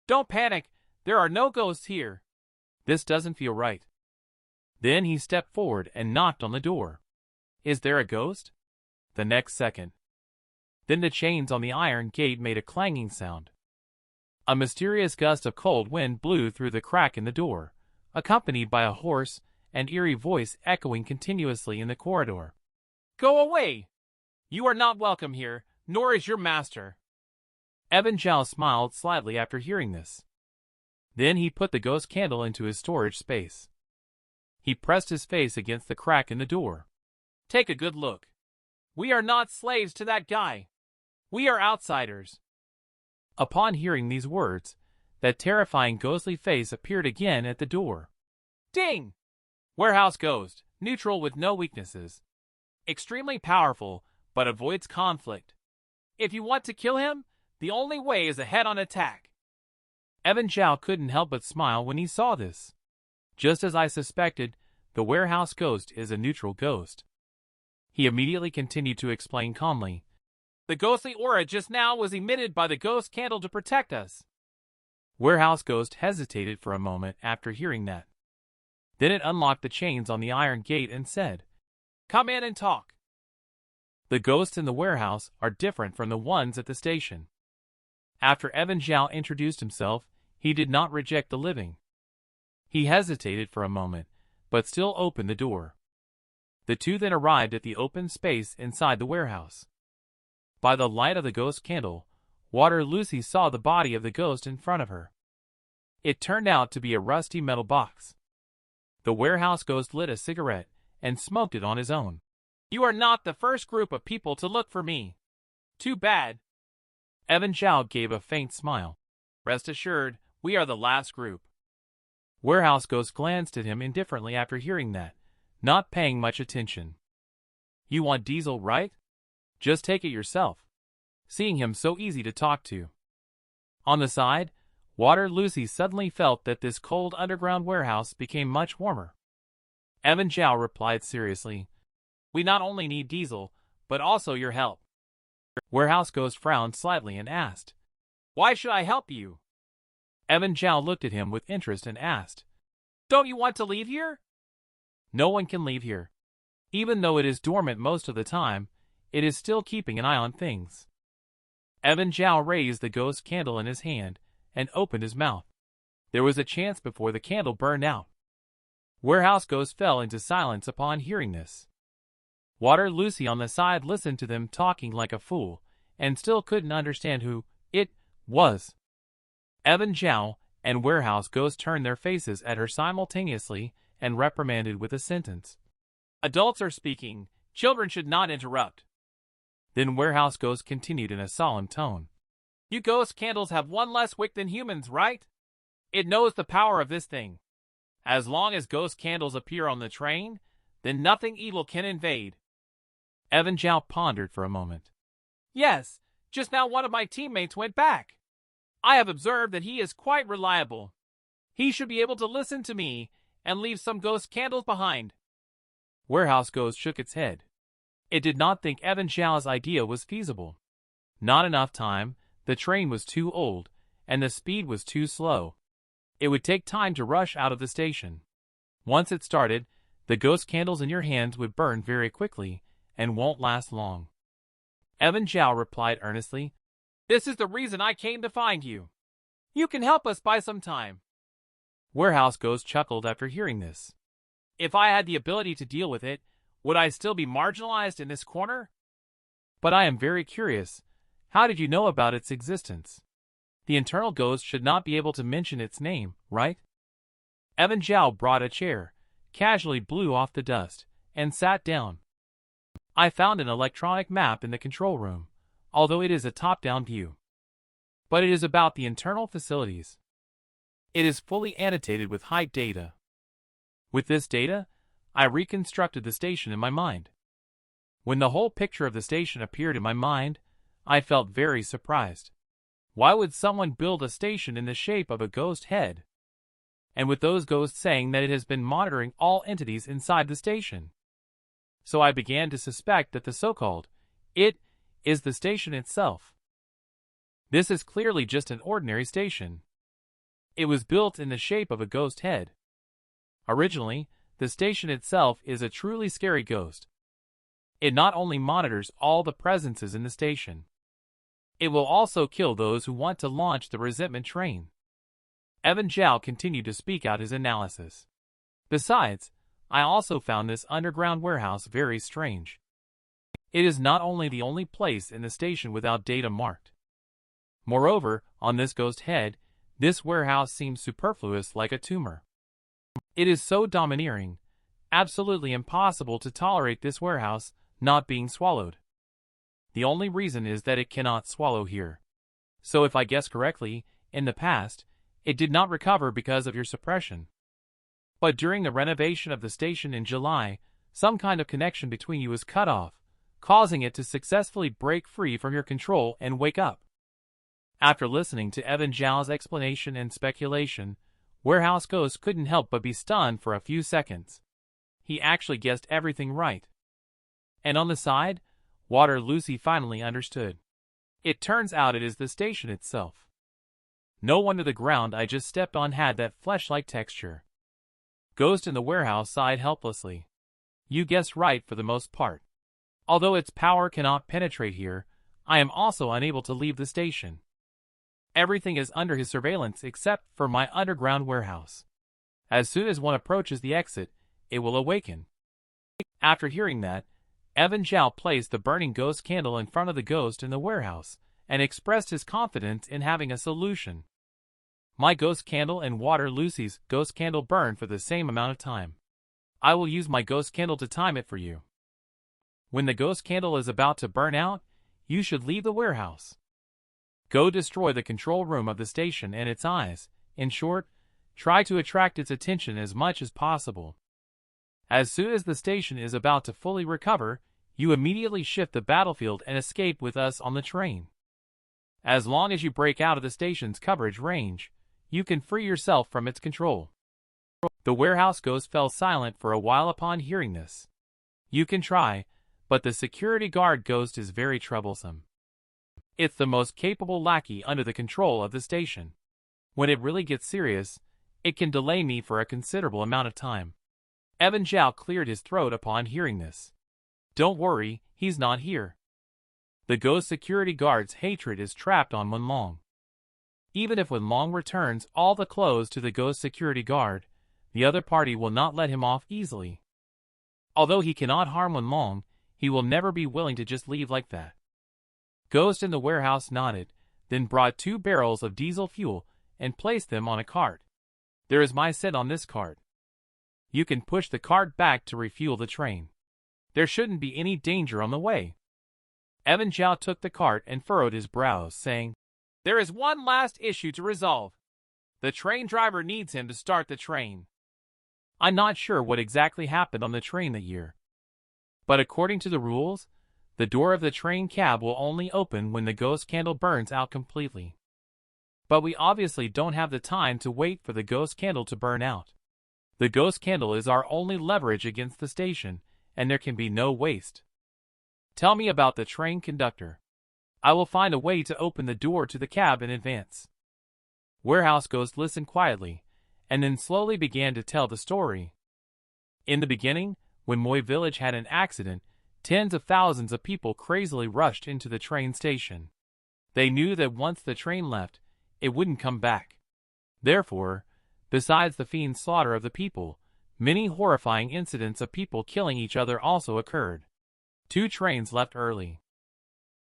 "Don't panic, there are no ghosts here. This doesn't feel right." Then he stepped forward and knocked on the door. "Is there a ghost?" The next second. Then the chains on the iron gate made a clanging sound. A mysterious gust of cold wind blew through the crack in the door, accompanied by a hoarse and eerie voice echoing continuously in the corridor. "Go away! You are not welcome here, nor is your master." Evan Zhao smiled slightly after hearing this. Then he put the ghost candle into his storage space. He pressed his face against the crack in the door. "Take a good look. We are not slaves to that guy. We are outsiders." Upon hearing these words, that terrifying ghostly face appeared again at the door. Ding! Warehouse Ghost, neutral with no weaknesses. Extremely powerful, but avoids conflict. If you want to kill him, the only way is a head-on attack. Evan Zhao couldn't help but smile when he saw this. Just as I suspected, the Warehouse Ghost is a neutral ghost. He immediately continued to explain calmly. "The ghostly aura just now was emitted by the ghost candle to protect us." Warehouse Ghost hesitated for a moment after hearing that. Then it unlocked the chains on the iron gate and said, "Come in and talk." The ghosts in the warehouse are different from the ones at the station. After Evan Zhao introduced himself, he did not reject the living. He hesitated for a moment, but still opened the door. The two then arrived at the open space inside the warehouse. By the light of the ghost candle, Water Lucy saw the body of the ghost in front of her. It turned out to be a rusty metal box. The warehouse ghost lit a cigarette and smoked it on his own. "You are not the first group of people to look for me. Too bad." Evan Zhao gave a faint smile. "Rest assured, we are the last group." Warehouse Ghost glanced at him indifferently after hearing that, not paying much attention. "You want Diesel, right? Just take it yourself." Seeing him so easy to talk to. On the side, Water Lucy suddenly felt that this cold underground warehouse became much warmer. Evan Zhao replied seriously, "We not only need Diesel, but also your help." Warehouse Ghost frowned slightly and asked, "Why should I help you?" Evan Zhao looked at him with interest and asked, "Don't you want to leave here?" "No one can leave here. Even though it is dormant most of the time, it is still keeping an eye on things." Evan Zhao raised the ghost candle in his hand and opened his mouth. There was a chance before the candle burned out. Warehouse Ghost fell into silence upon hearing this. Water Lucy on the side listened to them talking like a fool, and still couldn't understand who it was. Evan Zhao and Warehouse Ghost turned their faces at her simultaneously and reprimanded with a sentence. "Adults are speaking. Children should not interrupt." Then Warehouse Ghost continued in a solemn tone. "You ghost candles have one less wick than humans, right? It knows the power of this thing. As long as ghost candles appear on the train, then nothing evil can invade." Evan Zhao pondered for a moment. "Yes, just now one of my teammates went back. I have observed that he is quite reliable. He should be able to listen to me and leave some ghost candles behind." Warehouse Ghost shook its head. It did not think Evan Zhao's idea was feasible. Not enough time, the train was too old, and the speed was too slow. It would take time to rush out of the station. Once it started, the ghost candles in your hands would burn very quickly and won't last long. Evan Zhao replied earnestly, "This is the reason I came to find you. You can help us buy some time." Warehouse Ghost chuckled after hearing this. "If I had the ability to deal with it, would I still be marginalized in this corner? But I am very curious. How did you know about its existence? The internal ghost should not be able to mention its name, right?" Evan Zhao brought a chair, casually blew off the dust, and sat down. "I found an electronic map in the control room, although it is a top-down view. But it is about the internal facilities. It is fully annotated with height data. With this data, I reconstructed the station in my mind. When the whole picture of the station appeared in my mind, I felt very surprised. Why would someone build a station in the shape of a ghost head? And with those ghosts saying that it has been monitoring all entities inside the station. So I began to suspect that the so-called it is the station itself. This is clearly just an ordinary station. It was built in the shape of a ghost head. Originally, the station itself is a truly scary ghost. It not only monitors all the presences in the station, it will also kill those who want to launch the resentment train." Evan Zhao continued to speak out his analysis. "Besides, I also found this underground warehouse very strange. It is not only the only place in the station without data marked. Moreover, on this ghost head, this warehouse seems superfluous like a tumor. It is so domineering, absolutely impossible to tolerate this warehouse not being swallowed. The only reason is that it cannot swallow here. So if I guess correctly, in the past, it did not recover because of your suppression. But during the renovation of the station in July, some kind of connection between you was cut off, causing it to successfully break free from your control and wake up." After listening to Evan Zhao's explanation and speculation, Warehouse Ghost couldn't help but be stunned for a few seconds. He actually guessed everything right. And on the side, Water Lucy finally understood. It turns out it is the station itself. No wonder the ground I just stepped on had that flesh-like texture. Ghost in the warehouse sighed helplessly. "You guessed right for the most part. Although its power cannot penetrate here, I am also unable to leave the station. Everything is under his surveillance except for my underground warehouse. As soon as one approaches the exit, it will awaken." After hearing that, Evan Zhao placed the burning ghost candle in front of the ghost in the warehouse and expressed his confidence in having a solution. "My ghost candle and Water Lucy's ghost candle burn for the same amount of time. I will use my ghost candle to time it for you. When the ghost candle is about to burn out, you should leave the warehouse. Go destroy the control room of the station and its eyes. In short, try to attract its attention as much as possible. As soon as the station is about to fully recover, you immediately shift the battlefield and escape with us on the train. As long as you break out of the station's coverage range, you can free yourself from its control." The warehouse ghost fell silent for a while upon hearing this. "You can try, but the security guard ghost is very troublesome. It's the most capable lackey under the control of the station. When it really gets serious, it can delay me for a considerable amount of time." Evan Zhao cleared his throat upon hearing this. "Don't worry, he's not here. The ghost security guard's hatred is trapped on Wenlong. Even if Wenlong returns all the clothes to the ghost security guard, the other party will not let him off easily. Although he cannot harm Wenlong, he will never be willing to just leave like that. Ghost in the warehouse nodded, then brought 2 barrels of diesel fuel and placed them on a cart. There is my scent on this cart. You can push the cart back to refuel the train. There shouldn't be any danger on the way. Evan Zhao took the cart and furrowed his brows, saying, "There is one last issue to resolve. The train driver needs him to start the train." I'm not sure what exactly happened on the train that year. But according to the rules, the door of the train cab will only open when the ghost candle burns out completely. But we obviously don't have the time to wait for the ghost candle to burn out. The ghost candle is our only leverage against the station, and there can be no waste. Tell me about the train conductor. I will find a way to open the door to the cab in advance. Warehouse Ghost listened quietly, and then slowly began to tell the story. In the beginning, when Moi Village had an accident, tens of thousands of people crazily rushed into the train station. They knew that once the train left, it wouldn't come back. Therefore, besides the fiend slaughter of the people, many horrifying incidents of people killing each other also occurred. 2 trains left early.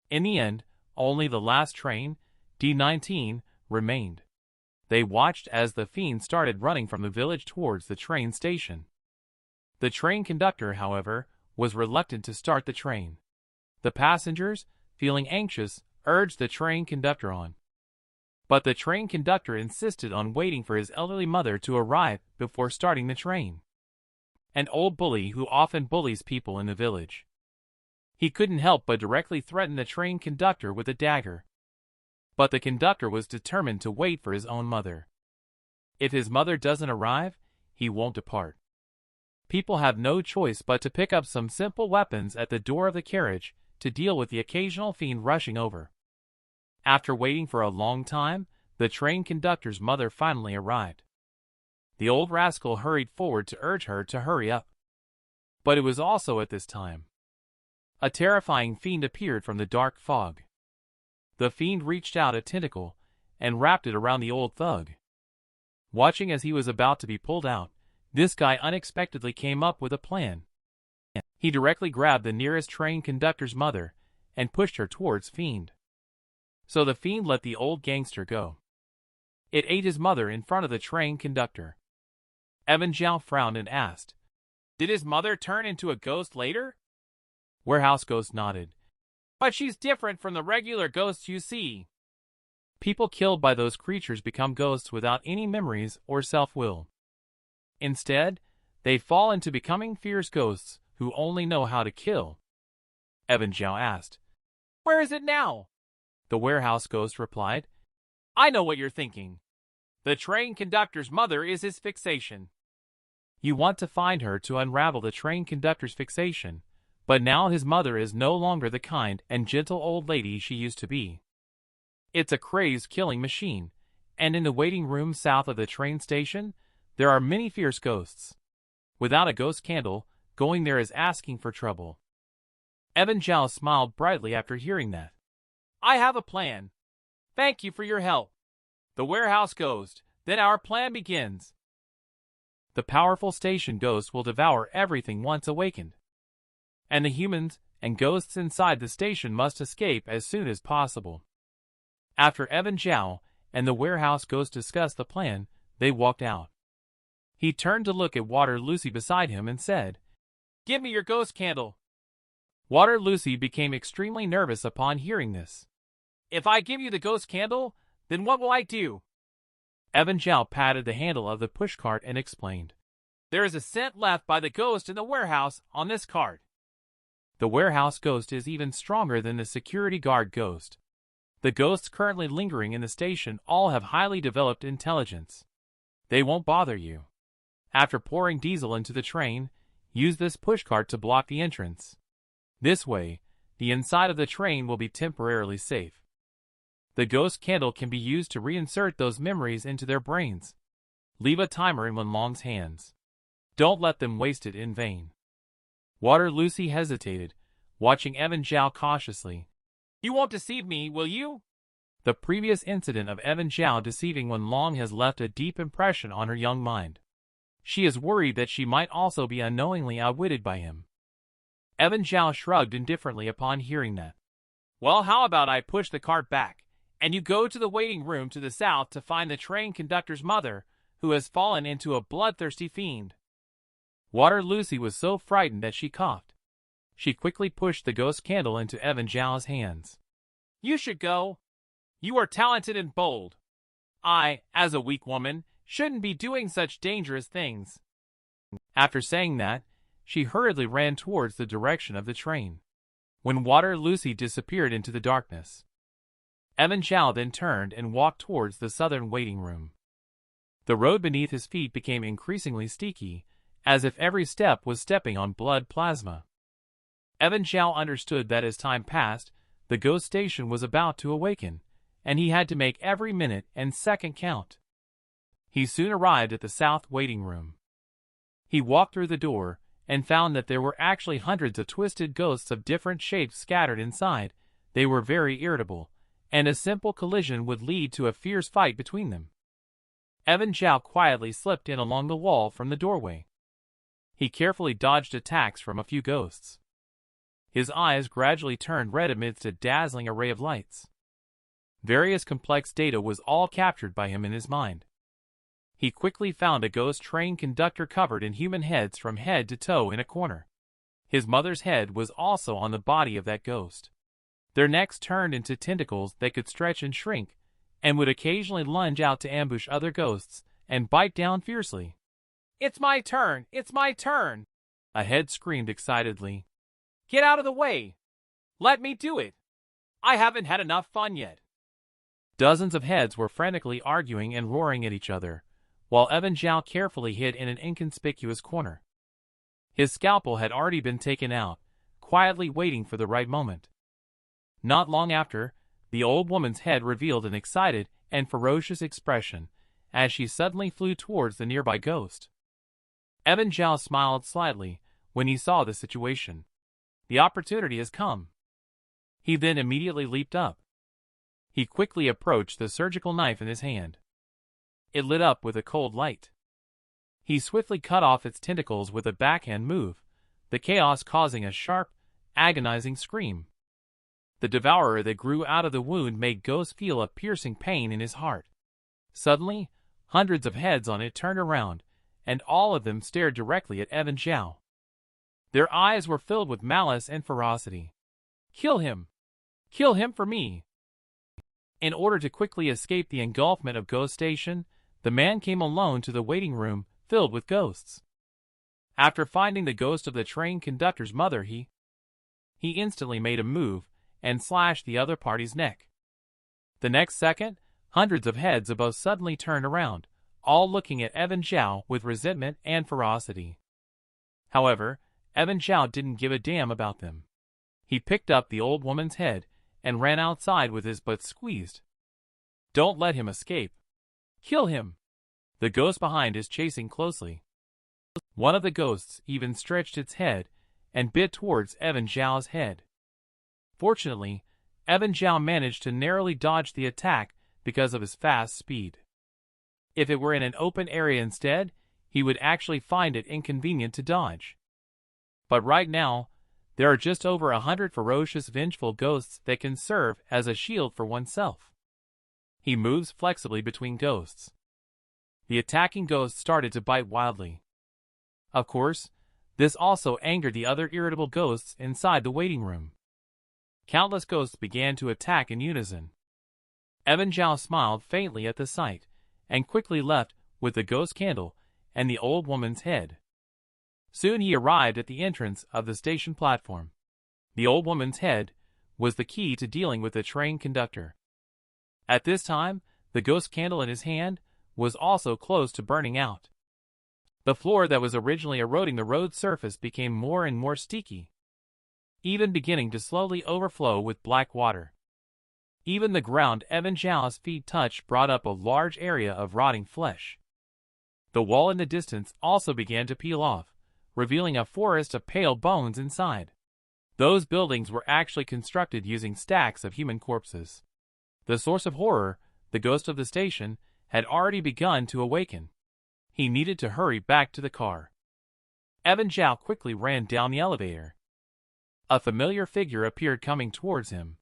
In the end, only the last train, D19, remained. They watched as the fiend started running from the village towards the train station. The train conductor, however, was reluctant to start the train. The passengers, feeling anxious, urged the train conductor on. But the train conductor insisted on waiting for his elderly mother to arrive before starting the train. An old bully who often bullies people in the village. He couldn't help but directly threaten the train conductor with a dagger. But the conductor was determined to wait for his own mother. If his mother doesn't arrive, he won't depart. People have no choice but to pick up some simple weapons at the door of the carriage to deal with the occasional fiend rushing over. After waiting for a long time, the train conductor's mother finally arrived. The old rascal hurried forward to urge her to hurry up. But it was also at this time a terrifying fiend appeared from the dark fog. The fiend reached out a tentacle and wrapped it around the old thug. Watching as he was about to be pulled out, this guy unexpectedly came up with a plan. He directly grabbed the nearest train conductor's mother and pushed her towards fiend. So the fiend let the old gangster go. It ate his mother in front of the train conductor. Evan Zhao frowned and asked, "Did his mother turn into a ghost later?" Warehouse Ghost nodded. "But she's different from the regular ghosts you see." People killed by those creatures become ghosts without any memories or self-will. Instead, they fall into becoming fierce ghosts who only know how to kill. Evan Zhao asked, "Where is it now?" The Warehouse Ghost replied, "I know what you're thinking. The train conductor's mother is his fixation. You want to find her to unravel the train conductor's fixation, but now his mother is no longer the kind and gentle old lady she used to be. It's a crazed killing machine, and in the waiting room south of the train station, there are many fierce ghosts. Without a ghost candle, going there is asking for trouble." Evan Zhao smiled brightly after hearing that. "I have a plan. Thank you for your help." The Warehouse Ghost, "Then our plan begins. The powerful station ghost will devour everything once awakened. And the humans and ghosts inside the station must escape as soon as possible." After Evan Zhao and the Warehouse Ghost discussed the plan, they walked out. He turned to look at Water Lucy beside him and said, "Give me your ghost candle." Water Lucy became extremely nervous upon hearing this. "If I give you the ghost candle, then what will I do?" Evan Zhao patted the handle of the pushcart and explained, "There is a scent left by the ghost in the warehouse on this cart." The Warehouse Ghost is even stronger than the security guard ghost. The ghosts currently lingering in the station all have highly developed intelligence. They won't bother you. After pouring diesel into the train, use this pushcart to block the entrance. This way, the inside of the train will be temporarily safe. The ghost candle can be used to reinsert those memories into their brains. Leave a timer in Wenlong's hands. Don't let them waste it in vain. Water Lucy hesitated, watching Evan Zhao cautiously. "You won't deceive me, will you?" The previous incident of Evan Zhao deceiving Wenlong has left a deep impression on her young mind. She is worried that she might also be unknowingly outwitted by him. Evan Zhao shrugged indifferently upon hearing that. Well, how about I push the cart back, and you go to the waiting room to the south to find the train conductor's mother, who has fallen into a bloodthirsty fiend. Water Lucy was so frightened that she coughed. She quickly pushed the ghost candle into Evan Zhao's hands. You should go. You are talented and bold. I, as a weak woman, shouldn't be doing such dangerous things. After saying that, she hurriedly ran towards the direction of the train. When Water Lucy disappeared into the darkness, Evan Zhao then turned and walked towards the southern waiting room. The road beneath his feet became increasingly sticky, as if every step was stepping on blood plasma. Evan Zhao understood that as time passed, the ghost station was about to awaken, and he had to make every minute and second count. He soon arrived at the south waiting room. He walked through the door and found that there were actually hundreds of twisted ghosts of different shapes scattered inside. They were very irritable, and a simple collision would lead to a fierce fight between them. Evan Zhao quietly slipped in along the wall from the doorway. He carefully dodged attacks from a few ghosts. His eyes gradually turned red amidst a dazzling array of lights. Various complex data was all captured by him in his mind. He quickly found a ghost train conductor covered in human heads from head to toe in a corner. His mother's head was also on the body of that ghost. Their necks turned into tentacles that could stretch and shrink, and would occasionally lunge out to ambush other ghosts and bite down fiercely. It's my turn! It's my turn! A head screamed excitedly. Get out of the way! Let me do it! I haven't had enough fun yet. Dozens of heads were frantically arguing and roaring at each other, while Evan Zhao carefully hid in an inconspicuous corner. His scalpel had already been taken out, quietly waiting for the right moment. Not long after, the old woman's head revealed an excited and ferocious expression as she suddenly flew towards the nearby ghost. Evan Zhao smiled slightly when he saw the situation. The opportunity has come. He then immediately leaped up. He quickly approached the surgical knife in his hand. It lit up with a cold light. He swiftly cut off its tentacles with a backhand move, the chaos causing a sharp, agonizing scream. The devourer that grew out of the wound made Ghost feel a piercing pain in his heart. Suddenly, hundreds of heads on it turned around, and all of them stared directly at Evan Zhao. Their eyes were filled with malice and ferocity. Kill him! Kill him for me! In order to quickly escape the engulfment of Ghost Station, the man came alone to the waiting room filled with ghosts. After finding the ghost of the train conductor's mother, he instantly made a move and slashed the other party's neck. The next second, hundreds of heads above suddenly turned around, all looking at Evan Zhao with resentment and ferocity. However, Evan Zhao didn't give a damn about them. He picked up the old woman's head and ran outside with his butt squeezed. Don't let him escape. Kill him! The ghost behind is chasing closely. One of the ghosts even stretched its head and bit towards Evan Zhao's head. Fortunately, Evan Zhao managed to narrowly dodge the attack because of his fast speed. If it were in an open area instead, he would actually find it inconvenient to dodge. But right now, there are just over 100 ferocious, vengeful ghosts that can serve as a shield for oneself. He moves flexibly between ghosts. The attacking ghosts started to bite wildly. Of course, this also angered the other irritable ghosts inside the waiting room. Countless ghosts began to attack in unison. Evan Zhao smiled faintly at the sight, and quickly left with the ghost candle and the old woman's head. Soon he arrived at the entrance of the station platform. The old woman's head was the key to dealing with the train conductor. At this time, the ghost candle in his hand was also close to burning out. The floor that was originally eroding the road surface became more and more sticky, even beginning to slowly overflow with black water. Even the ground Evan Zhao's feet touched brought up a large area of rotting flesh. The wall in the distance also began to peel off, revealing a forest of pale bones inside. Those buildings were actually constructed using stacks of human corpses. The source of horror, the ghost of the station, had already begun to awaken. He needed to hurry back to the car. Evan Zhao quickly ran down the elevator. a familiar figure appeared coming towards him.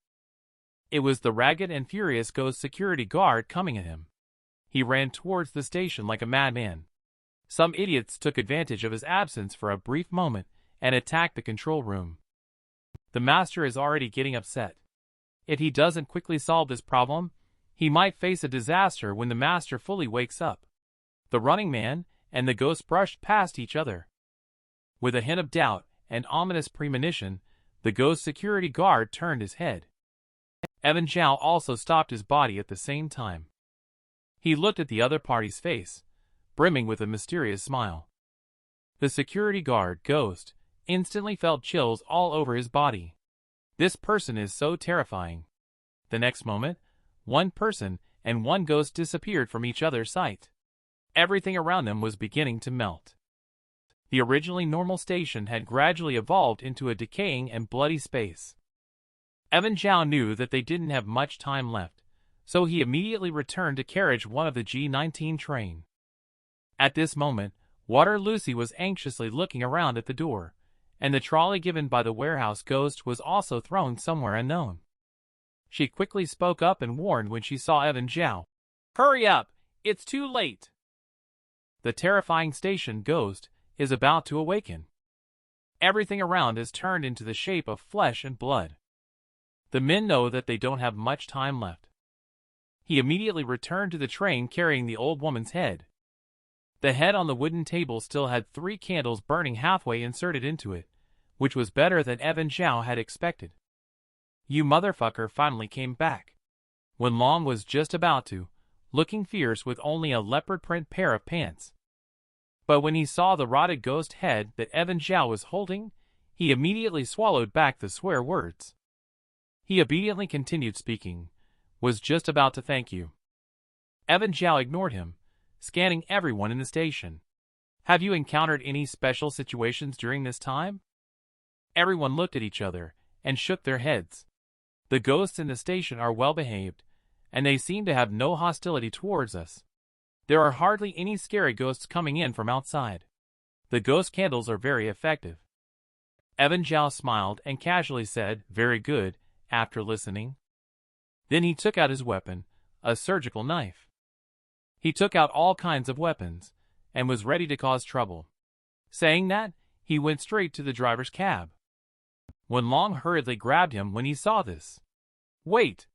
It was the ragged and furious ghost security guard coming at him. He ran towards the station like a madman. Some idiots took advantage of his absence for a brief moment and attacked the control room. The master is already getting upset. If he doesn't quickly solve this problem, he might face a disaster when the master fully wakes up. The running man and the ghost brushed past each other. With a hint of doubt and ominous premonition, the ghost security guard turned his head. Evan Zhao also stopped his body at the same time. He looked at the other party's face, brimming with a mysterious smile. The security guard, ghost, instantly felt chills all over his body. This person is so terrifying. The next moment, one person and one ghost disappeared from each other's sight. Everything around them was beginning to melt. The originally normal station had gradually evolved into a decaying and bloody space. Evan Zhao knew that they didn't have much time left, so he immediately returned to carriage 1 of the G19 train. At this moment, Water Lucy was anxiously looking around at the door, and the trolley given by the warehouse ghost was also thrown somewhere unknown. She quickly spoke up and warned when she saw Evan Zhao. "Hurry up! It's too late!" The terrifying station ghost is about to awaken. Everything around is turned into the shape of flesh and blood. The men know that they don't have much time left. He immediately returned to the train carrying the old woman's head. The head on the wooden table still had 3 candles burning halfway inserted into it, which was better than Evan Zhao had expected. "You motherfucker finally came back." When Long was just about to, looking fierce with only a leopard print pair of pants. But when he saw the rotted ghost head that Evan Zhao was holding, he immediately swallowed back the swear words. He obediently continued speaking, "Was just about to thank you." Evan Zhao ignored him, scanning everyone in the station. "Have you encountered any special situations during this time?" Everyone looked at each other and shook their heads. The ghosts in the station are well behaved, and they seem to have no hostility towards us. There are hardly any scary ghosts coming in from outside. The ghost candles are very effective. Evan Zhao smiled and casually said, "Very good," after listening. Then he took out his weapon, a surgical knife. He took out all kinds of weapons, and was ready to cause trouble. Saying that, he went straight to the driver's cab. When Long hurriedly grabbed him when he saw this. "Wait!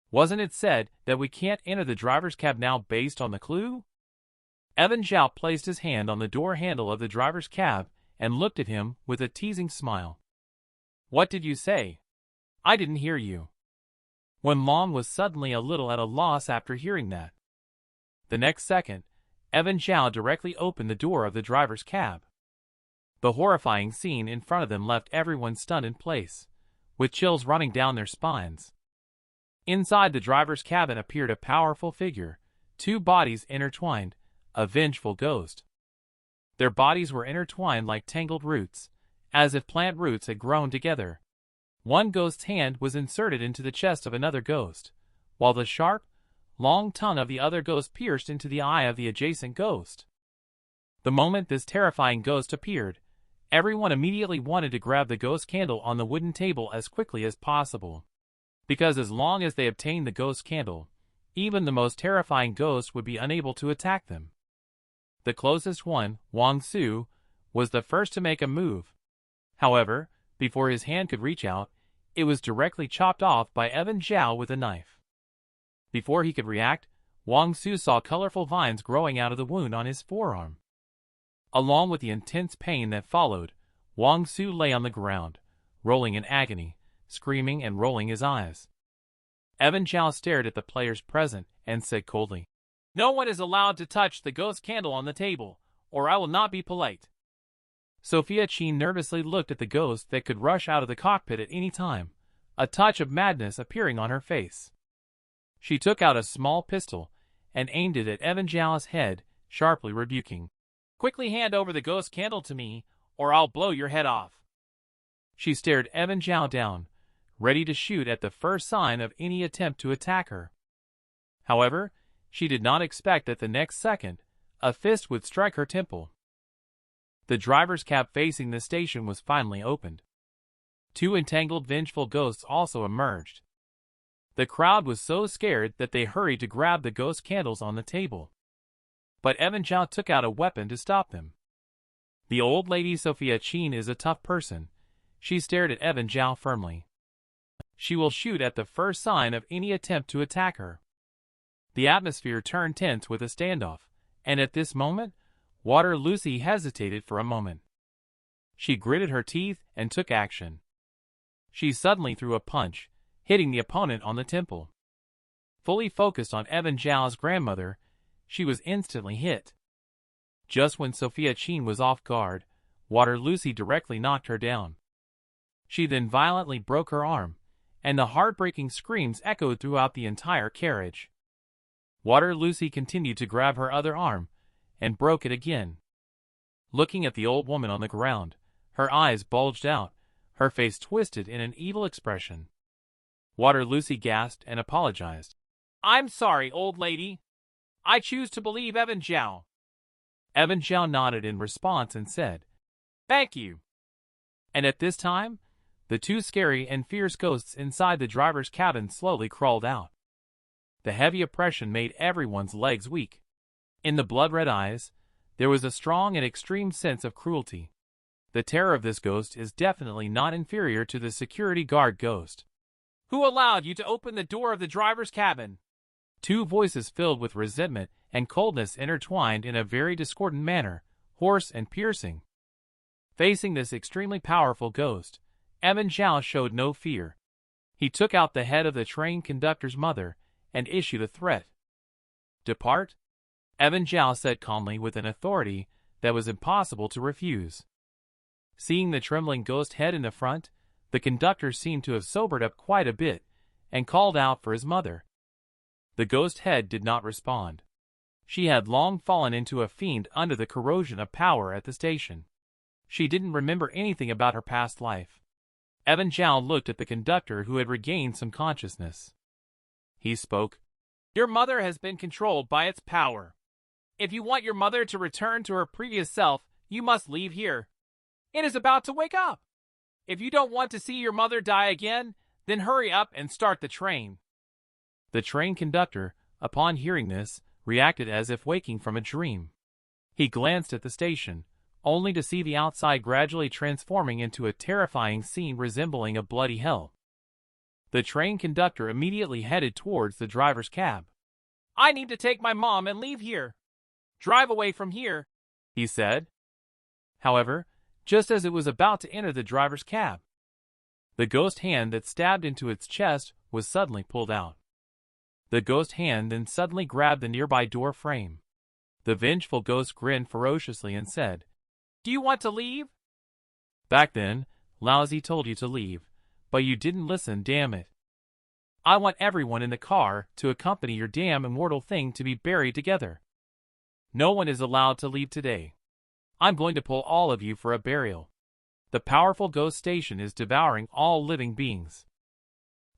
Wasn't it said that we can't enter the driver's cab now based on the clue?" Evan Zhao placed his hand on the door handle of the driver's cab and looked at him with a teasing smile. "What did you say? I didn't hear you." When Long was suddenly a little at a loss after hearing that. The next second, Evan Zhao directly opened the door of the driver's cab. The horrifying scene in front of them left everyone stunned in place, with chills running down their spines. Inside the driver's cabin appeared a powerful figure, 2 bodies intertwined, a vengeful ghost. Their bodies were intertwined like tangled roots, as if plant roots had grown together. One ghost's hand was inserted into the chest of another ghost, while the sharp, long tongue of the other ghost pierced into the eye of the adjacent ghost. The moment this terrifying ghost appeared, everyone immediately wanted to grab the ghost candle on the wooden table as quickly as possible. Because as long as they obtained the ghost candle, even the most terrifying ghost would be unable to attack them. The closest one, Wang Su, was the first to make a move. However, before his hand could reach out, it was directly chopped off by Evan Zhao with a knife. Before he could react, Wang Su saw colorful vines growing out of the wound on his forearm. Along with the intense pain that followed, Wang Su lay on the ground, rolling in agony, screaming and rolling his eyes. Evan Zhao stared at the players present and said coldly, "No one is allowed to touch the ghost candle on the table, or I will not be polite." Sophia Chin nervously looked at the ghost that could rush out of the cockpit at any time, a touch of madness appearing on her face. She took out a small pistol and aimed it at Evan Zhao's head, sharply rebuking, "Quickly hand over the ghost candle to me, or I'll blow your head off." She stared Evan Zhao down, ready to shoot at the first sign of any attempt to attack her. However, she did not expect that the next second, a fist would strike her temple. The driver's cab facing the station was finally opened. 2 entangled vengeful ghosts also emerged. The crowd was so scared that they hurried to grab the ghost candles on the table. But Evan Zhao took out a weapon to stop them. The old lady Sophia Chin is a tough person. She stared at Evan Zhao firmly. She will shoot at the first sign of any attempt to attack her. The atmosphere turned tense with a standoff, and at this moment, Water Lucy hesitated for a moment. She gritted her teeth and took action. She suddenly threw a punch, hitting the opponent on the temple. Fully focused on Evan Zhao's grandmother, she was instantly hit. Just when Sophia Chin was off guard, Water Lucy directly knocked her down. She then violently broke her arm, and the heartbreaking screams echoed throughout the entire carriage. Water Lucy continued to grab her other arm, and broke it again. Looking at the old woman on the ground, her eyes bulged out, her face twisted in an evil expression. Water Lucy gasped and apologized. "I'm sorry, old lady. I choose to believe Evan Zhao." Evan Zhao nodded in response and said, "Thank you." And at this time, the 2 scary and fierce ghosts inside the driver's cabin slowly crawled out. The heavy oppression made everyone's legs weak. In the blood-red eyes, there was a strong and extreme sense of cruelty. The terror of this ghost is definitely not inferior to the security guard ghost. "Who allowed you to open the door of the driver's cabin?" 2 voices filled with resentment and coldness intertwined in a very discordant manner, hoarse and piercing. Facing this extremely powerful ghost, Evan Zhao showed no fear. He took out the head of the train conductor's mother and issued a threat. "Depart," Evan Zhao said calmly with an authority that was impossible to refuse. Seeing the trembling ghost head in the front, the conductor seemed to have sobered up quite a bit and called out for his mother. The ghost head did not respond. She had long fallen into a fiend under the corrosion of power at the station. She didn't remember anything about her past life. Evan Zhao looked at the conductor who had regained some consciousness. He spoke. "Your mother has been controlled by its power. If you want your mother to return to her previous self, you must leave here. It is about to wake up. If you don't want to see your mother die again, then hurry up and start the train." The train conductor, upon hearing this, reacted as if waking from a dream. He glanced at the station, only to see the outside gradually transforming into a terrifying scene resembling a bloody hell. The train conductor immediately headed towards the driver's cab. "I need to take my mom and leave here. Drive away from here," he said. However, just as it was about to enter the driver's cab, the ghost hand that stabbed into its chest was suddenly pulled out. The ghost hand then suddenly grabbed the nearby door frame. The vengeful ghost grinned ferociously and said, "Do you want to leave?" "Back then, Lousy told you to leave, but you didn't listen, damn it. I want everyone in the car to accompany your damn immortal thing to be buried together. No one is allowed to leave today. I'm going to pull all of you for a burial. The powerful ghost station is devouring all living beings."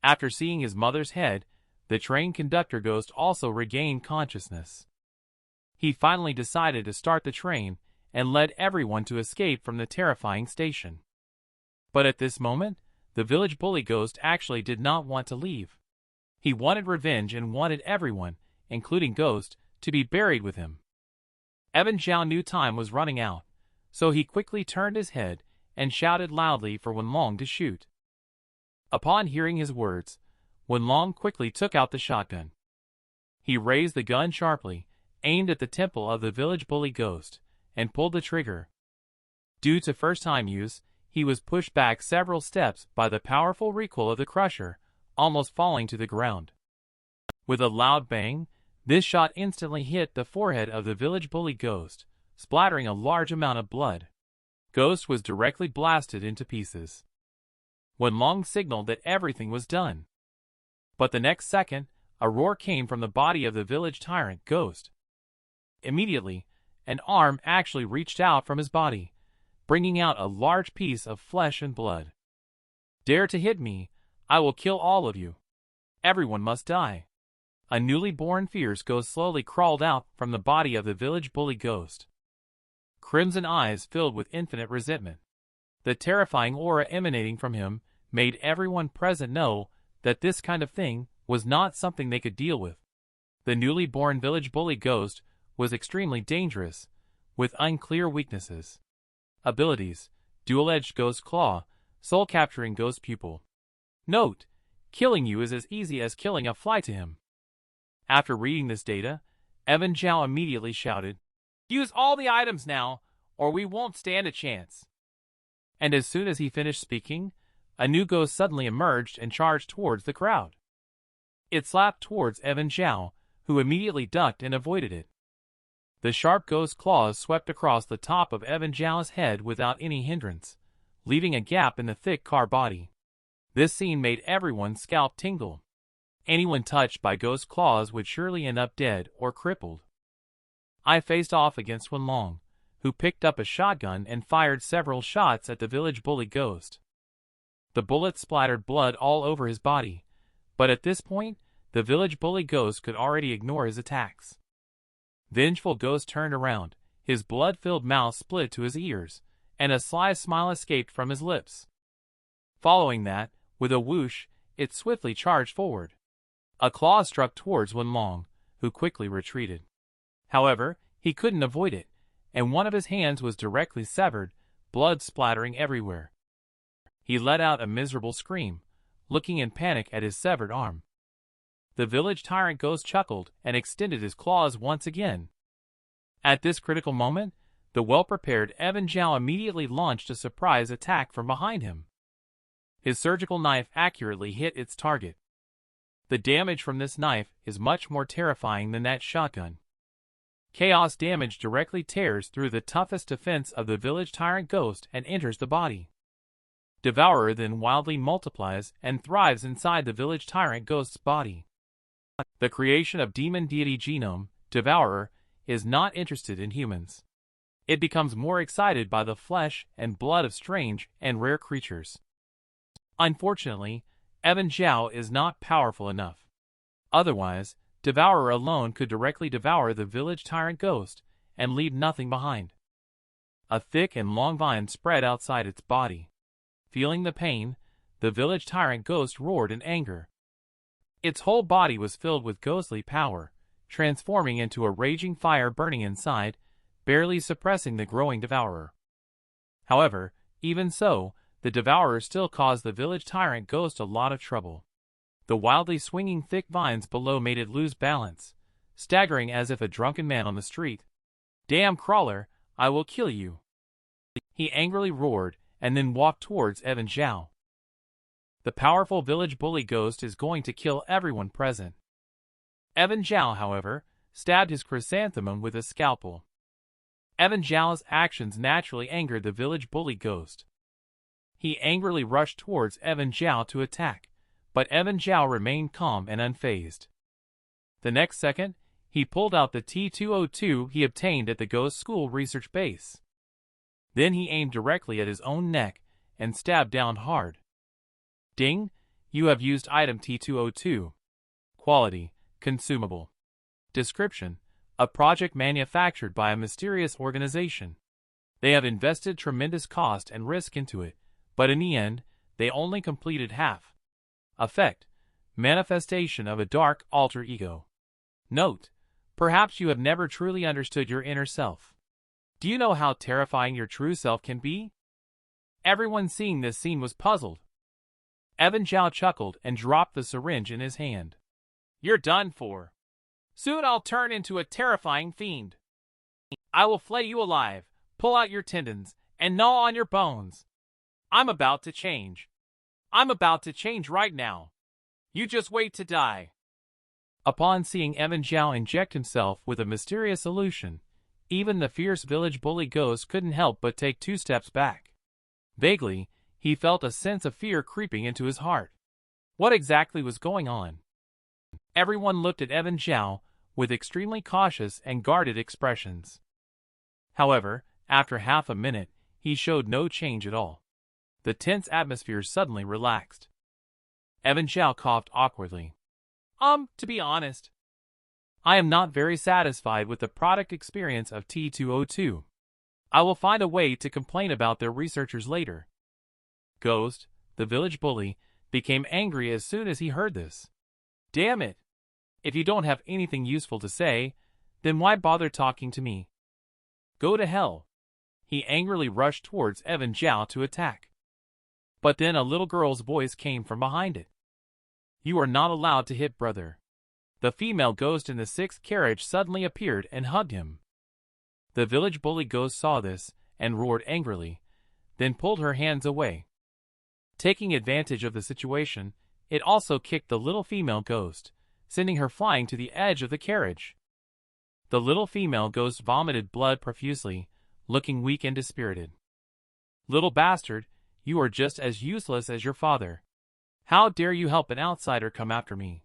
After seeing his mother's head, the train conductor ghost also regained consciousness. He finally decided to start the train and led everyone to escape from the terrifying station. But at this moment, the village bully ghost actually did not want to leave. He wanted revenge and wanted everyone, including Ghost, to be buried with him. Evan Zhao knew time was running out, so he quickly turned his head and shouted loudly for Wenlong to shoot. Upon hearing his words, Wenlong quickly took out the shotgun. He raised the gun sharply, aimed at the temple of the village bully ghost, and pulled the trigger. Due to first-time use, he was pushed back several steps by the powerful recoil of the crusher, almost falling to the ground. With a loud bang, this shot instantly hit the forehead of the village bully ghost, splattering a large amount of blood. Ghost was directly blasted into pieces. Wenlong signaled that everything was done. But the next second, a roar came from the body of the village tyrant Ghost. Immediately, an arm actually reached out from his body, bringing out a large piece of flesh and blood. "Dare to hit me, I will kill all of you. Everyone must die." A newly born fierce ghost slowly crawled out from the body of the village bully ghost. Crimson eyes filled with infinite resentment. The terrifying aura emanating from him made everyone present know that this kind of thing was not something they could deal with. The newly born village bully ghost was extremely dangerous, with unclear weaknesses. Abilities: dual-edged ghost claw, soul-capturing ghost pupil. Note: killing you is as easy as killing a fly to him. After reading this data, Evan Zhao immediately shouted, "Use all the items now, or we won't stand a chance." And as soon as he finished speaking, a new ghost suddenly emerged and charged towards the crowd. It slapped towards Evan Zhao, who immediately ducked and avoided it. The sharp ghost claws swept across the top of Evan Zhao's head without any hindrance, leaving a gap in the thick car body. This scene made everyone's scalp tingle. Anyone touched by ghost claws would surely end up dead or crippled. I faced off against Wenlong, who picked up a shotgun and fired several shots at the village bully ghost. The bullets splattered blood all over his body, but at this point, the village bully ghost could already ignore his attacks. Vengeful Ghost turned around, his blood-filled mouth split to his ears, and a sly smile escaped from his lips. Following that, with a whoosh, it swiftly charged forward. A claw struck towards Wenlong, who quickly retreated. However, he couldn't avoid it, and one of his hands was directly severed, blood splattering everywhere. He let out a miserable scream, looking in panic at his severed arm. The village tyrant ghost chuckled and extended his claws once again. At this critical moment, the well-prepared Evan Zhao immediately launched a surprise attack from behind him. His surgical knife accurately hit its target. The damage from this knife is much more terrifying than that shotgun. Chaos damage directly tears through the toughest defense of the village tyrant ghost and enters the body. Devourer then wildly multiplies and thrives inside the village tyrant ghost's body. The creation of demon deity genome, Devourer, is not interested in humans. It becomes more excited by the flesh and blood of strange and rare creatures. Unfortunately, Evan Zhao is not powerful enough. Otherwise, Devourer alone could directly devour the village tyrant ghost and leave nothing behind. A thick and long vine spread outside its body. Feeling the pain, the village tyrant ghost roared in anger. Its whole body was filled with ghostly power, transforming into a raging fire burning inside, barely suppressing the growing devourer. However, even so, the devourer still caused the village tyrant ghost a lot of trouble. The wildly swinging thick vines below made it lose balance, staggering as if a drunken man on the street. "Damn crawler, I will kill you!" He angrily roared and then walked towards Evan Zhao. The powerful village bully ghost is going to kill everyone present. Evan Zhao, however, stabbed his chrysanthemum with a scalpel. Evan Zhao's actions naturally angered the village bully ghost. He angrily rushed towards Evan Zhao to attack, but Evan Zhao remained calm and unfazed. The next second, he pulled out the T-202 he obtained at the Ghost School research base. Then he aimed directly at his own neck and stabbed down hard. Ding! You have used item T-202. Quality: consumable. Description: a project manufactured by a mysterious organization. They have invested tremendous cost and risk into it, but in the end, they only completed half. Effect: manifestation of a dark alter ego. Note: perhaps you have never truly understood your inner self. Do you know how terrifying your true self can be? Everyone seeing this scene was puzzled. Evan Zhao chuckled and dropped the syringe in his hand. "You're done for. Soon I'll turn into a terrifying fiend. I will flay you alive, pull out your tendons, and gnaw on your bones. I'm about to change. I'm about to change right now. You just wait to die." Upon seeing Evan Zhao inject himself with a mysterious solution, even the fierce village bully ghost couldn't help but take 2 steps back. Vaguely, he felt a sense of fear creeping into his heart. What exactly was going on? Everyone looked at Evan Zhao with extremely cautious and guarded expressions. However, after half a minute, he showed no change at all. The tense atmosphere suddenly relaxed. Evan Zhao coughed awkwardly. To be honest, I am not very satisfied with the product experience of T-202. I will find a way to complain about their researchers later. Ghost, the village bully, became angry as soon as he heard this. Damn it! If you don't have anything useful to say, then why bother talking to me? Go to hell! He angrily rushed towards Evan Zhao to attack. But then a little girl's voice came from behind it. You are not allowed to hit brother. The female ghost in the 6th carriage suddenly appeared and hugged him. The village bully ghost saw this and roared angrily, then pulled her hands away. Taking advantage of the situation, it also kicked the little female ghost, sending her flying to the edge of the carriage. The little female ghost vomited blood profusely, looking weak and dispirited. Little bastard, you are just as useless as your father. How dare you help an outsider come after me?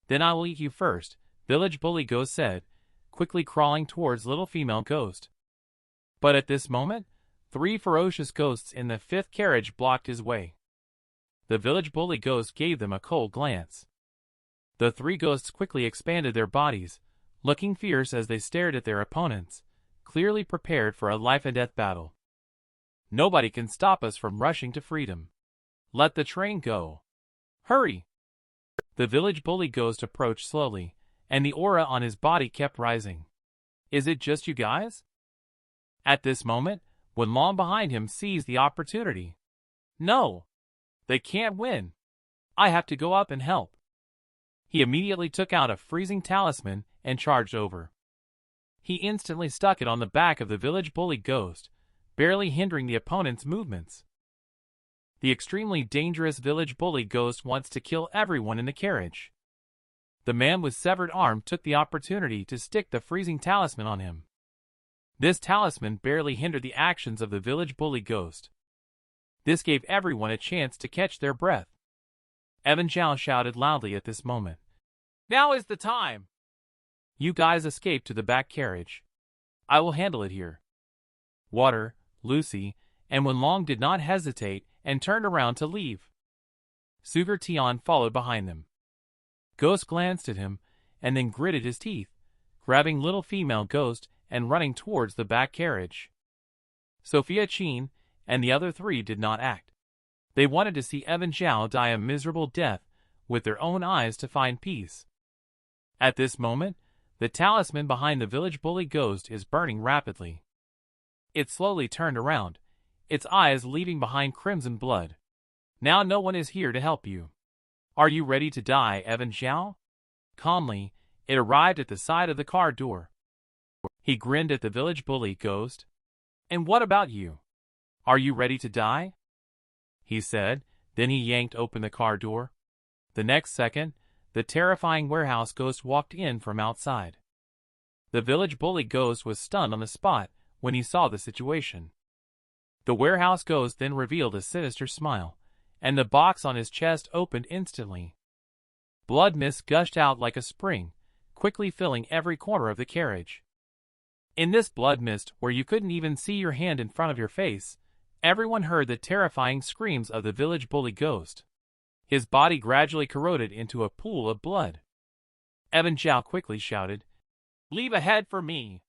Then I will eat you first, village bully ghost said, quickly crawling towards little female ghost. But at this moment, 3 ferocious ghosts in the 5th carriage blocked his way. The village bully ghost gave them a cold glance. The 3 ghosts quickly expanded their bodies, looking fierce as they stared at their opponents, clearly prepared for a life-and-death battle. Nobody can stop us from rushing to freedom. Let the train go. Hurry! The village bully ghost approached slowly, and the aura on his body kept rising. Is it just you guys? At this moment, Wenlong behind him seized the opportunity. No! They can't win. I have to go up and help. He immediately took out a freezing talisman and charged over. He instantly stuck it on the back of the village bully ghost, barely hindering the opponent's movements. The extremely dangerous village bully ghost wants to kill everyone in the carriage. The man with severed arm took the opportunity to stick the freezing talisman on him. This talisman barely hindered the actions of the village bully ghost. This gave everyone a chance to catch their breath. Evan Zhao shouted loudly at this moment. Now is the time! You guys escape to the back carriage. I will handle it here. Water, Lucy, and Wenlong did not hesitate and turned around to leave. Sugar Tian followed behind them. Ghost glanced at him and then gritted his teeth, grabbing little female ghost and running towards the back carriage. Sophia Chin and the other 3 did not act. They wanted to see Evan Zhao die a miserable death with their own eyes to find peace. At this moment, the talisman behind the village bully ghost is burning rapidly. It slowly turned around, its eyes leaving behind crimson blood. Now no one is here to help you. Are you ready to die, Evan Zhao? Calmly, it arrived at the side of the car door. He grinned at the village bully ghost. And what about you? Are you ready to die? He said, then he yanked open the car door. The next second, the terrifying warehouse ghost walked in from outside. The village bully ghost was stunned on the spot when he saw the situation. The warehouse ghost then revealed a sinister smile, and the box on his chest opened instantly. Blood mist gushed out like a spring, quickly filling every corner of the carriage. In this blood mist, where you couldn't even see your hand in front of your face, everyone heard the terrifying screams of the village bully ghost. His body gradually corroded into a pool of blood. Evan Zhao quickly shouted, "Leave a head for me!"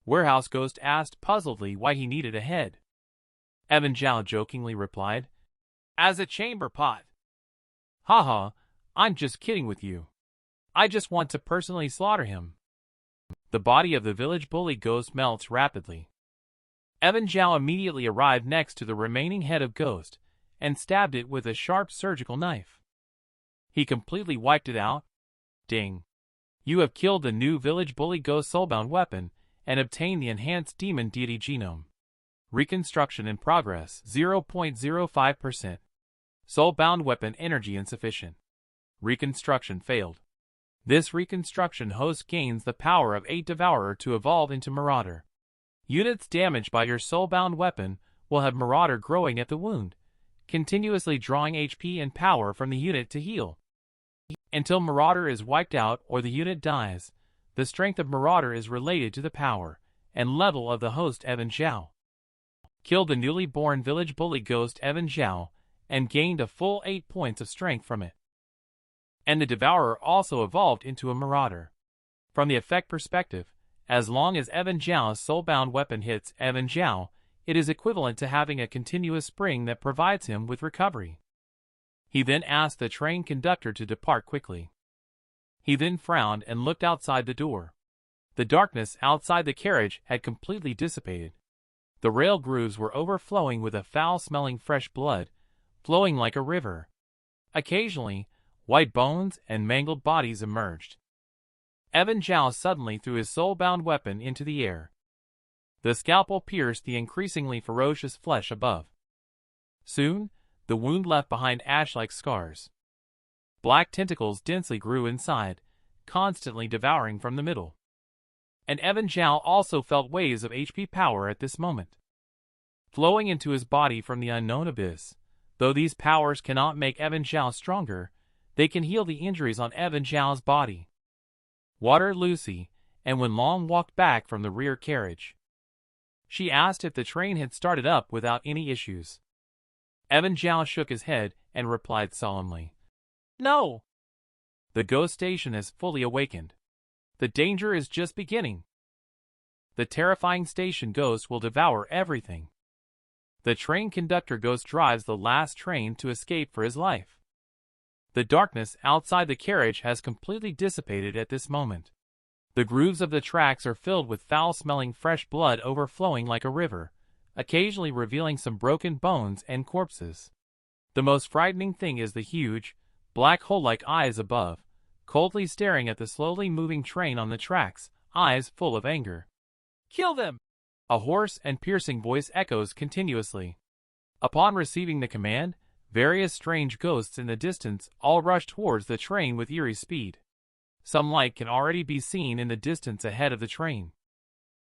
Warehouse ghost asked puzzledly why he needed a head. Evan Zhao jokingly replied, "As a chamber pot." Haha, I'm just kidding with you. I just want to personally slaughter him. The body of the village bully ghost melts rapidly. Evan Zhao immediately arrived next to the remaining head of ghost and stabbed it with a sharp surgical knife. He completely wiped it out. Ding. You have killed the new village bully ghost soulbound weapon and obtained the enhanced demon deity genome. Reconstruction in progress 0.05%. Soulbound weapon energy insufficient. Reconstruction failed. This reconstruction host gains the power of 8 Devourer to evolve into Marauder. Units damaged by your soulbound weapon will have Marauder growing at the wound, continuously drawing HP and power from the unit to heal. Until Marauder is wiped out or the unit dies, the strength of Marauder is related to the power and level of the host Evan Zhao. Kill the newly born village bully ghost Evan Zhao and gained a full 8 points of strength from it. And the Devourer also evolved into a Marauder. From the effect perspective, as long as Evan Zhao's soulbound weapon hits Evan Zhao, it is equivalent to having a continuous spring that provides him with recovery. He then asked the train conductor to depart quickly. He then frowned and looked outside the door. The darkness outside the carriage had completely dissipated. The rail grooves were overflowing with a foul-smelling fresh blood, flowing like a river. Occasionally, white bones and mangled bodies emerged. Evan Zhao suddenly threw his soul-bound weapon into the air. The scalpel pierced the increasingly ferocious flesh above. Soon, the wound left behind ash-like scars. Black tentacles densely grew inside, constantly devouring from the middle. And Evan Zhao also felt waves of HP power at this moment, flowing into his body from the unknown abyss. Though these powers cannot make Evan Zhao stronger, they can heal the injuries on Evan Zhao's body. Water Lucy, and when Long walked back from the rear carriage, she asked if the train had started up without any issues. Evan Zhao shook his head and replied solemnly, "No. The ghost station has fully awakened. The danger is just beginning. The terrifying station ghost will devour everything. The train conductor ghost drives the last train to escape for his life. The darkness outside the carriage has completely dissipated at this moment. The grooves of the tracks are filled with foul-smelling fresh blood overflowing like a river, occasionally revealing some broken bones and corpses. The most frightening thing is the huge, black hole-like eyes above, coldly staring at the slowly moving train on the tracks, eyes full of anger. Kill them!" A hoarse and piercing voice echoes continuously. Upon receiving the command, various strange ghosts in the distance all rush towards the train with eerie speed. Some light can already be seen in the distance ahead of the train.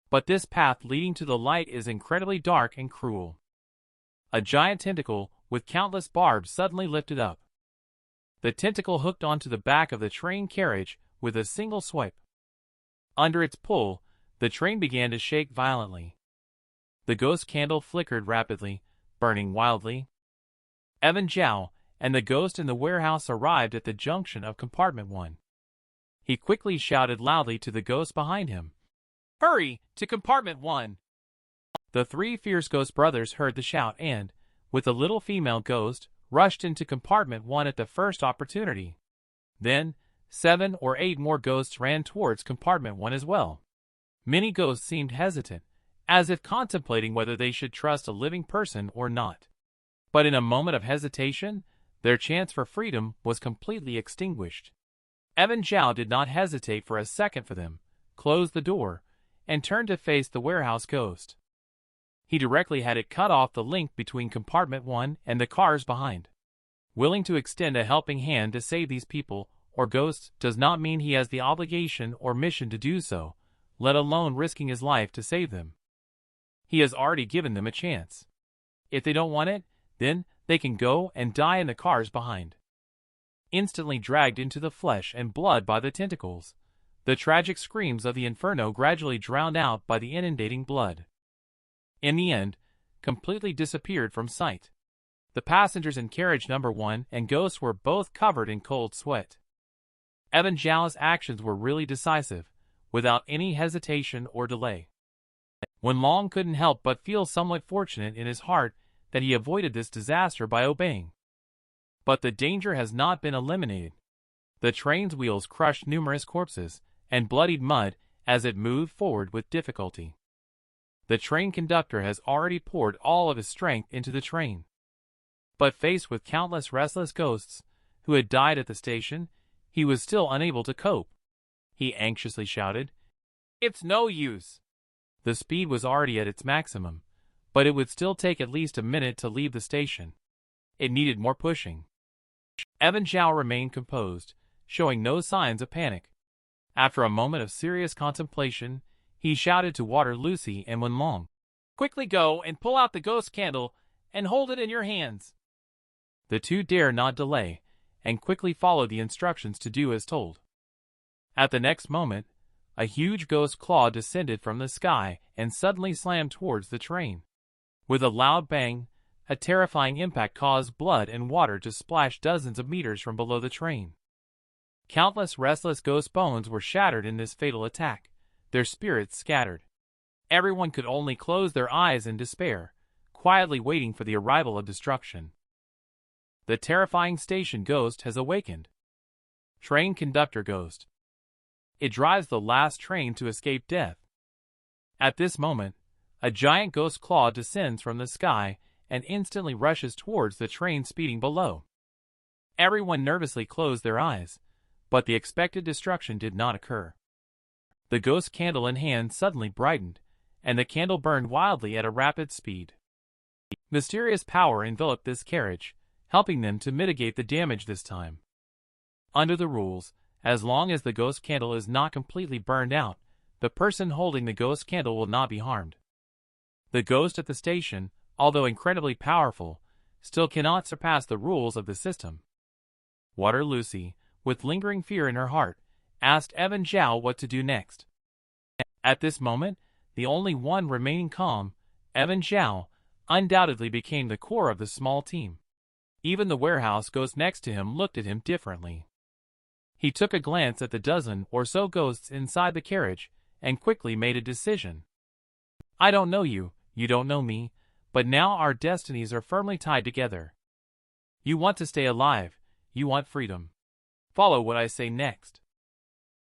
But this path leading to the light is incredibly dark and cruel. A giant tentacle with countless barbs suddenly lifted up. The tentacle hooked onto the back of the train carriage with a single swipe. Under its pull, the train began to shake violently. The ghost candle flickered rapidly, burning wildly. Evan Zhao and the ghost in the warehouse arrived at the junction of compartment 1. He quickly shouted loudly to the ghost behind him, "Hurry to compartment 1!" The three fierce ghost brothers heard the shout and, with the little female ghost, rushed into compartment 1 at the first opportunity. Then, 7 or 8 more ghosts ran towards compartment 1 as well. Many ghosts seemed hesitant, as if contemplating whether they should trust a living person or not. But in a moment of hesitation, their chance for freedom was completely extinguished. Evan Zhao did not hesitate for a second for them, closed the door, and turned to face the warehouse ghost. He directly had it cut off the link between compartment 1 and the cars behind. Willing to extend a helping hand to save these people, or ghosts, does not mean he has the obligation or mission to do so, let alone risking his life to save them. He has already given them a chance. If they don't want it, then they can go and die in the cars behind. Instantly dragged into the flesh and blood by the tentacles, the tragic screams of the inferno gradually drowned out by the inundating blood. In the end, completely disappeared from sight. The passengers in carriage number 1 and ghosts were both covered in cold sweat. Evan Zhao's actions were really decisive, without any hesitation or delay. When Long couldn't help but feel somewhat fortunate in his heart that he avoided this disaster by obeying. But the danger has not been eliminated. The train's wheels crushed numerous corpses and bloodied mud as it moved forward with difficulty. The train conductor has already poured all of his strength into the train. But faced with countless restless ghosts who had died at the station, he was still unable to cope. He anxiously shouted, "It's no use!" The speed was already at its maximum, but it would still take at least a minute to leave the station. It needed more pushing. Evan Zhao remained composed, showing no signs of panic. After a moment of serious contemplation, he shouted to Water Lucy and Wen Long, "Quickly go and pull out the ghost candle and hold it in your hands." The two dare not delay, and quickly followed the instructions to do as told. At the next moment, a huge ghost claw descended from the sky and suddenly slammed towards the train. With a loud bang, a terrifying impact caused blood and water to splash dozens of meters from below the train. Countless restless ghost bones were shattered in this fatal attack, their spirits scattered. Everyone could only close their eyes in despair, quietly waiting for the arrival of destruction. The terrifying station ghost has awakened. Train conductor ghost. It drives the last train to escape death. At this moment, a giant ghost claw descends from the sky and instantly rushes towards the train speeding below. Everyone nervously closed their eyes, but the expected destruction did not occur. The ghost candle in hand suddenly brightened, and the candle burned wildly at a rapid speed. Mysterious power enveloped this carriage, helping them to mitigate the damage this time. Under the rules, as long as the ghost candle is not completely burned out, the person holding the ghost candle will not be harmed. The ghost at the station, although incredibly powerful, still cannot surpass the rules of the system. Water Lucy, with lingering fear in her heart, asked Evan Zhao what to do next. At this moment, the only one remaining calm, Evan Zhao, undoubtedly became the core of the small team. Even the warehouse ghost next to him looked at him differently. He took a glance at the dozen or so ghosts inside the carriage and quickly made a decision. I don't know you, you don't know me, but now our destinies are firmly tied together. You want to stay alive, you want freedom. Follow what I say next.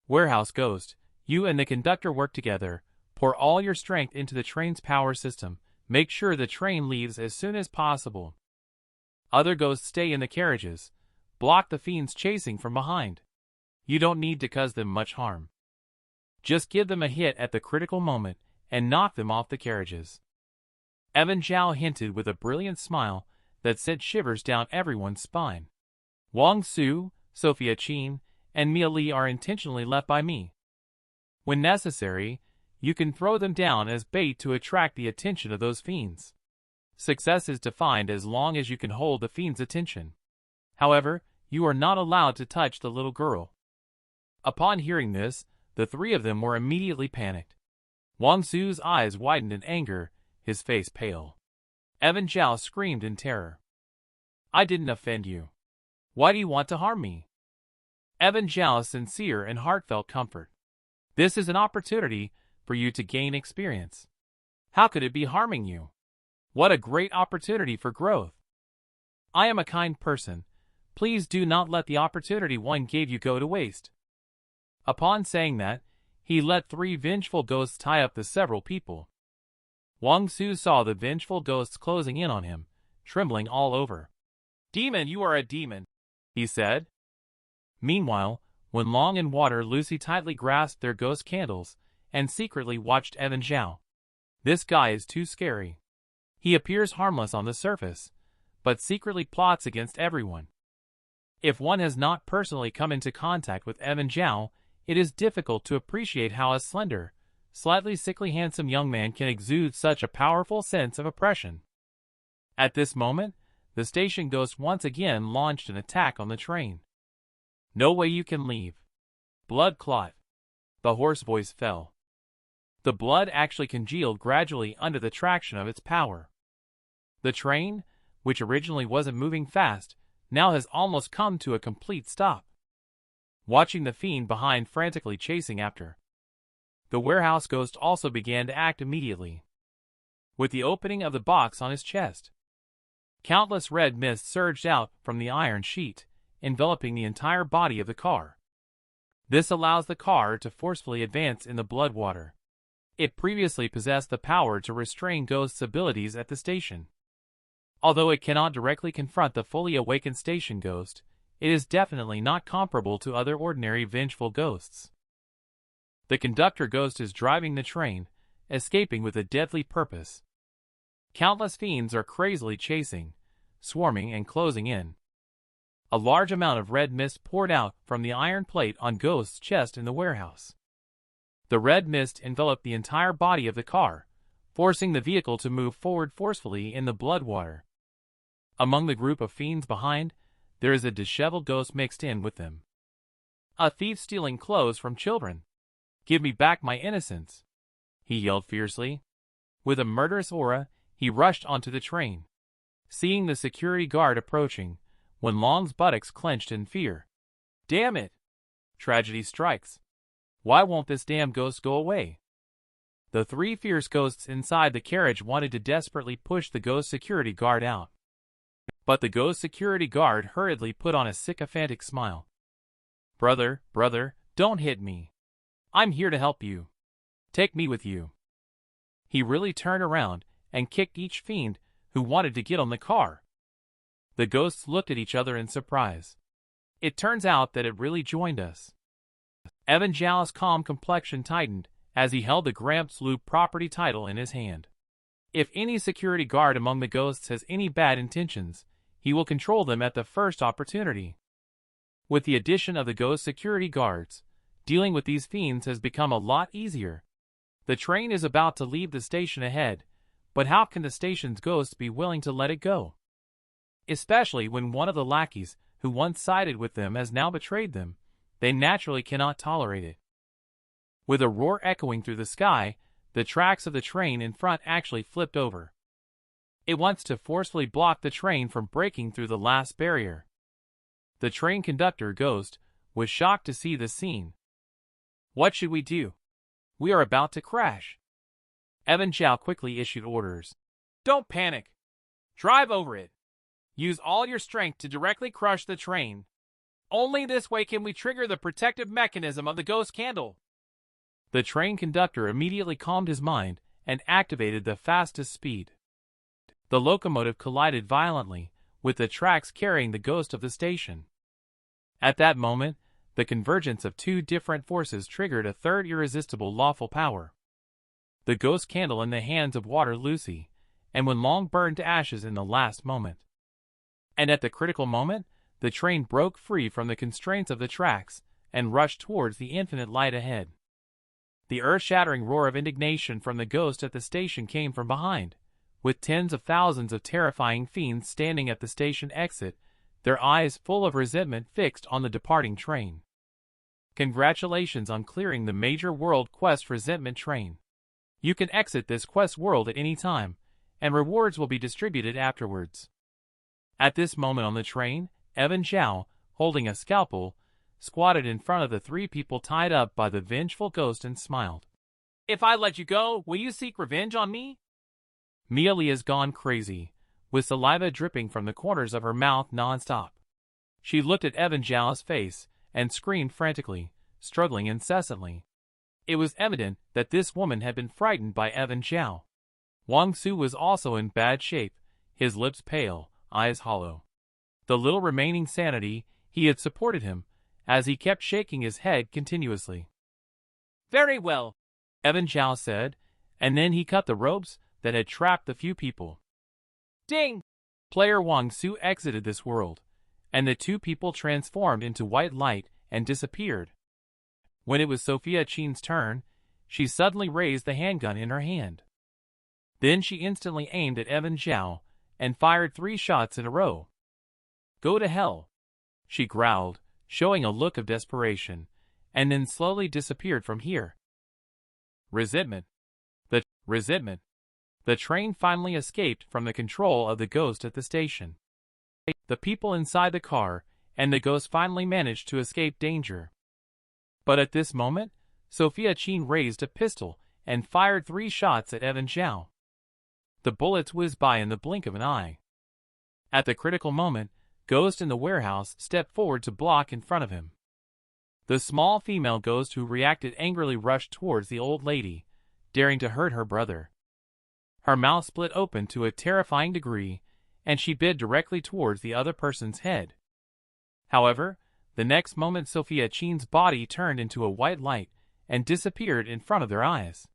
Warehouse ghost, you and the conductor work together, pour all your strength into the train's power system, make sure the train leaves as soon as possible. Other ghosts stay in the carriages, block the fiends chasing from behind. You don't need to cause them much harm. Just give them a hit at the critical moment and knock them off the carriages. Evan Zhao hinted with a brilliant smile that sent shivers down everyone's spine. Wang Su, Sophia Chin, and Mia Li are intentionally left by me. When necessary, you can throw them down as bait to attract the attention of those fiends. Success is defined as long as you can hold the fiend's attention. However, you are not allowed to touch the little girl. Upon hearing this, the three of them were immediately panicked. Wang Su's eyes widened in anger, his face pale. Evan Zhao screamed in terror. I didn't offend you. Why do you want to harm me? Evan Zhao's sincere and heartfelt comfort. This is an opportunity for you to gain experience. How could it be harming you? What a great opportunity for growth. I am a kind person. Please do not let the opportunity one gave you go to waste. Upon saying that, he let three vengeful ghosts tie up the several people. Wang Su saw the vengeful ghosts closing in on him, trembling all over. Demon, you are a demon, he said. Meanwhile, Wenlong and Water Lucy tightly grasped their ghost candles and secretly watched Evan Zhao. This guy is too scary. He appears harmless on the surface, but secretly plots against everyone. If one has not personally come into contact with Evan Zhao, it is difficult to appreciate how a slender, slightly sickly handsome young man can exude such a powerful sense of oppression. At this moment, the station ghost once again launched an attack on the train. No way you can leave. Blood clot. The hoarse voice fell. The blood actually congealed gradually under the traction of its power. The train, which originally wasn't moving fast, now has almost come to a complete stop. Watching the fiend behind frantically chasing after. The warehouse ghost also began to act immediately. With the opening of the box on his chest, countless red mist surged out from the iron sheet, enveloping the entire body of the car. This allows the car to forcefully advance in the blood water. It previously possessed the power to restrain ghosts' abilities at the station. Although it cannot directly confront the fully awakened station ghost, it is definitely not comparable to other ordinary vengeful ghosts. The conductor ghost is driving the train, escaping with a deadly purpose. Countless fiends are crazily chasing, swarming and closing in. A large amount of red mist poured out from the iron plate on Ghost's chest in the warehouse. The red mist enveloped the entire body of the car, forcing the vehicle to move forward forcefully in the blood water. Among the group of fiends behind, there is a disheveled ghost mixed in with them. A thief stealing clothes from children. Give me back my innocence, he yelled fiercely. With a murderous aura, he rushed onto the train. Seeing the security guard approaching, Wenlong's buttocks clenched in fear. Damn it! Tragedy strikes. Why won't this damn ghost go away? The three fierce ghosts inside the carriage wanted to desperately push the ghost security guard out. But the ghost security guard hurriedly put on a sycophantic smile. Brother, don't hit me. I'm here to help you. Take me with you. He really turned around and kicked each fiend who wanted to get on the car. The ghosts looked at each other in surprise. It turns out that it really joined us. Evan Zhao's calm complexion tightened as he held the Gramps Loop property title in his hand. If any security guard among the ghosts has any bad intentions, he will control them at the first opportunity. With the addition of the ghost security guards, dealing with these fiends has become a lot easier. The train is about to leave the station ahead, but how can the station's ghosts be willing to let it go? Especially when one of the lackeys who once sided with them has now betrayed them, they naturally cannot tolerate it. With a roar echoing through the sky, the tracks of the train in front actually flipped over. It wants to forcefully block the train from breaking through the last barrier. The train conductor, Ghost, was shocked to see the scene. What should we do? We are about to crash. Evan Zhao quickly issued orders. Don't panic. Drive over it. Use all your strength to directly crush the train. Only this way can we trigger the protective mechanism of the ghost candle. The train conductor immediately calmed his mind and activated the fastest speed. The locomotive collided violently with the tracks carrying the ghost of the station. At that moment, the convergence of two different forces triggered a third irresistible lawful power. The ghost candle in the hands of Water Lucy, and when long burned to ashes in the last moment. And at the critical moment, the train broke free from the constraints of the tracks and rushed towards the infinite light ahead. The earth-shattering roar of indignation from the ghost at the station came from behind, with tens of thousands of terrifying fiends standing at the station exit, their eyes full of resentment fixed on the departing train. Congratulations on clearing the major World Quest Resentment train. You can exit this quest world at any time, and rewards will be distributed afterwards. At this moment on the train, Evan Zhao, holding a scalpel, squatted in front of the three people tied up by the vengeful ghost and smiled. If I let you go, will you seek revenge on me? Mia Li has gone crazy, with saliva dripping from the corners of her mouth non-stop. She looked at Evan Zhao's face and screamed frantically, struggling incessantly. It was evident that this woman had been frightened by Evan Zhao. Wang Su was also in bad shape, his lips pale, eyes hollow. The little remaining sanity he had supported him, as he kept shaking his head continuously. Very well, Evan Zhao said, and then he cut the ropes that had trapped the few people. Ding! Player Wang Su exited this world, and the two people transformed into white light and disappeared. When it was Sophia Chin's turn, she suddenly raised the handgun in her hand. Then she instantly aimed at Evan Zhao and fired 3 shots in a row. Go to hell, she growled, showing a look of desperation, and then slowly disappeared from here. Resentment. The train finally escaped from the control of the ghost at the station. The people inside the car and the ghost finally managed to escape danger. But at this moment, Sophia Chin raised a pistol and fired 3 shots at Evan Zhao. The bullets whizzed by in the blink of an eye. At the critical moment, Ghost in the warehouse stepped forward to block in front of him. The small female ghost who reacted angrily rushed towards the old lady, daring to hurt her brother. Her mouth split open to a terrifying degree, and she bit directly towards the other person's head. However, the next moment Sophia Chin's body turned into a white light and disappeared in front of their eyes.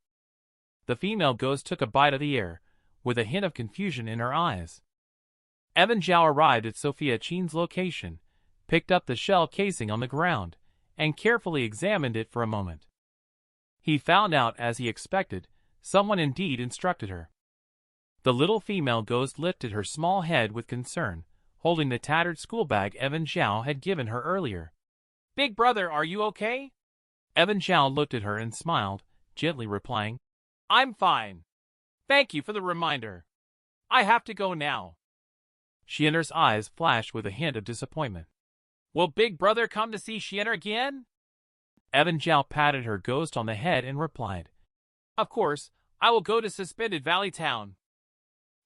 The female ghost took a bite of the air, with a hint of confusion in her eyes. Evan Zhao arrived at Sophia Chin's location, picked up the shell casing on the ground, and carefully examined it for a moment. He found out, as he expected, someone indeed instructed her. The little female ghost lifted her small head with concern, holding the tattered school bag Evan Zhao had given her earlier. Big brother, are you okay? Evan Zhao looked at her and smiled, gently replying, I'm fine. Thank you for the reminder. I have to go now. Xian'er's eyes flashed with a hint of disappointment. Will Big Brother come to see Xian'er again? Evan Zhao patted her ghost on the head and replied, Of course, I will go to Suspended Valley Town.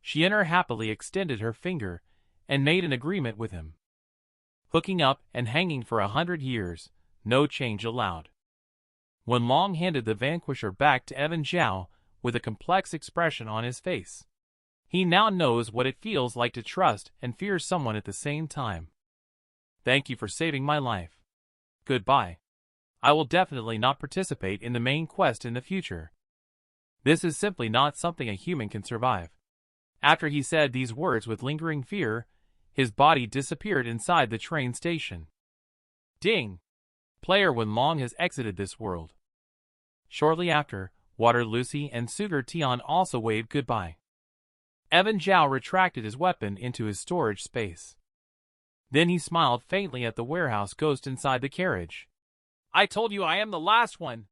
Shienner happily extended her finger and made an agreement with him. Hooking up and hanging for 100 years, no change allowed. Wenlong handed the vanquisher back to Evan Zhao with a complex expression on his face. He now knows what it feels like to trust and fear someone at the same time. Thank you for saving my life. Goodbye. I will definitely not participate in the main quest in the future. This is simply not something a human can survive. After he said these words with lingering fear, his body disappeared inside the train station. Ding! Player Wenlong has exited this world. Shortly after, Water Lucy and Sugar Tian also waved goodbye. Evan Zhao retracted his weapon into his storage space. Then he smiled faintly at the warehouse ghost inside the carriage. I told you I am the last one,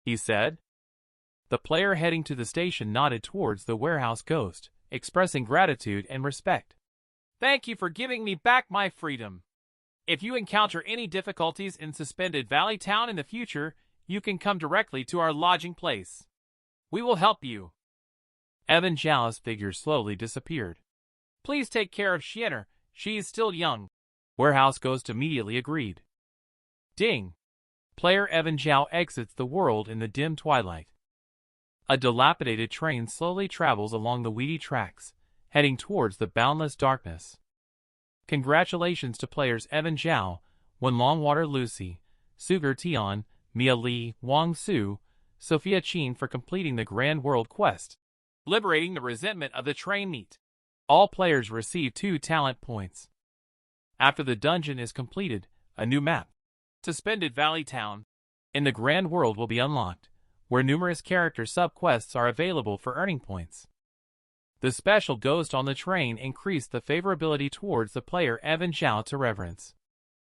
he said. The player heading to the station nodded towards the warehouse ghost, expressing gratitude and respect. Thank you for giving me back my freedom. If you encounter any difficulties in Suspended Valley Town in the future, you can come directly to our lodging place. We will help you. Evan Zhao's figure slowly disappeared. Please take care of Shienner, she is still young. Warehouse Ghost immediately agreed. Ding! Player Evan Zhao exits the world in the dim twilight. A dilapidated train slowly travels along the weedy tracks, heading towards the boundless darkness. Congratulations to players Evan Zhao, Wenlong Water Lucy, Sugar Tian, Mia Li, Wang Su, Sophia Qin for completing the Grand World Quest, liberating the resentment of the train meet. All players receive 2 talent points. After the dungeon is completed, a new map, Suspended Valley Town, in the Grand World will be unlocked, where numerous character sub-quests are available for earning points. The special ghost on the train increased the favorability towards the player Evan Zhao to reverence.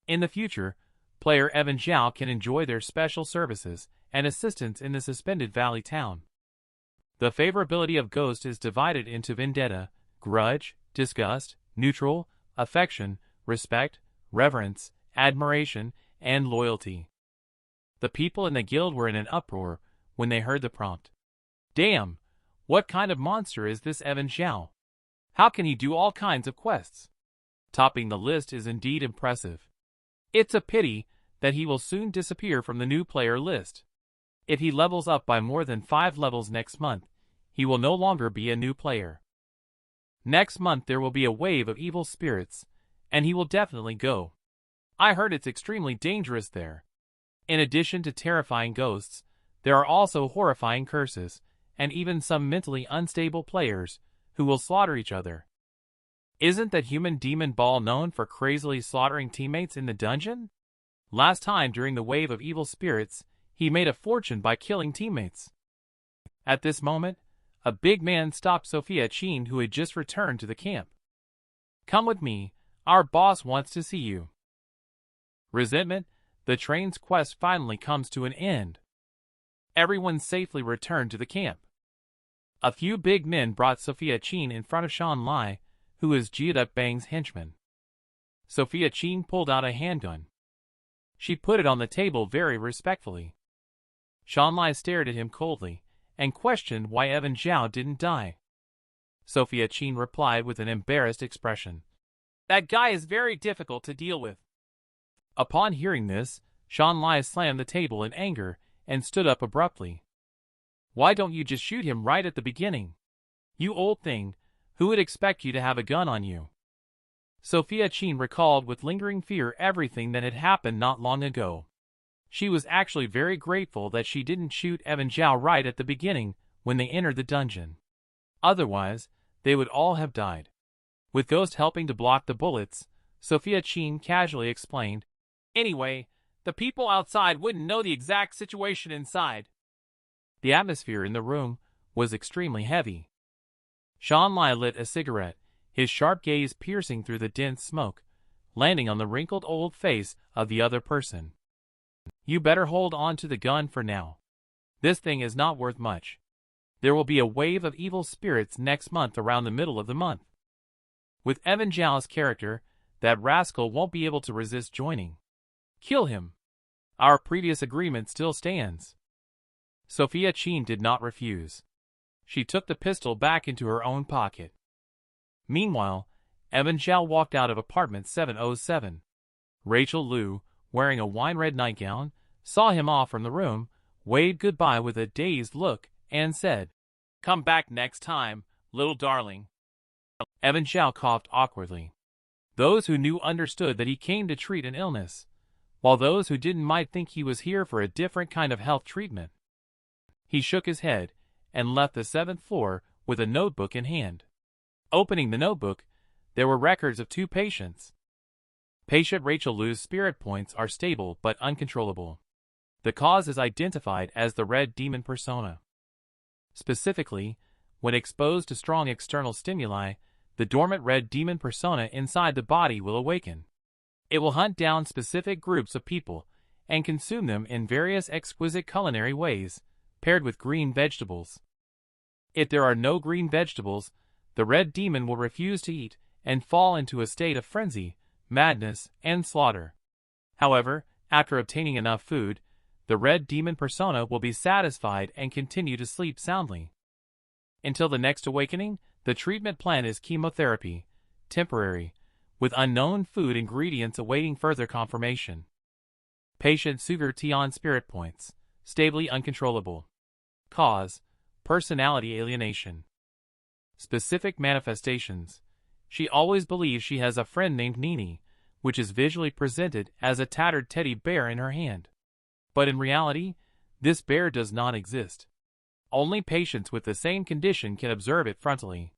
In the future, player Evan Zhao can enjoy their special services and assistance in the Suspended Valley Town. The favorability of Ghost is divided into vendetta, grudge, disgust, neutral, affection, respect, reverence, admiration, and loyalty. The people in the guild were in an uproar when they heard the prompt. Damn! What kind of monster is this Evan Zhao? How can he do all kinds of quests? Topping the list is indeed impressive. It's a pity that he will soon disappear from the new player list. If he levels up by more than 5 levels next month, he will no longer be a new player. Next month there will be a wave of evil spirits, and he will definitely go. I heard it's extremely dangerous there. In addition to terrifying ghosts, there are also horrifying curses, and even some mentally unstable players who will slaughter each other. Isn't that human demon Ball known for crazily slaughtering teammates in the dungeon? Last time during the wave of evil spirits, he made a fortune by killing teammates. At this moment, a big man stopped Sophia Qin, who had just returned to the camp. Come with me, our boss wants to see you. Resentment, the train's quest finally comes to an end. Everyone safely returned to the camp. A few big men brought Sophia Qin in front of Shan Lai, who is Jiaduk Bang's henchman. Sophia Qin pulled out a handgun. She put it on the table very respectfully. Shan Lai stared at him coldly and questioned why Evan Zhao didn't die. Sophia Qin replied with an embarrassed expression. That guy is very difficult to deal with. Upon hearing this, Shan Lai slammed the table in anger and stood up abruptly. Why don't you just shoot him right at the beginning? You old thing, who would expect you to have a gun on you? Sophia Qin recalled with lingering fear everything that had happened not long ago. She was actually very grateful that she didn't shoot Evan Zhao right at the beginning when they entered the dungeon. Otherwise, they would all have died. With Ghost helping to block the bullets, Sophia Qin casually explained, Anyway, the people outside wouldn't know the exact situation inside. The atmosphere in the room was extremely heavy. Shan Lai lit a cigarette, his sharp gaze piercing through the dense smoke, landing on the wrinkled old face of the other person. You better hold on to the gun for now. This thing is not worth much. There will be a wave of evil spirits next month around the middle of the month. With Evan Zhao's character, that rascal won't be able to resist joining. Kill him. Our previous agreement still stands. Sophia Chin did not refuse. She took the pistol back into her own pocket. Meanwhile, Evan Zhao walked out of apartment 707. Rachel Liu, wearing a wine-red nightgown, saw him off from the room, waved goodbye with a dazed look, and said, "Come back next time, little darling." Evan Zhao coughed awkwardly. Those who knew understood that he came to treat an illness, while those who didn't might think he was here for a different kind of health treatment. He shook his head and left the 7th floor with a notebook in hand. Opening the notebook, there were records of 2 patients. Patient Rachel Liu's spirit points are stable but uncontrollable. The cause is identified as the red demon persona. Specifically, when exposed to strong external stimuli, the dormant red demon persona inside the body will awaken. It will hunt down specific groups of people and consume them in various exquisite culinary ways, paired with green vegetables. If there are no green vegetables, the red demon will refuse to eat and fall into a state of frenzy, madness, and slaughter. However, after obtaining enough food, the red demon persona will be satisfied and continue to sleep soundly. Until the next awakening, the treatment plan is chemotherapy, temporary, with unknown food ingredients awaiting further confirmation. Patient Sugar Tian spirit points, stably uncontrollable. Cause, personality alienation. Specific manifestations. She always believes she has a friend named Nini, which is visually presented as a tattered teddy bear in her hand. But in reality, this bear does not exist. Only patients with the same condition can observe it frontally.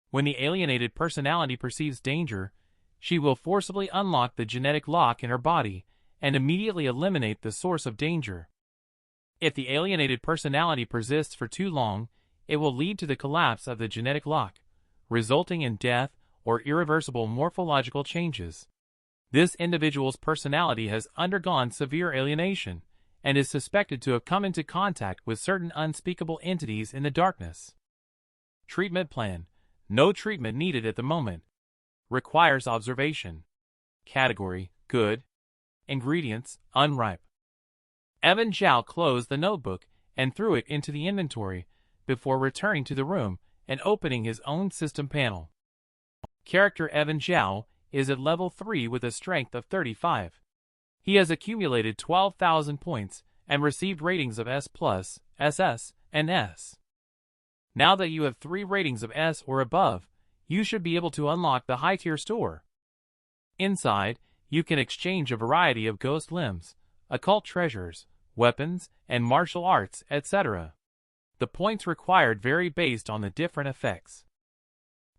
When the alienated personality perceives danger, she will forcibly unlock the genetic lock in her body and immediately eliminate the source of danger. If the alienated personality persists for too long, it will lead to the collapse of the genetic lock, resulting in death or irreversible morphological changes. This individual's personality has undergone severe alienation and is suspected to have come into contact with certain unspeakable entities in the darkness. Treatment plan. No treatment needed at the moment. Requires observation. Category: good. Ingredients: unripe. Evan Zhao closed the notebook and threw it into the inventory before returning to the room and opening his own system panel. Character Evan Zhao is at level 3 with a strength of 35. He has accumulated 12,000 points and received ratings of S+, SS, and S. Now that you have 3 ratings of S or above, you should be able to unlock the high-tier store. Inside, you can exchange a variety of ghost limbs, occult treasures, weapons, and martial arts, etc. The points required vary based on the different effects.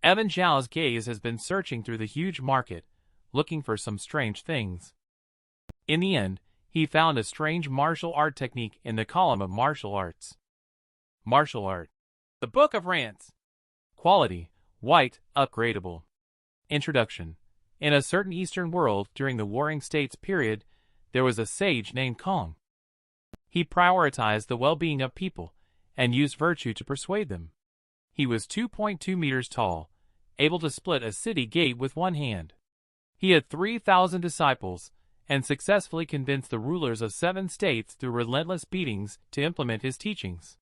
Evan Zhao's gaze has been searching through the huge market, looking for some strange things. In the end, he found a strange martial art technique in the column of martial arts. Martial art. The Book of Rants. Quality: white, upgradable. Introduction. In a certain Eastern world during the Warring States period, there was a sage named Kong. He prioritized the well-being of people and used virtue to persuade them. He was 2.2 meters tall, able to split a city gate with one hand. He had 3,000 disciples and successfully convinced the rulers of 7 states through relentless beatings to implement his teachings.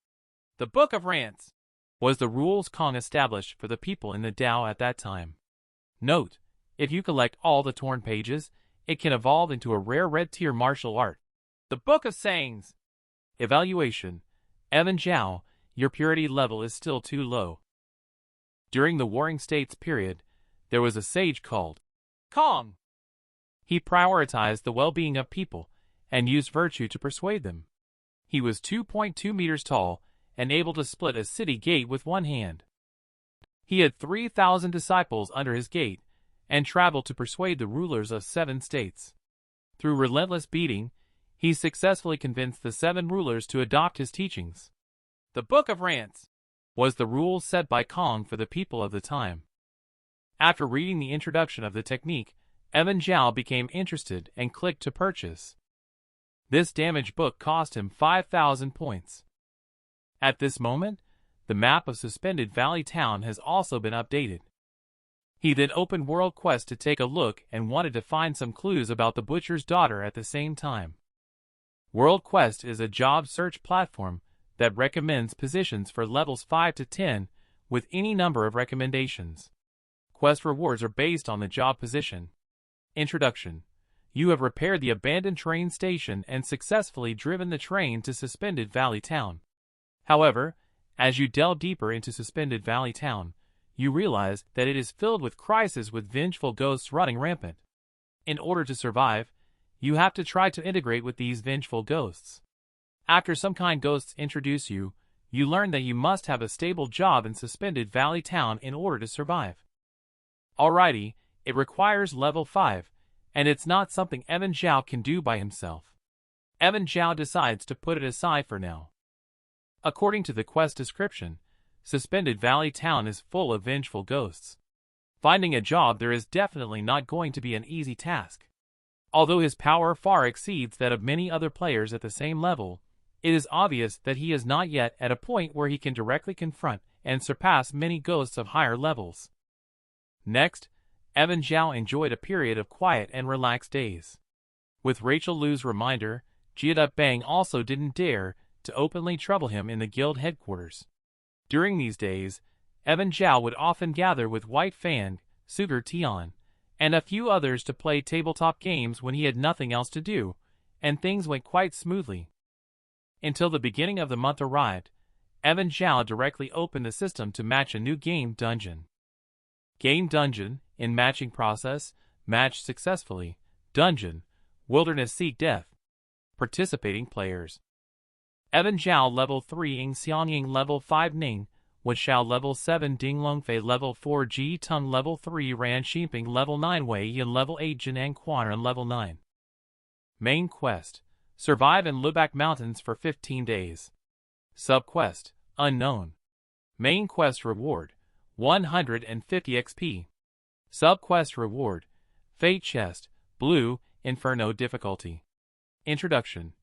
The Book of Rants was the rules Kong established for the people in the Tao at that time. Note: if you collect all the torn pages, it can evolve into a rare red-tier martial art. The Book of Sayings. Evaluation: Evan Zhao, your purity level is still too low. During the Warring States period, there was a sage called Kong. He prioritized the well-being of people and used virtue to persuade them. He was 2.2 meters tall and able to split a city gate with one hand. He had 3,000 disciples under his gate and traveled to persuade the rulers of 7 states. Through relentless beating, he successfully convinced the 7 rulers to adopt his teachings. The Book of Rants was the rules set by Kong for the people of the time. After reading the introduction of the technique, Evan Zhao became interested and clicked to purchase. This damaged book cost him 5,000 points. At this moment, the map of Suspended Valley Town has also been updated. He then opened World Quest to take a look and wanted to find some clues about the butcher's daughter at the same time. World Quest is a job search platform that recommends positions for levels 5 to 10 with any number of recommendations. Quest rewards are based on the job position. Introduction. You have repaired the abandoned train station and successfully driven the train to Suspended Valley Town. However, as you delve deeper into Suspended Valley Town, you realize that it is filled with crises with vengeful ghosts running rampant. In order to survive, you have to try to integrate with these vengeful ghosts. After some kind ghosts introduce you, you learn that you must have a stable job in Suspended Valley Town in order to survive. Alrighty, it requires level 5, and it's not something Evan Zhao can do by himself. Evan Zhao decides to put it aside for now. According to the quest description, Suspended Valley Town is full of vengeful ghosts. Finding a job there is definitely not going to be an easy task. Although his power far exceeds that of many other players at the same level, it is obvious that he is not yet at a point where he can directly confront and surpass many ghosts of higher levels. Next, Evan Zhao enjoyed a period of quiet and relaxed days. With Rachel Liu's reminder, Jia Bang also didn't dare to openly trouble him in the guild headquarters. During these days, Evan Zhao would often gather with White Fang, Sugar Tian, and a few others to play tabletop games when he had nothing else to do, and things went quite smoothly. Until the beginning of the month arrived, Evan Zhao directly opened the system to match a new game dungeon. Game dungeon, in matching process, matched successfully, dungeon, wilderness seek death. Participating players. Evan Zhao level 3 Ing Xiangying level 5 Ning, Xiao level 7 Ding Longfei level 4 Ji Tung level 3 Ran Xinping level 9 Wei Yin level 8 Jinan Quan level 9. Main Quest. Survive in Lubac Mountains for 15 days. Subquest. Unknown. Main Quest Reward. 150 XP. Subquest Reward. Fate Chest. Blue, Inferno difficulty. Introduction.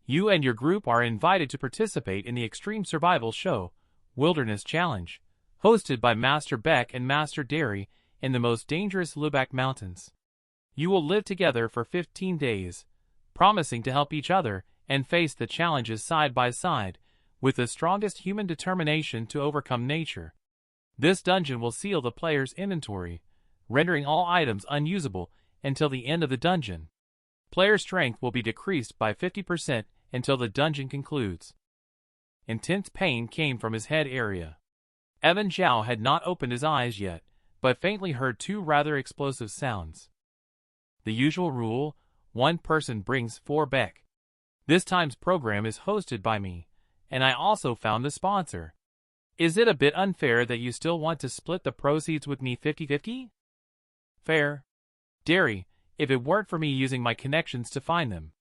You and your group are invited to participate in the Extreme Survival Show, Wilderness Challenge, hosted by Master Beck and Master Derry in the most dangerous Lubac Mountains. You will live together for 15 days, promising to help each other and face the challenges side by side, with the strongest human determination to overcome nature. This dungeon will seal the player's inventory, rendering all items unusable until the end of the dungeon. Player strength will be decreased by 50% until the dungeon concludes. Intense pain came from his head area. Evan Zhao had not opened his eyes yet, but faintly heard two rather explosive sounds. The usual rule, one person brings 4 Beck. This time's program is hosted by me, and I also found the sponsor. Is it a bit unfair that you still want to split the proceeds with me 50-50? Fair. Derry, if it weren't for me using my connections to find them.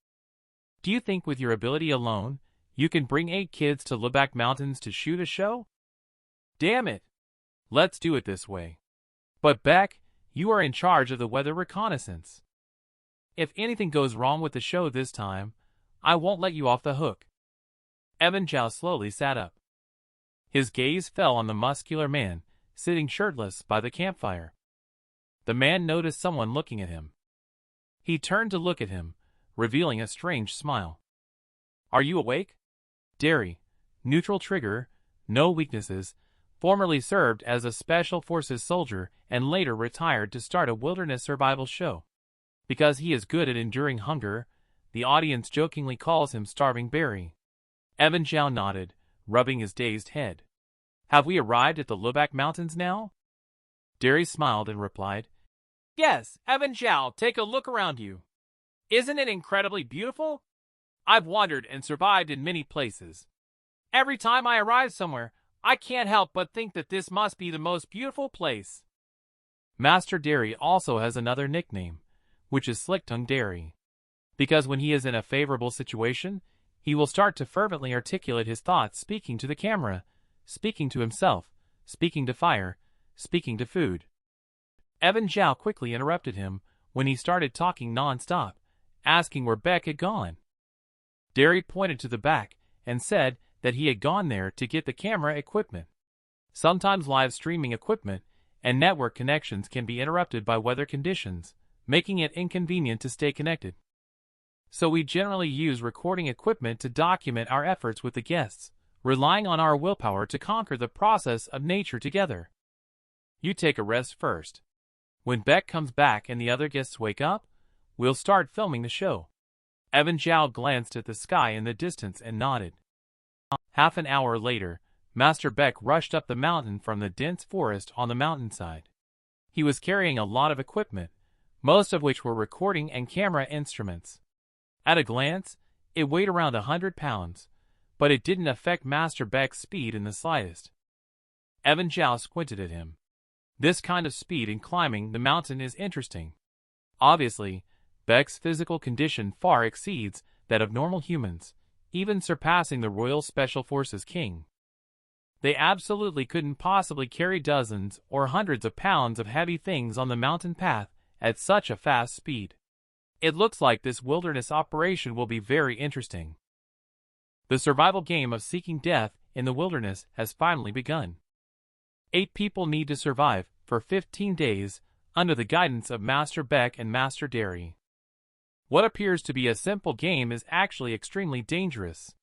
Do you think with your ability alone, you can bring 8 kids to Lubac Mountains to shoot a show? Damn it! Let's do it this way. But Beck, you are in charge of the weather reconnaissance. If anything goes wrong with the show this time, I won't let you off the hook. Evan Zhao slowly sat up. His gaze fell on the muscular man, sitting shirtless by the campfire. The man noticed someone looking at him. He turned to look at him, revealing a strange smile. Are you awake? Derry, neutral trigger, no weaknesses, formerly served as a Special Forces soldier and later retired to start a wilderness survival show. Because he is good at enduring hunger, the audience jokingly calls him Starving Barry. Evan Zhao nodded, rubbing his dazed head. Have we arrived at the Lubac Mountains now? Derry smiled and replied, Yes, Evan Zhao, take a look around you. Isn't it incredibly beautiful? I've wandered and survived in many places. Every time I arrive somewhere, I can't help but think that this must be the most beautiful place. Master Derry also has another nickname, which is Slick-Tongue Derry. Because when he is in a favorable situation, he will start to fervently articulate his thoughts, speaking to the camera, speaking to himself, speaking to fire, speaking to food. Evan Zhao quickly interrupted him when he started talking non-stop, asking where Beck had gone. Derry pointed to the back and said that he had gone there to get the camera equipment. Sometimes live streaming equipment and network connections can be interrupted by weather conditions, making it inconvenient to stay connected. so we generally use recording equipment to document our efforts with the guests, relying on our willpower to conquer the process of nature together. You take a rest first. When Beck comes back and the other guests wake up, we'll start filming the show. Evan Zhao glanced at the sky in the distance and nodded. Half an hour later, Master Beck rushed up the mountain from the dense forest on the mountainside. He was carrying a lot of equipment, most of which were recording and camera instruments. At a glance, it weighed around 100 pounds, but it didn't affect Master Beck's speed in the slightest. Evan Zhao squinted at him. This kind of speed in climbing the mountain is interesting. Obviously, Beck's physical condition far exceeds that of normal humans, even surpassing the Royal Special Forces king. They absolutely couldn't possibly carry dozens or hundreds of pounds of heavy things on the mountain path at such a fast speed. It looks like this wilderness operation will be very interesting. The survival game of seeking death in the wilderness has finally begun. 8 people need to survive for 15 days under the guidance of Master Beck and Master Derry. What appears to be a simple game is actually extremely dangerous.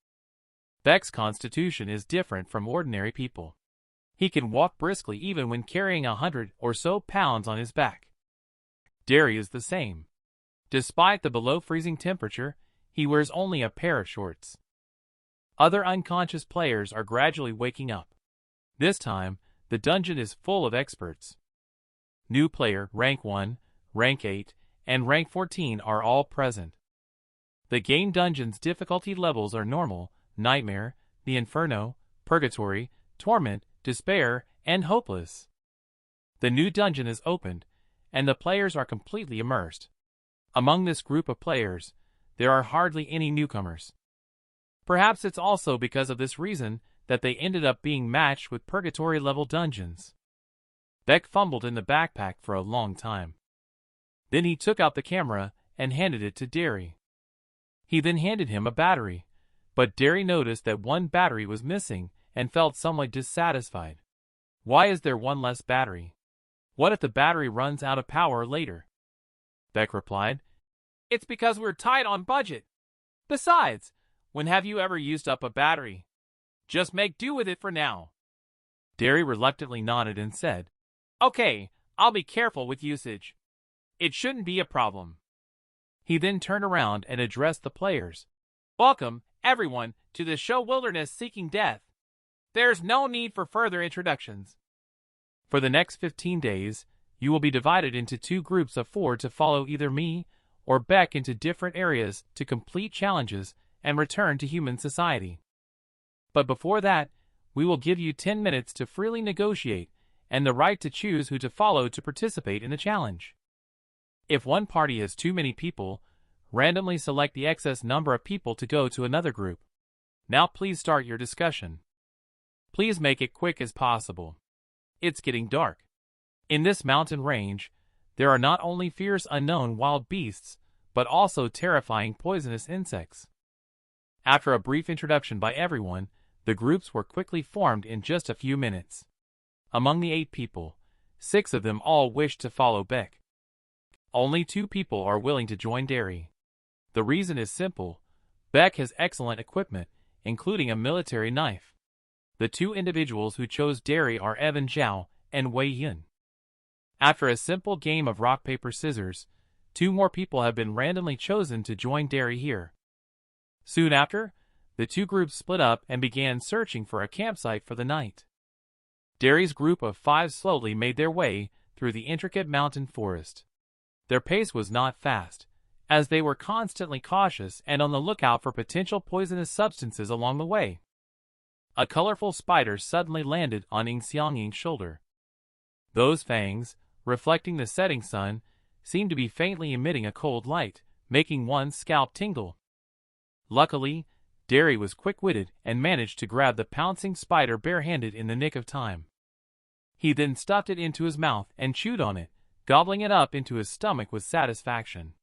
Beck's constitution is different from ordinary people. He can walk briskly even when carrying 100 or so pounds on his back. Derry is the same. Despite the below-freezing temperature, he wears only a pair of shorts. Other unconscious players are gradually waking up. This time, the dungeon is full of experts. New player, rank 1, rank 8, and rank 14 are all present. The game dungeon's difficulty levels are normal, nightmare, the inferno, purgatory, torment, despair, and hopeless. The new dungeon is opened, and the players are completely immersed. Among this group of players, there are hardly any newcomers. Perhaps it's also because of this reason that they ended up being matched with purgatory-level dungeons. Beck fumbled in the backpack for a long time. Then he took out the camera and handed it to Derry. He then handed him a battery, but Derry noticed that one battery was missing and felt somewhat dissatisfied. Why is there one less battery? What if the battery runs out of power later? Beck replied, "It's because we're tight on budget. Besides, when have you ever used up a battery? Just make do with it for now." Derry reluctantly nodded and said, "Okay, I'll be careful with usage. It shouldn't be a problem." He then turned around and addressed the players. "Welcome, everyone, to the show Wilderness Seeking Death. There's no need for further introductions. For the next 15 days, you will be divided into 2 groups of 4 to follow either me or Beck into different areas to complete challenges and return to human society. But before that, we will give you 10 minutes to freely negotiate and the right to choose who to follow to participate in the challenge. If one party has too many people, randomly select the excess number of people to go to another group. Now please start your discussion. Please make it quick as possible. It's getting dark. In this mountain range, there are not only fierce unknown wild beasts, but also terrifying poisonous insects." After a brief introduction by everyone, the groups were quickly formed in just a few minutes. Among the 8 people, 6 of them all wished to follow Beck. Only 2 people are willing to join Derry. The reason is simple. Beck has excellent equipment, including a military knife. The 2 individuals who chose Derry are Evan Zhao and Wei Yun. After a simple game of rock, paper, scissors, 2 more people have been randomly chosen to join Derry here. Soon after, the 2 groups split up and began searching for a campsite for the night. Derry's group of 5 slowly made their way through the intricate mountain forest. Their pace was not fast, as they were constantly cautious and on the lookout for potential poisonous substances along the way. A colorful spider suddenly landed on Ing Xiangying's shoulder. Those fangs, reflecting the setting sun, seemed to be faintly emitting a cold light, making one's scalp tingle. Luckily, Derry was quick-witted and managed to grab the pouncing spider barehanded in the nick of time. He then stuffed it into his mouth and chewed on it, gobbling it up into his stomach with satisfaction.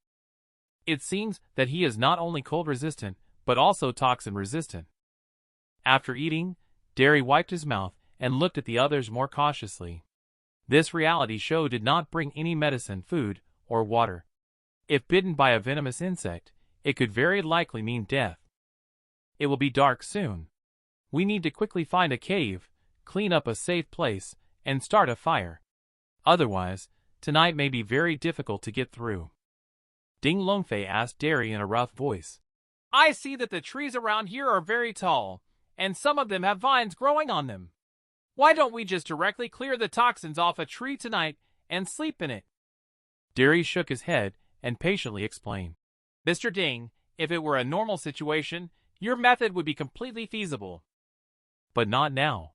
It seems that he is not only cold-resistant, but also toxin-resistant. After eating, Derry wiped his mouth and looked at the others more cautiously. This reality show did not bring any medicine, food, or water. If bitten by a venomous insect, it could very likely mean death. It will be dark soon. We need to quickly find a cave, clean up a safe place, and start a fire. Otherwise, tonight may be very difficult to get through. Ding Longfei asked Derry in a rough voice. I see that the trees around here are very tall, and some of them have vines growing on them. Why don't we just directly clear the toxins off a tree tonight and sleep in it? Derry shook his head and patiently explained. Mr. Ding, if it were a normal situation, your method would be completely feasible. But not now.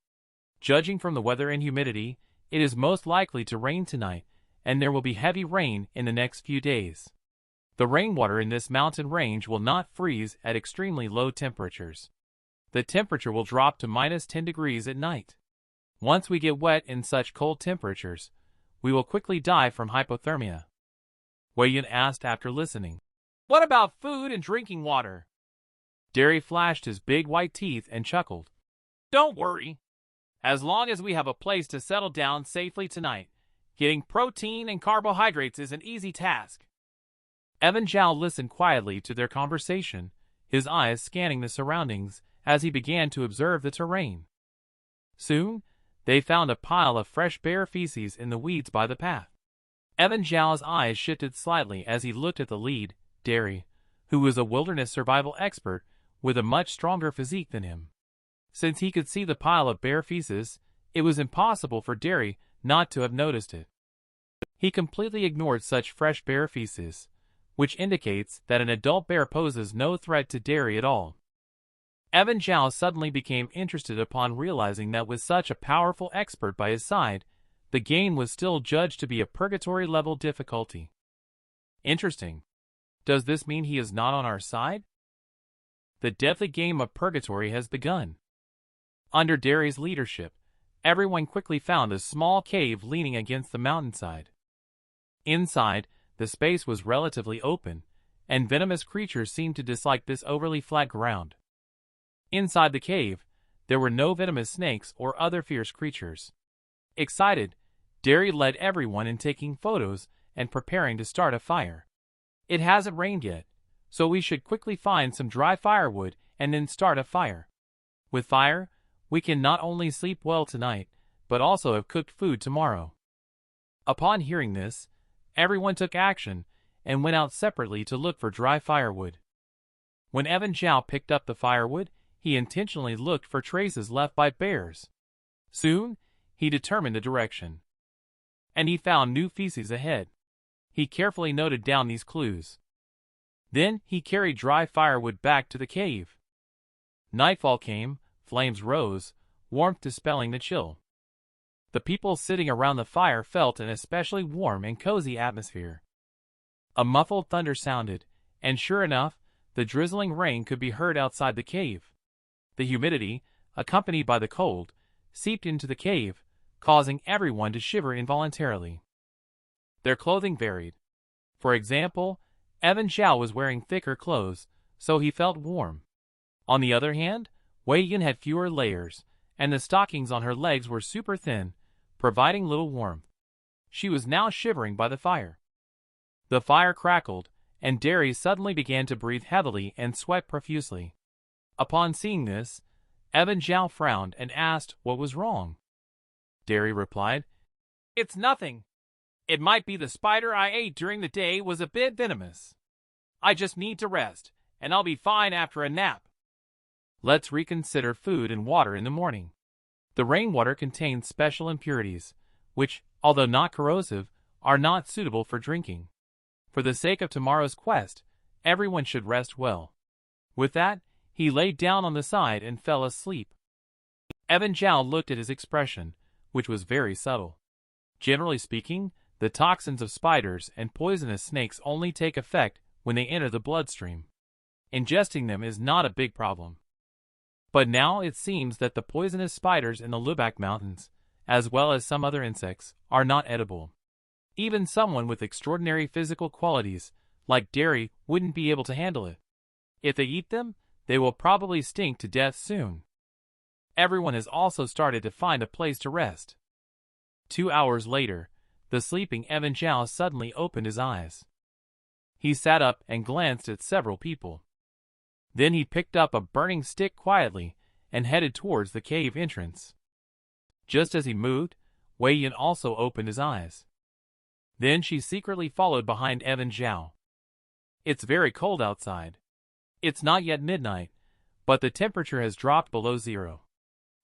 Judging from the weather and humidity, it is most likely to rain tonight, and there will be heavy rain in the next few days. The rainwater in this mountain range will not freeze at extremely low temperatures. The temperature will drop to -10 degrees at night. Once we get wet in such cold temperatures, we will quickly die from hypothermia. Wei Yun asked after listening. What about food and drinking water? Derry flashed his big white teeth and chuckled. Don't worry. As long as we have a place to settle down safely tonight, getting protein and carbohydrates is an easy task. Evan Zhao listened quietly to their conversation, his eyes scanning the surroundings as he began to observe the terrain. Soon, they found a pile of fresh bear feces in the weeds by the path. Evan Zhao's eyes shifted slightly as he looked at the lead, Derry, who was a wilderness survival expert with a much stronger physique than him. Since he could see the pile of bear feces, it was impossible for Derry not to have noticed it. He completely ignored such fresh bear feces, which indicates that an adult bear poses no threat to Derry at all. Evan Zhao suddenly became interested upon realizing that with such a powerful expert by his side, the game was still judged to be a purgatory-level difficulty. Interesting. Does this mean he is not on our side? The deadly game of purgatory has begun. Under Derry's leadership, everyone quickly found a small cave leaning against the mountainside. Inside, the space was relatively open, and venomous creatures seemed to dislike this overly flat ground. Inside the cave, there were no venomous snakes or other fierce creatures. Excited, Derry led everyone in taking photos and preparing to start a fire. It hasn't rained yet, so we should quickly find some dry firewood and then start a fire. With fire, we can not only sleep well tonight, but also have cooked food tomorrow. Upon hearing this, everyone took action and went out separately to look for dry firewood. When Evan Zhao picked up the firewood, he intentionally looked for traces left by bears. Soon, he determined the direction. And he found new feces ahead. He carefully noted down these clues. Then he carried dry firewood back to the cave. Nightfall came, flames rose, warmth dispelling the chill. The people sitting around the fire felt an especially warm and cozy atmosphere. A muffled thunder sounded, and sure enough, the drizzling rain could be heard outside the cave. The humidity, accompanied by the cold, seeped into the cave, causing everyone to shiver involuntarily. Their clothing varied. For example, Evan Zhao was wearing thicker clothes, so he felt warm. On the other hand, Wei Yun had fewer layers, and the stockings on her legs were super thin, providing little warmth. She was now shivering by the fire. The fire crackled, and Derry suddenly began to breathe heavily and sweat profusely. Upon seeing this, Evan Zhao frowned and asked what was wrong. Derry replied, It's nothing. It might be the spider I ate during the day was a bit venomous. I just need to rest, and I'll be fine after a nap. Let's reconsider food and water in the morning. The rainwater contains special impurities, which, although not corrosive, are not suitable for drinking. For the sake of tomorrow's quest, everyone should rest well. With that, he laid down on the side and fell asleep. Evan Zhao looked at his expression, which was very subtle. Generally speaking, the toxins of spiders and poisonous snakes only take effect when they enter the bloodstream. Ingesting them is not a big problem. But now it seems that the poisonous spiders in the Lubak Mountains, as well as some other insects, are not edible. Even someone with extraordinary physical qualities, like Derry, wouldn't be able to handle it. If they eat them, they will probably stink to death soon. Everyone has also started to find a place to rest. 2 hours later, the sleeping Evan Zhao suddenly opened his eyes. He sat up and glanced at several people. Then he picked up a burning stick quietly and headed towards the cave entrance. Just as he moved, Wei Yun also opened his eyes. Then she secretly followed behind Evan Zhao. It's very cold outside. It's not yet midnight, but the temperature has dropped below zero.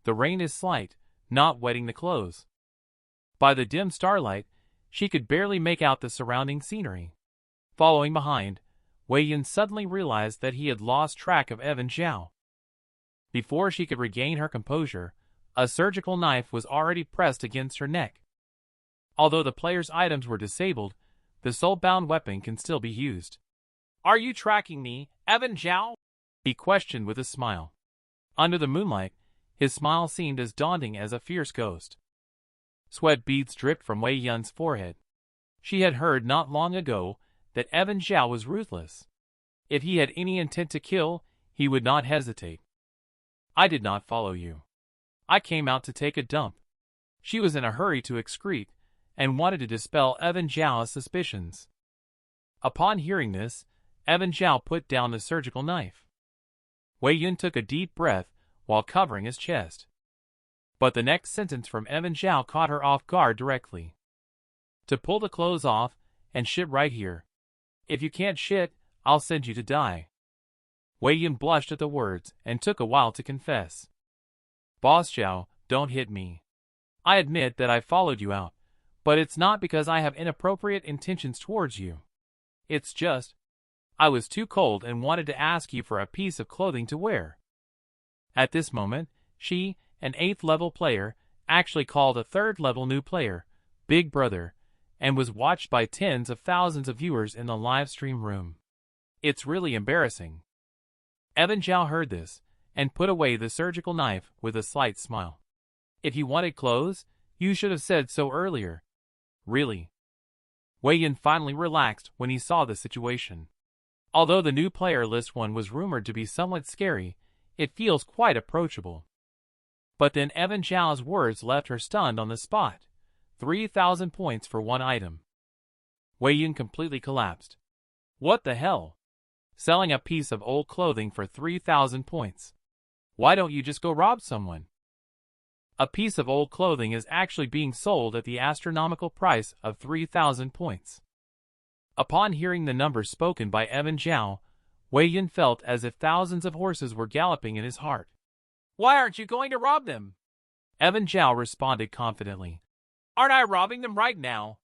The rain is slight, not wetting the clothes. By the dim starlight, she could barely make out the surrounding scenery. Following behind, Wei Yun suddenly realized that he had lost track of Evan Zhao. Before she could regain her composure, a surgical knife was already pressed against her neck. Although the player's items were disabled, the soul-bound weapon can still be used. "Are you tracking me, Evan Zhao?" he questioned with a smile. Under the moonlight, his smile seemed as daunting as a fierce ghost. Sweat beads dripped from Wei Yun's forehead. She had heard not long ago that Evan Zhao was ruthless. If he had any intent to kill, he would not hesitate. "I did not follow you. I came out to take a dump." She was in a hurry to excrete, and wanted to dispel Evan Zhao's suspicions. Upon hearing this, Evan Zhao put down the surgical knife. Wei Yun took a deep breath while covering his chest. But the next sentence from Evan Zhao caught her off guard directly. "To pull the clothes off and shit right here. If you can't shit, I'll send you to die." Wei Yun blushed at the words and took a while to confess. "Boss Zhao, don't hit me. I admit that I followed you out, but it's not because I have inappropriate intentions towards you. It's just, I was too cold and wanted to ask you for a piece of clothing to wear." At this moment, she, an 8th level player, actually called a 3rd level new player, Big Brother, and was watched by tens of thousands of viewers in the live stream room. It's really embarrassing. Evan Zhao heard this, and put away the surgical knife with a slight smile. "If you wanted clothes, you should have said so earlier." "Really?" Wei Yun finally relaxed when he saw the situation. Although the new player list one was rumored to be somewhat scary, it feels quite approachable. But then Evan Zhao's words left her stunned on the spot. 3,000 points for one item. Wei Yun completely collapsed. What the hell? Selling a piece of old clothing for 3,000 points. Why don't you just go rob someone? A piece of old clothing is actually being sold at the astronomical price of 3,000 points. Upon hearing the numbers spoken by Evan Zhao, Wei Yun felt as if thousands of horses were galloping in his heart. "Why aren't you going to rob them?" Evan Zhao responded confidently. "Aren't I robbing them right now?"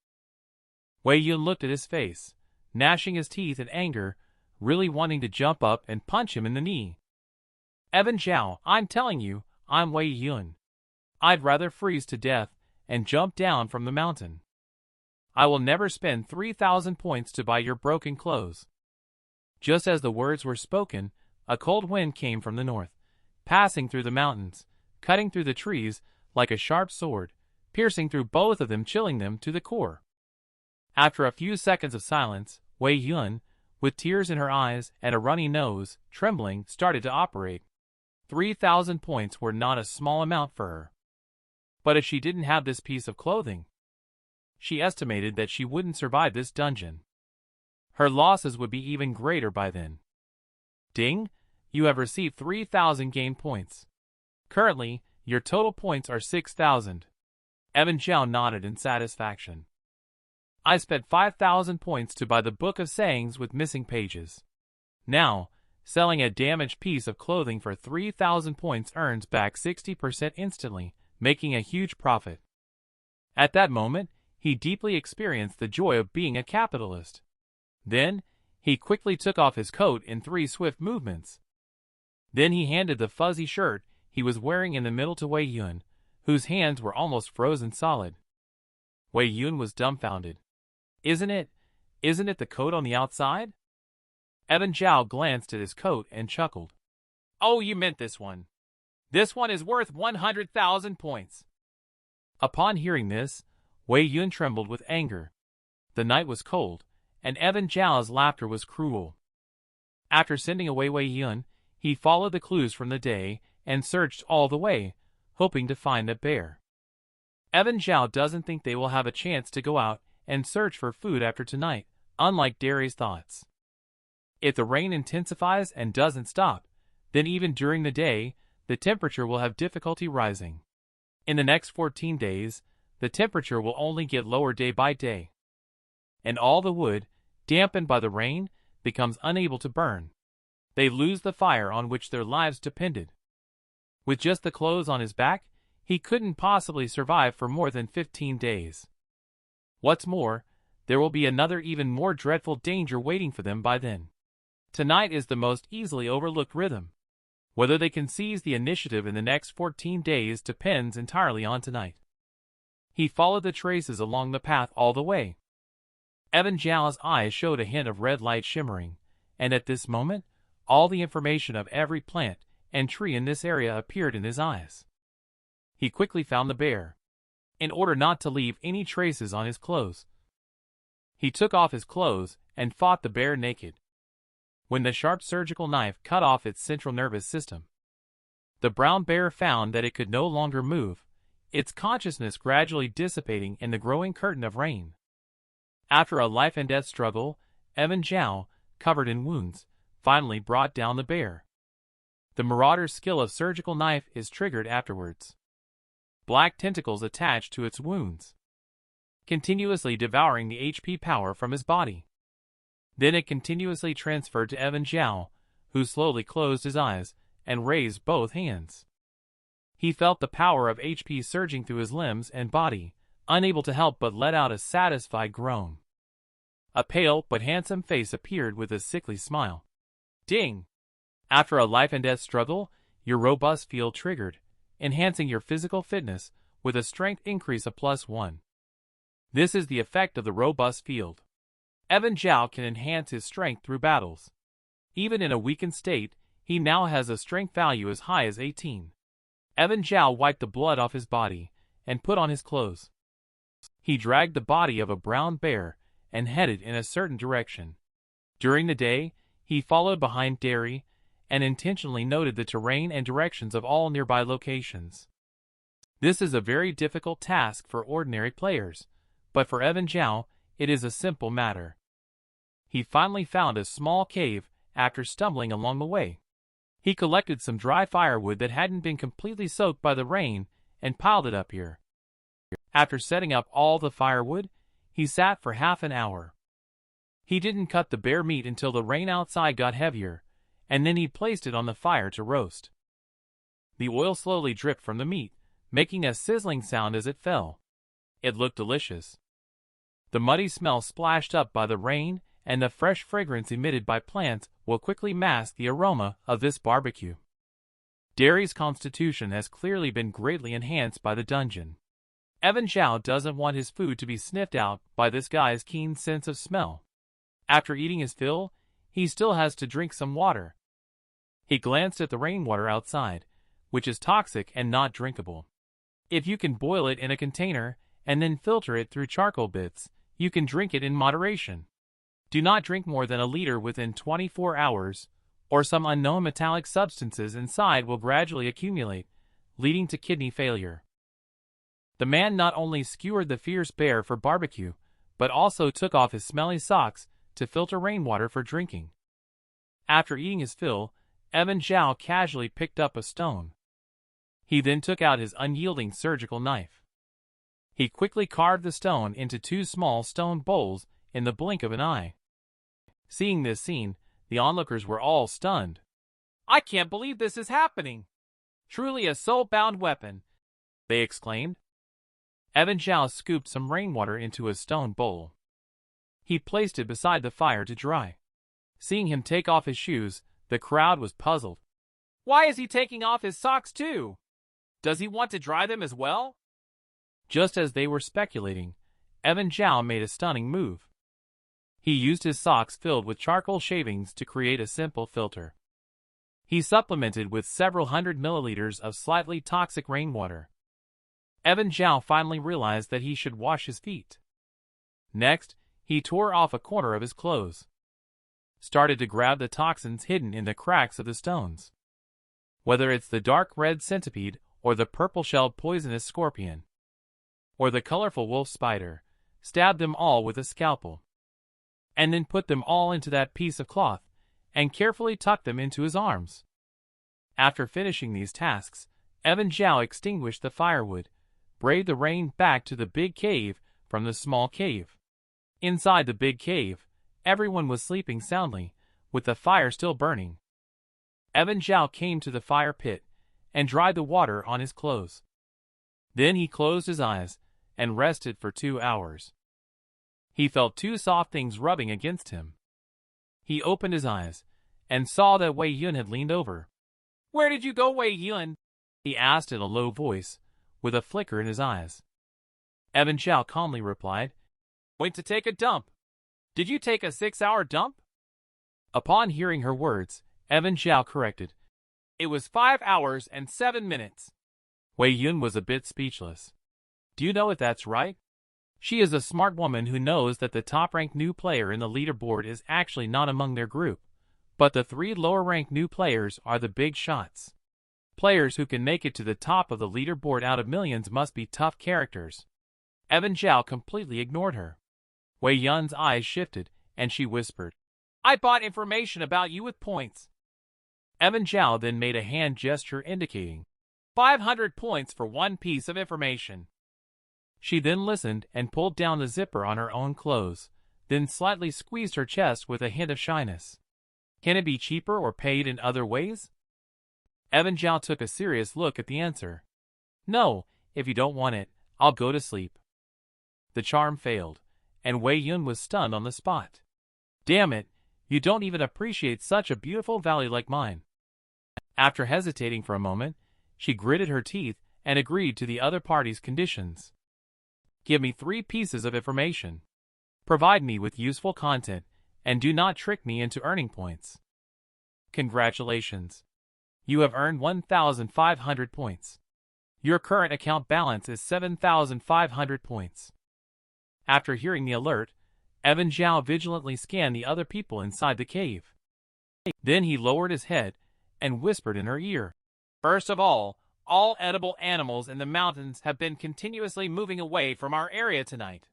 Wei Yun looked at his face, gnashing his teeth in anger, really wanting to jump up and punch him in the knee. "Evan Zhao, I'm telling you, I'm Wei Yun. I'd rather freeze to death and jump down from the mountain. I will never spend 3,000 points to buy your broken clothes." Just as the words were spoken, a cold wind came from the north, passing through the mountains, cutting through the trees like a sharp sword, piercing through both of them, chilling them to the core. After a few seconds of silence, Wei Yun, with tears in her eyes and a runny nose, trembling, started to operate. 3,000 points were not a small amount for her. But if she didn't have this piece of clothing, she estimated that she wouldn't survive this dungeon. Her losses would be even greater by then. Ding! You have received 3,000 game points. Currently, your total points are 6,000. Evan Zhao nodded in satisfaction. I spent 5,000 points to buy the Book of Sayings with missing pages. Now, selling a damaged piece of clothing for 3,000 points earns back 60% instantly, making a huge profit. At that moment, he deeply experienced the joy of being a capitalist. Then, he quickly took off his coat in 3 swift movements. Then he handed the fuzzy shirt he was wearing in the middle to Wei Yun, whose hands were almost frozen solid. Wei Yun was dumbfounded. Isn't it the coat on the outside?" Evan Zhao glanced at his coat and chuckled. "Oh, you meant this one. This one is worth 100,000 points." Upon hearing this, Wei Yun trembled with anger. The night was cold, and Evan Zhao's laughter was cruel. After sending away Wei Yun, he followed the clues from the day and searched all the way, hoping to find a bear. Evan Zhao doesn't think they will have a chance to go out and search for food after tonight, unlike Derry's thoughts. If the rain intensifies and doesn't stop, then even during the day, the temperature will have difficulty rising. In the next 14 days, the temperature will only get lower day by day. And all the wood, dampened by the rain, becomes unable to burn. They lose the fire on which their lives depended. With just the clothes on his back, he couldn't possibly survive for more than 15 days. What's more, there will be another even more dreadful danger waiting for them by then. Tonight is the most easily overlooked rhythm. Whether they can seize the initiative in the next 14 days depends entirely on tonight. He followed the traces along the path all the way. Evan Zhao's eyes showed a hint of red light shimmering, and at this moment, all the information of every plant and tree in this area appeared in his eyes. He quickly found the bear. In order not to leave any traces on his clothes, he took off his clothes and fought the bear naked. When the sharp surgical knife cut off its central nervous system, the brown bear found that it could no longer move, its consciousness gradually dissipating in the growing curtain of rain. After a life-and-death struggle, Evan Zhao, covered in wounds, finally brought down the bear. The marauder's skill of surgical knife is triggered afterwards. Black tentacles attach to its wounds, continuously devouring the HP power from his body. Then it continuously transferred to Evan Zhao, who slowly closed his eyes and raised both hands. He felt the power of HP surging through his limbs and body, unable to help but let out a satisfied groan. A pale but handsome face appeared with a sickly smile. Ding! After a life-and-death struggle, your robust field triggered, enhancing your physical fitness with a strength increase of +1. This is the effect of the robust field. Evan Zhao can enhance his strength through battles. Even in a weakened state, he now has a strength value as high as 18. Evan Zhao wiped the blood off his body and put on his clothes. He dragged the body of a brown bear and headed in a certain direction. During the day, he followed behind Derry and intentionally noted the terrain and directions of all nearby locations. This is a very difficult task for ordinary players, but for Evan Zhao, it is a simple matter. He finally found a small cave after stumbling along the way. He collected some dry firewood that hadn't been completely soaked by the rain and piled it up here. After setting up all the firewood, he sat for half an hour. He didn't cut the bear meat until the rain outside got heavier, and then he placed it on the fire to roast. The oil slowly dripped from the meat, making a sizzling sound as it fell. It looked delicious. The muddy smell splashed up by the rain and the fresh fragrance emitted by plants will quickly mask the aroma of this barbecue. Derry's constitution has clearly been greatly enhanced by the dungeon. Evan Zhao doesn't want his food to be sniffed out by this guy's keen sense of smell. After eating his fill, he still has to drink some water. He glanced at the rainwater outside, which is toxic and not drinkable. If you can boil it in a container and then filter it through charcoal bits, you can drink it in moderation. Do not drink more than a liter within 24 hours, or some unknown metallic substances inside will gradually accumulate, leading to kidney failure. The man not only skewered the fierce bear for barbecue, but also took off his smelly socks to filter rainwater for drinking. After eating his fill, Evan Zhao casually picked up a stone. He then took out his unyielding surgical knife. He quickly carved the stone into 2 small stone bowls in the blink of an eye. Seeing this scene, the onlookers were all stunned. "I can't believe this is happening! Truly a soul-bound weapon!" they exclaimed. Evan Zhao scooped some rainwater into a stone bowl. He placed it beside the fire to dry. Seeing him take off his shoes, the crowd was puzzled. "Why is he taking off his socks too? Does he want to dry them as well?" Just as they were speculating, Evan Zhao made a stunning move. He used his socks filled with charcoal shavings to create a simple filter. He supplemented with several hundred milliliters of slightly toxic rainwater. Evan Zhao finally realized that he should wash his feet. Next, he tore off a corner of his clothes. Started to grab the toxins hidden in the cracks of the stones. Whether it's the dark red centipede, or the purple-shelled poisonous scorpion, or the colorful wolf spider, stabbed them all with a scalpel. and then put them all into that piece of cloth, and carefully tucked them into his arms. After finishing these tasks, Evan Zhao extinguished the firewood, braved the rain back to the big cave from the small cave. Inside the big cave, everyone was sleeping soundly, with the fire still burning. Evan Zhao came to the fire pit and dried the water on his clothes. Then he closed his eyes and rested for 2 hours. He felt 2 soft things rubbing against him. He opened his eyes and saw that Wei Yun had leaned over. "Where did you go, Wei Yun?" he asked in a low voice, with a flicker in his eyes. Evan Zhao calmly replied, "Went to take a dump." "Did you take a 6-hour dump?" Upon hearing her words, Evan Zhao corrected, "It was 5 hours and 7 minutes. Wei Yun was a bit speechless. "Do you know if that's right?" She is a smart woman who knows that the top-ranked new player in the leaderboard is actually not among their group, but the 3 lower-ranked new players are the big shots. Players who can make it to the top of the leaderboard out of millions must be tough characters. Evan Zhao completely ignored her. Wei Yun's eyes shifted, and she whispered, "I bought information about you with points." Evan Zhao then made a hand gesture indicating 500 points for 1 piece of information. She then listened and pulled down the zipper on her own clothes, then slightly squeezed her chest with a hint of shyness. "Can it be cheaper or paid in other ways?" Evan Zhao took a serious look at the answer. "No, if you don't want it, I'll go to sleep." The charm failed, and Wei Yun was stunned on the spot. "Damn it, you don't even appreciate such a beautiful valley like mine." After hesitating for a moment, she gritted her teeth and agreed to the other party's conditions. "Give me 3 pieces of information. Provide me with useful content, and do not trick me into earning points." "Congratulations. You have earned 1,500 points. Your current account balance is 7,500 points." After hearing the alert, Evan Zhao vigilantly scanned the other people inside the cave. Then he lowered his head and whispered in her ear, "First of all edible animals in the mountains have been continuously moving away from our area tonight.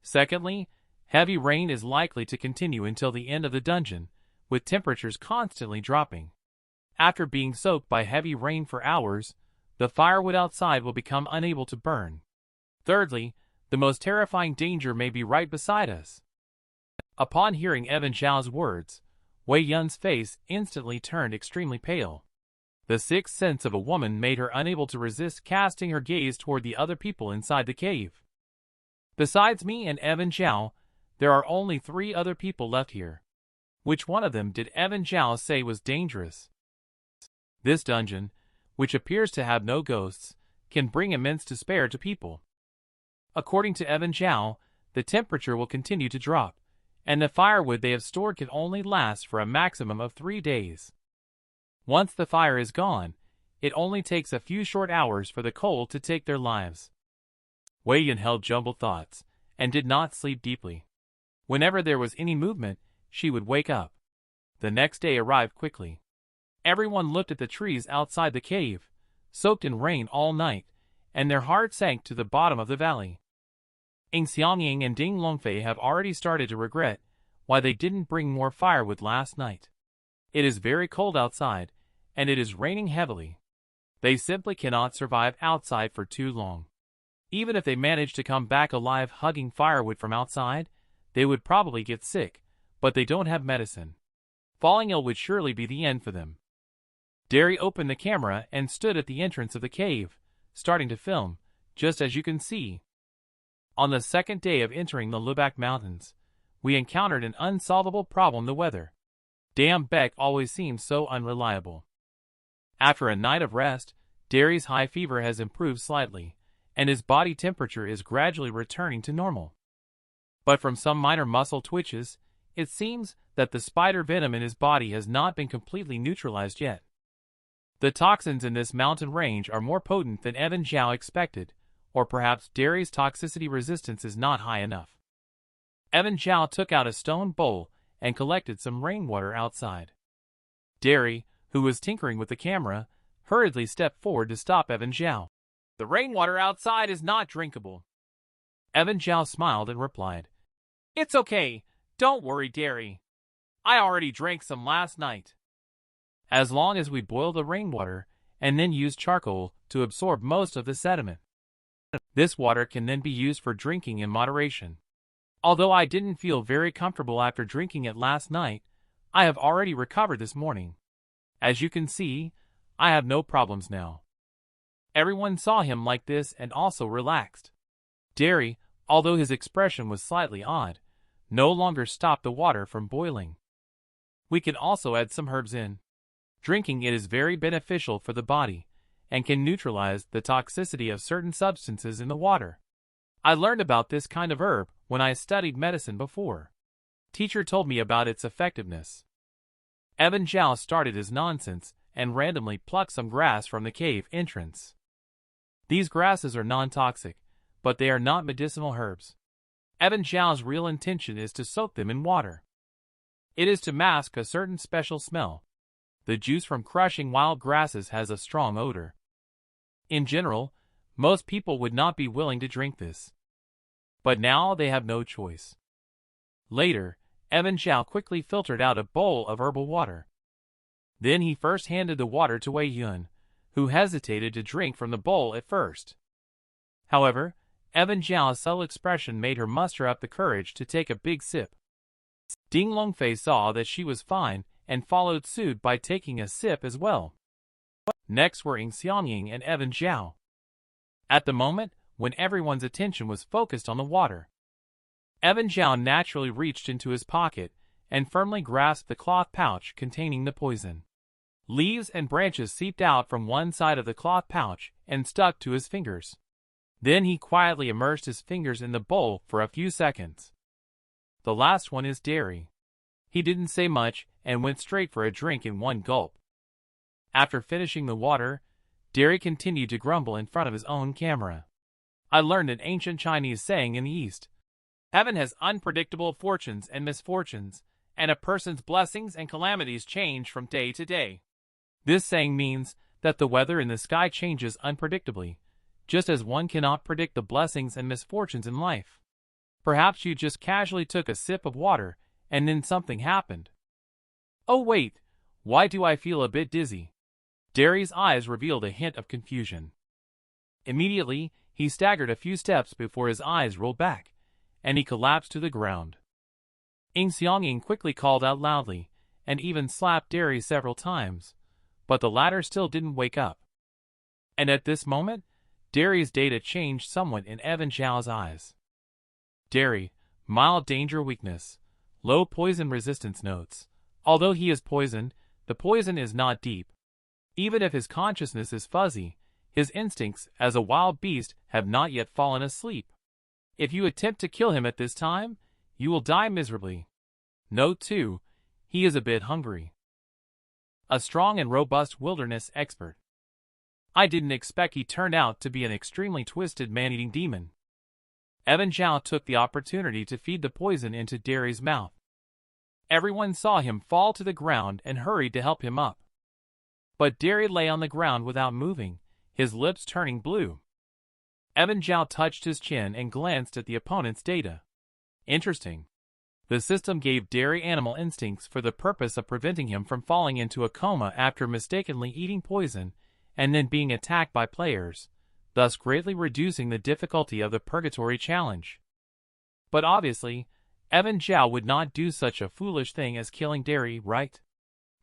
Secondly, heavy rain is likely to continue until the end of the dungeon, with temperatures constantly dropping. After being soaked by heavy rain for hours, the firewood outside will become unable to burn. Thirdly, the most terrifying danger may be right beside us." Upon hearing Evan Zhao's words, Wei Yun's face instantly turned extremely pale. The sixth sense of a woman made her unable to resist casting her gaze toward the other people inside the cave. "Besides me and Evan Zhao, there are only 3 other people left here. Which one of them did Evan Zhao say was dangerous?" This dungeon, which appears to have no ghosts, can bring immense despair to people. According to Evan Zhao, the temperature will continue to drop, and the firewood they have stored can only last for a maximum of 3 days. Once the fire is gone, it only takes a few short hours for the cold to take their lives. Wei Yun held jumbled thoughts, and did not sleep deeply. Whenever there was any movement, she would wake up. The next day arrived quickly. Everyone looked at the trees outside the cave, soaked in rain all night, and their hearts sank to the bottom of the valley. Ng Xiangying and Ding Longfei have already started to regret why they didn't bring more firewood last night. It is very cold outside, and it is raining heavily. They simply cannot survive outside for too long. Even if they managed to come back alive hugging firewood from outside, they would probably get sick, but they don't have medicine. Falling ill would surely be the end for them. Derry opened the camera and stood at the entrance of the cave, starting to film, just as you can see. On the second day of entering the Lubak Mountains, we encountered an unsolvable problem: the weather. Damn, Beck always seems so unreliable. After a night of rest, Derry's high fever has improved slightly, and his body temperature is gradually returning to normal. But from some minor muscle twitches, it seems that the spider venom in his body has not been completely neutralized yet. The toxins in this mountain range are more potent than Evan Zhao expected, or perhaps Derry's toxicity resistance is not high enough. Evan Zhao took out a stone bowl and collected some rainwater outside. Derry, who was tinkering with the camera, hurriedly stepped forward to stop Evan Zhao. "The rainwater outside is not drinkable." Evan Zhao smiled and replied, "It's okay. Don't worry, Derry. I already drank some last night. As long as we boil the rainwater and then use charcoal to absorb most of the sediment. This water can then be used for drinking in moderation. Although I didn't feel very comfortable after drinking it last night, I have already recovered this morning. As you can see, I have no problems now. Everyone saw him like this and also relaxed. Derry, although his expression was slightly odd, no longer stopped the water from boiling. We can also add some herbs in. Drinking it is very beneficial for the body and can neutralize the toxicity of certain substances in the water. I learned about this kind of herb when I studied medicine before. Teacher told me about its effectiveness. Evan Zhao started his nonsense and randomly plucked some grass from the cave entrance. These grasses are non-toxic, but they are not medicinal herbs. Evan Zhao's real intention is to soak them in water. It is to mask a certain special smell. The juice from crushing wild grasses has a strong odor. In general, most people would not be willing to drink this. But now they have no choice. Later, Evan Zhao quickly filtered out a bowl of herbal water. Then he first handed the water to Wei Yun, who hesitated to drink from the bowl at first. However, Evan Zhao's subtle expression made her muster up the courage to take a big sip. Ding Longfei saw that she was fine and followed suit by taking a sip as well. Next were Ying Xiangying and Evan Zhao. At the moment when everyone's attention was focused on the water, Evan Zhao naturally reached into his pocket and firmly grasped the cloth pouch containing the poison. Leaves and branches seeped out from one side of the cloth pouch and stuck to his fingers. Then he quietly immersed his fingers in the bowl for a few seconds. The last one is Derry. He didn't say much and went straight for a drink in one gulp. After finishing the water, Derry continued to grumble in front of his own camera. I learned an ancient Chinese saying in the East. Heaven has unpredictable fortunes and misfortunes, and a person's blessings and calamities change from day to day. This saying means that the weather in the sky changes unpredictably, just as one cannot predict the blessings and misfortunes in life. Perhaps you just casually took a sip of water, and then something happened. Oh wait, why do I feel a bit dizzy? Derry's eyes revealed a hint of confusion. Immediately, he staggered a few steps before his eyes rolled back, and he collapsed to the ground. Ying Xiangying quickly called out loudly, and even slapped Derry several times, but the latter still didn't wake up. And at this moment, Derry's data changed somewhat in Evan Zhao's eyes. Derry, mild danger weakness, low poison resistance notes. Although he is poisoned, the poison is not deep. Even if his consciousness is fuzzy, his instincts as a wild beast have not yet fallen asleep. If you attempt to kill him at this time, you will die miserably. Note 2, he is a bit hungry. A strong and robust wilderness expert. I didn't expect he turned out to be an extremely twisted man-eating demon. Evan Zhao took the opportunity to feed the poison into Derry's mouth. Everyone saw him fall to the ground and hurried to help him up. But Derry lay on the ground without moving, his lips turning blue. Evan Zhao touched his chin and glanced at the opponent's data. Interesting. The system gave Derry animal instincts for the purpose of preventing him from falling into a coma after mistakenly eating poison and then being attacked by players, thus greatly reducing the difficulty of the purgatory challenge. But obviously, Evan Zhao would not do such a foolish thing as killing Derry, right?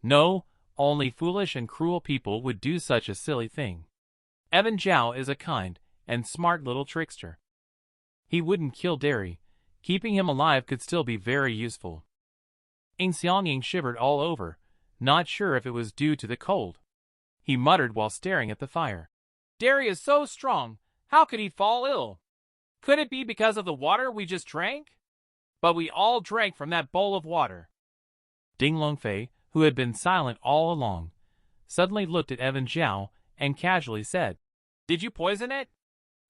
No, only foolish and cruel people would do such a silly thing. Evan Zhao is a kind and smart little trickster. He wouldn't kill Derry. Keeping him alive could still be very useful. Ying Xiangying shivered all over, not sure if it was due to the cold. He muttered while staring at the fire. Derry is so strong, how could he fall ill? Could it be because of the water we just drank? But we all drank from that bowl of water. Ding Longfei, who had been silent all along, suddenly looked at Evan Zhao and casually said, Did you poison it?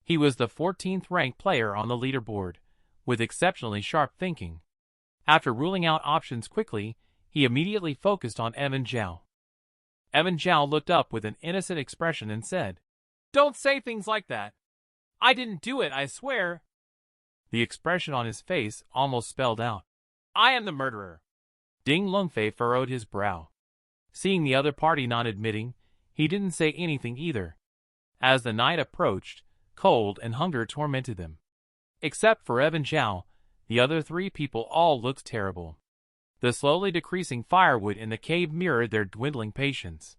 He was the 14th ranked player on the leaderboard, with exceptionally sharp thinking. After ruling out options quickly, he immediately focused on Evan Zhao. Evan Zhao looked up with an innocent expression and said, Don't say things like that. I didn't do it, I swear. The expression on his face almost spelled out, I am the murderer. Ding Lungfei furrowed his brow. Seeing the other party not admitting, he didn't say anything either. As the night approached, cold and hunger tormented them. Except for Evan Zhao, the other three people all looked terrible. The slowly decreasing firewood in the cave mirrored their dwindling patience.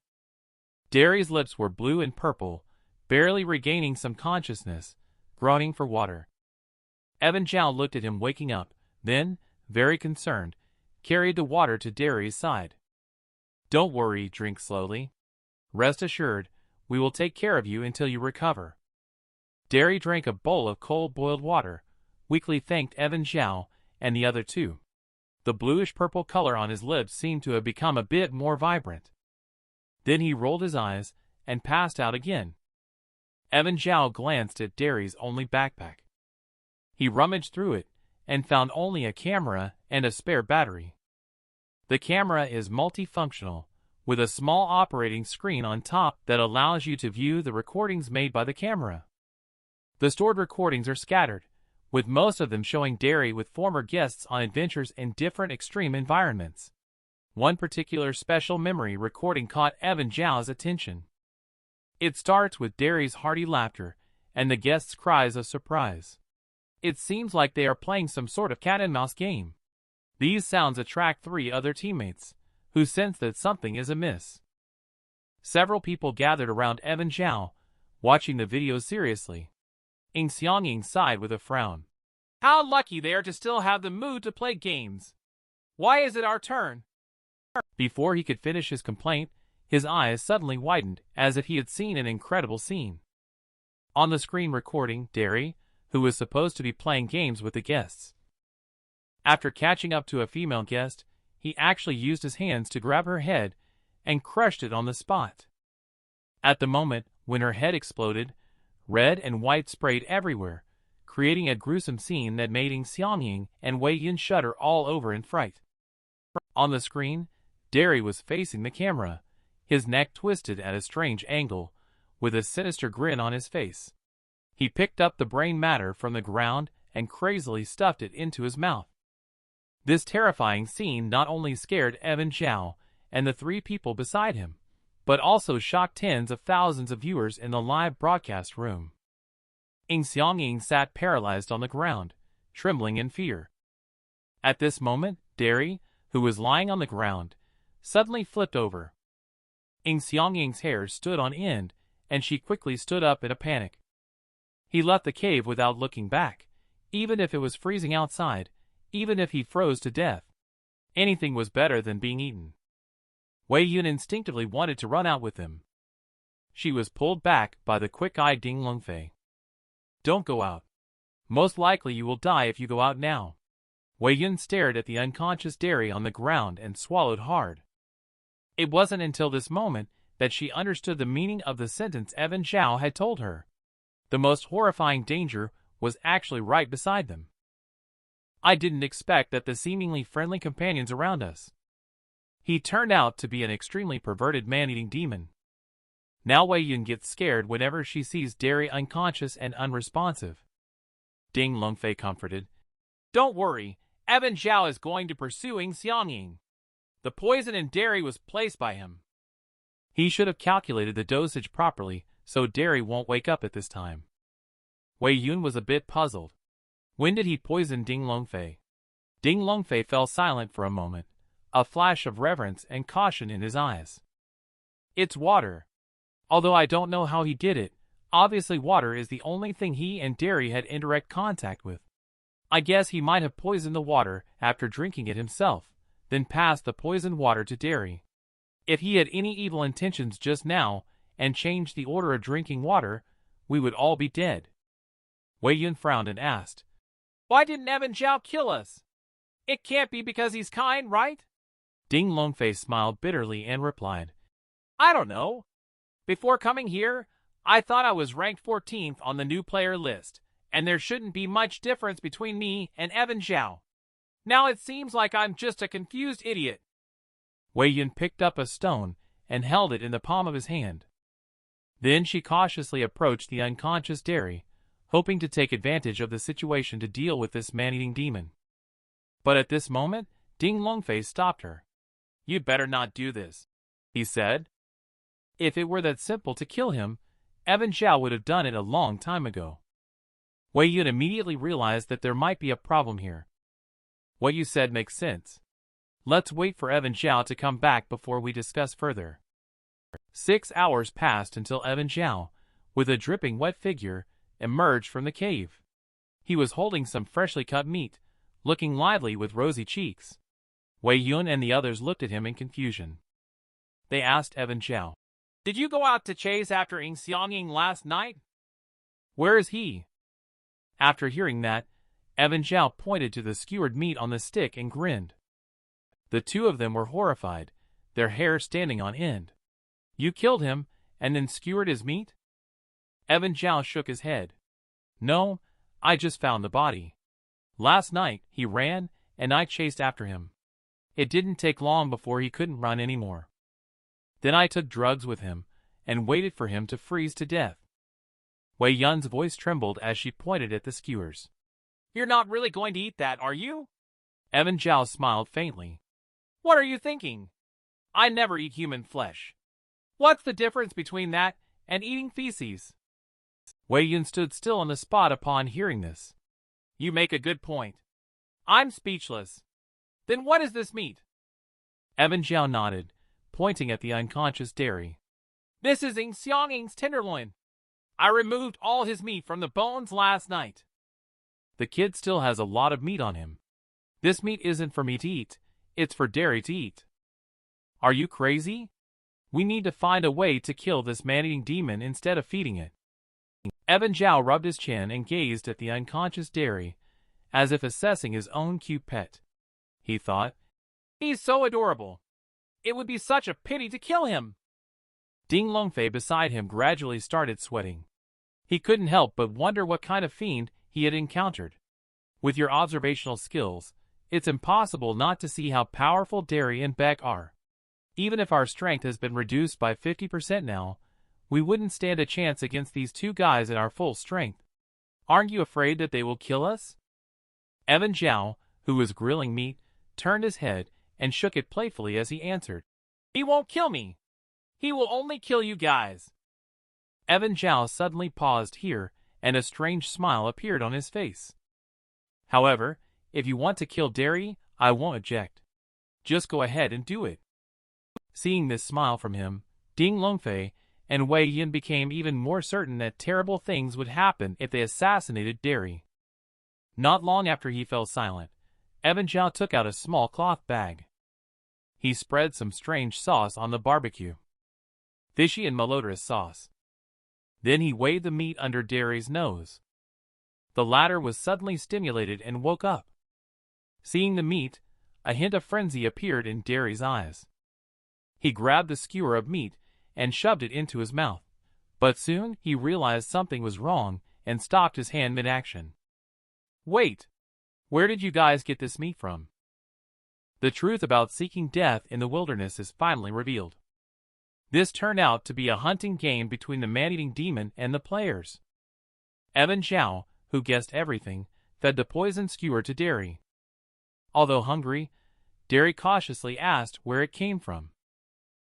Derry's lips were blue and purple, barely regaining some consciousness, groaning for water. Evan Zhao looked at him waking up, then, very concerned, carried the water to Derry's side. Don't worry, drink slowly. Rest assured, we will take care of you until you recover. Derry drank a bowl of cold-boiled water, weakly thanked Evan Zhao and the other two. The bluish-purple color on his lips seemed to have become a bit more vibrant. Then he rolled his eyes and passed out again. Evan Zhao glanced at Derry's only backpack. He rummaged through it and found only a camera and a spare battery. The camera is multifunctional, with a small operating screen on top that allows you to view the recordings made by the camera. The stored recordings are scattered, with most of them showing Derry with former guests on adventures in different extreme environments. One particular special memory recording caught Evan Zhao's attention. It starts with Derry's hearty laughter and the guests' cries of surprise. It seems like they are playing some sort of cat-and-mouse game. These sounds attract three other teammates, who sense that something is amiss. Several people gathered around Evan Zhao, watching the video seriously. Ing Xiangying sighed with a frown. How lucky they are to still have the mood to play games. Why is it our turn? Before he could finish his complaint, his eyes suddenly widened as if he had seen an incredible scene. On the screen recording, Derry, who was supposed to be playing games with the guests. After catching up to a female guest, he actually used his hands to grab her head and crushed it on the spot. At the moment when her head exploded, red and white sprayed everywhere, creating a gruesome scene that made Ing Xiangying and Wei Yun shudder all over in fright. On the screen, Derry was facing the camera, his neck twisted at a strange angle, with a sinister grin on his face. He picked up the brain matter from the ground and crazily stuffed it into his mouth. This terrifying scene not only scared Evan Zhao and the three people beside him, but also shocked tens of thousands of viewers in the live broadcast room. Ing Xiangying sat paralyzed on the ground, trembling in fear. At this moment, Derry, who was lying on the ground, suddenly flipped over. Ing Xiangying's hair stood on end, and she quickly stood up in a panic. He left the cave without looking back, even if it was freezing outside, even if he froze to death. Anything was better than being eaten. Wei Yun instinctively wanted to run out with him. She was pulled back by the quick-eyed Ding Lungfei. Don't go out. Most likely you will die if you go out now. Wei Yun stared at the unconscious Derry on the ground and swallowed hard. It wasn't until this moment that she understood the meaning of the sentence Evan Zhao had told her. The most horrifying danger was actually right beside them. I didn't expect that the seemingly friendly companions around us. He turned out to be an extremely perverted man-eating demon. Now Wei Yun gets scared whenever she sees Derry unconscious and unresponsive. Ding Lungfei comforted. Don't worry, Evan Zhao is going to pursue Ing Xiangying. The poison in Derry was placed by him. He should have calculated the dosage properly, so Derry won't wake up at this time. Wei Yun was a bit puzzled. When did he poison Ding Lungfei? Ding Lungfei fell silent for a moment, a flash of reverence and caution in his eyes. It's water. Although I don't know how he did it, obviously water is the only thing he and Derry had indirect contact with. I guess he might have poisoned the water after drinking it himself, then passed the poisoned water to Derry. If he had any evil intentions just now, and changed the order of drinking water, we would all be dead. Wei Yun frowned and asked, Why didn't Evan Zhao kill us? It can't be because he's kind, right? Ding Lungfei smiled bitterly and replied, I don't know. Before coming here, I thought I was ranked 14th on the new player list, and there shouldn't be much difference between me and Evan Zhao. Now it seems like I'm just a confused idiot. Wei Yun picked up a stone and held it in the palm of his hand. Then she cautiously approached the unconscious Derry, hoping to take advantage of the situation to deal with this man-eating demon. But at this moment, Ding Longfei stopped her. "You'd better not do this," he said. If it were that simple to kill him, Evan Zhao would have done it a long time ago. Wei Yun immediately realized that there might be a problem here. "What you said makes sense. Let's wait for Evan Zhao to come back before we discuss further." 6 hours passed until Evan Zhao, with a dripping wet figure, emerged from the cave. He was holding some freshly cut meat, looking lively with rosy cheeks. Wei Yun and the others looked at him in confusion. They asked Evan Zhao, "Did you go out to chase after Ying Xiangying last night? Where is he?" After hearing that, Evan Zhao pointed to the skewered meat on the stick and grinned. The two of them were horrified, their hair standing on end. "You killed him, and then skewered his meat?" Evan Zhao shook his head. "No, I just found the body. Last night, he ran, and I chased after him. It didn't take long before he couldn't run anymore. Then I took drugs with him, and waited for him to freeze to death." Wei Yun's voice trembled as she pointed at the skewers. "You're not really going to eat that, are you?" Evan Zhao smiled faintly. "What are you thinking? I never eat human flesh. What's the difference between that and eating feces?" Wei Yun stood still on the spot upon hearing this. "You make a good point. I'm speechless. Then what is this meat?" Evan Zhao nodded, pointing at the unconscious dairy. "This is Ying Xiangying's tenderloin. I removed all his meat from the bones last night. The kid still has a lot of meat on him. This meat isn't for me to eat, it's for dairy to eat. Are you crazy? We need to find a way to kill this man-eating demon instead of feeding it." Evan Zhao rubbed his chin and gazed at the unconscious dairy, as if assessing his own cute pet. He thought, "He's so adorable. It would be such a pity to kill him." Ding Longfei beside him gradually started sweating. He couldn't help but wonder what kind of fiend he had encountered. With your observational skills, it's impossible not to see how powerful Derry and Beck are. Even if our strength has been reduced by 50% now, we wouldn't stand a chance against these two guys at our full strength. Aren't you afraid that they will kill us? Evan Zhao, who was grilling meat, turned his head and shook it playfully as he answered, "He won't kill me. He will only kill you guys." Evan Zhao suddenly paused here, and a strange smile appeared on his face. "However, if you want to kill Derry, I won't object. Just go ahead and do it." Seeing this smile from him, Ding Longfei and Wei Yun became even more certain that terrible things would happen if they assassinated Derry. Not long after he fell silent, Evan Zhao took out a small cloth bag. He spread some strange sauce on the barbecue. Fishy and malodorous sauce. Then he weighed the meat under Derry's nose. The latter was suddenly stimulated and woke up. Seeing the meat, a hint of frenzy appeared in Derry's eyes. He grabbed the skewer of meat and shoved it into his mouth, but soon he realized something was wrong and stopped his hand mid-action. "Wait! Where did you guys get this meat from?" The truth about seeking death in the wilderness is finally revealed. This turned out to be a hunting game between the man-eating demon and the players. Evan Zhao, who guessed everything, fed the poisoned skewer to Derry. Although hungry, Derry cautiously asked where it came from.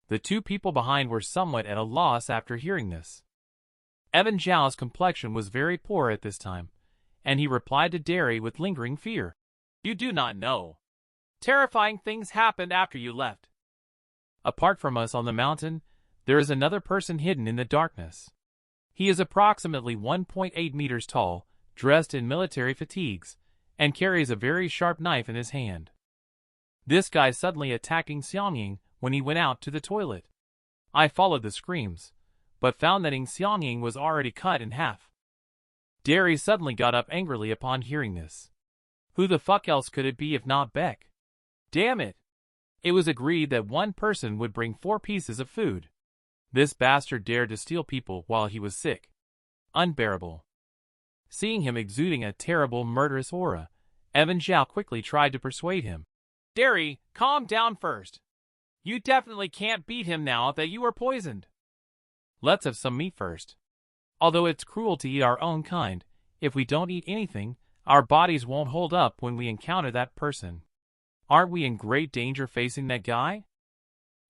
The two people behind were somewhat at a loss after hearing this. Evan Zhao's complexion was very poor at this time, and he replied to Derry with lingering fear. "You do not know. Terrifying things happened after you left. Apart from us on the mountain, there is another person hidden in the darkness. He is approximately 1.8 meters tall, dressed in military fatigues, and carries a very sharp knife in his hand. This guy suddenly attacked Ying Xiangying when he went out to the toilet. I followed the screams, but found that Ying Xiangying was already cut in half." Derry suddenly got up angrily upon hearing this. Who the fuck else could it be if not Beck? Damn it! It was agreed that one person would bring 4 pieces of food. This bastard dared to steal people while he was sick. Unbearable. Seeing him exuding a terrible murderous aura, Evan Zhao quickly tried to persuade him. "Derry, calm down first. You definitely can't beat him now that you are poisoned. Let's have some meat first. Although it's cruel to eat our own kind, if we don't eat anything, Our bodies won't hold up when we encounter that person. Aren't we in great danger facing that guy?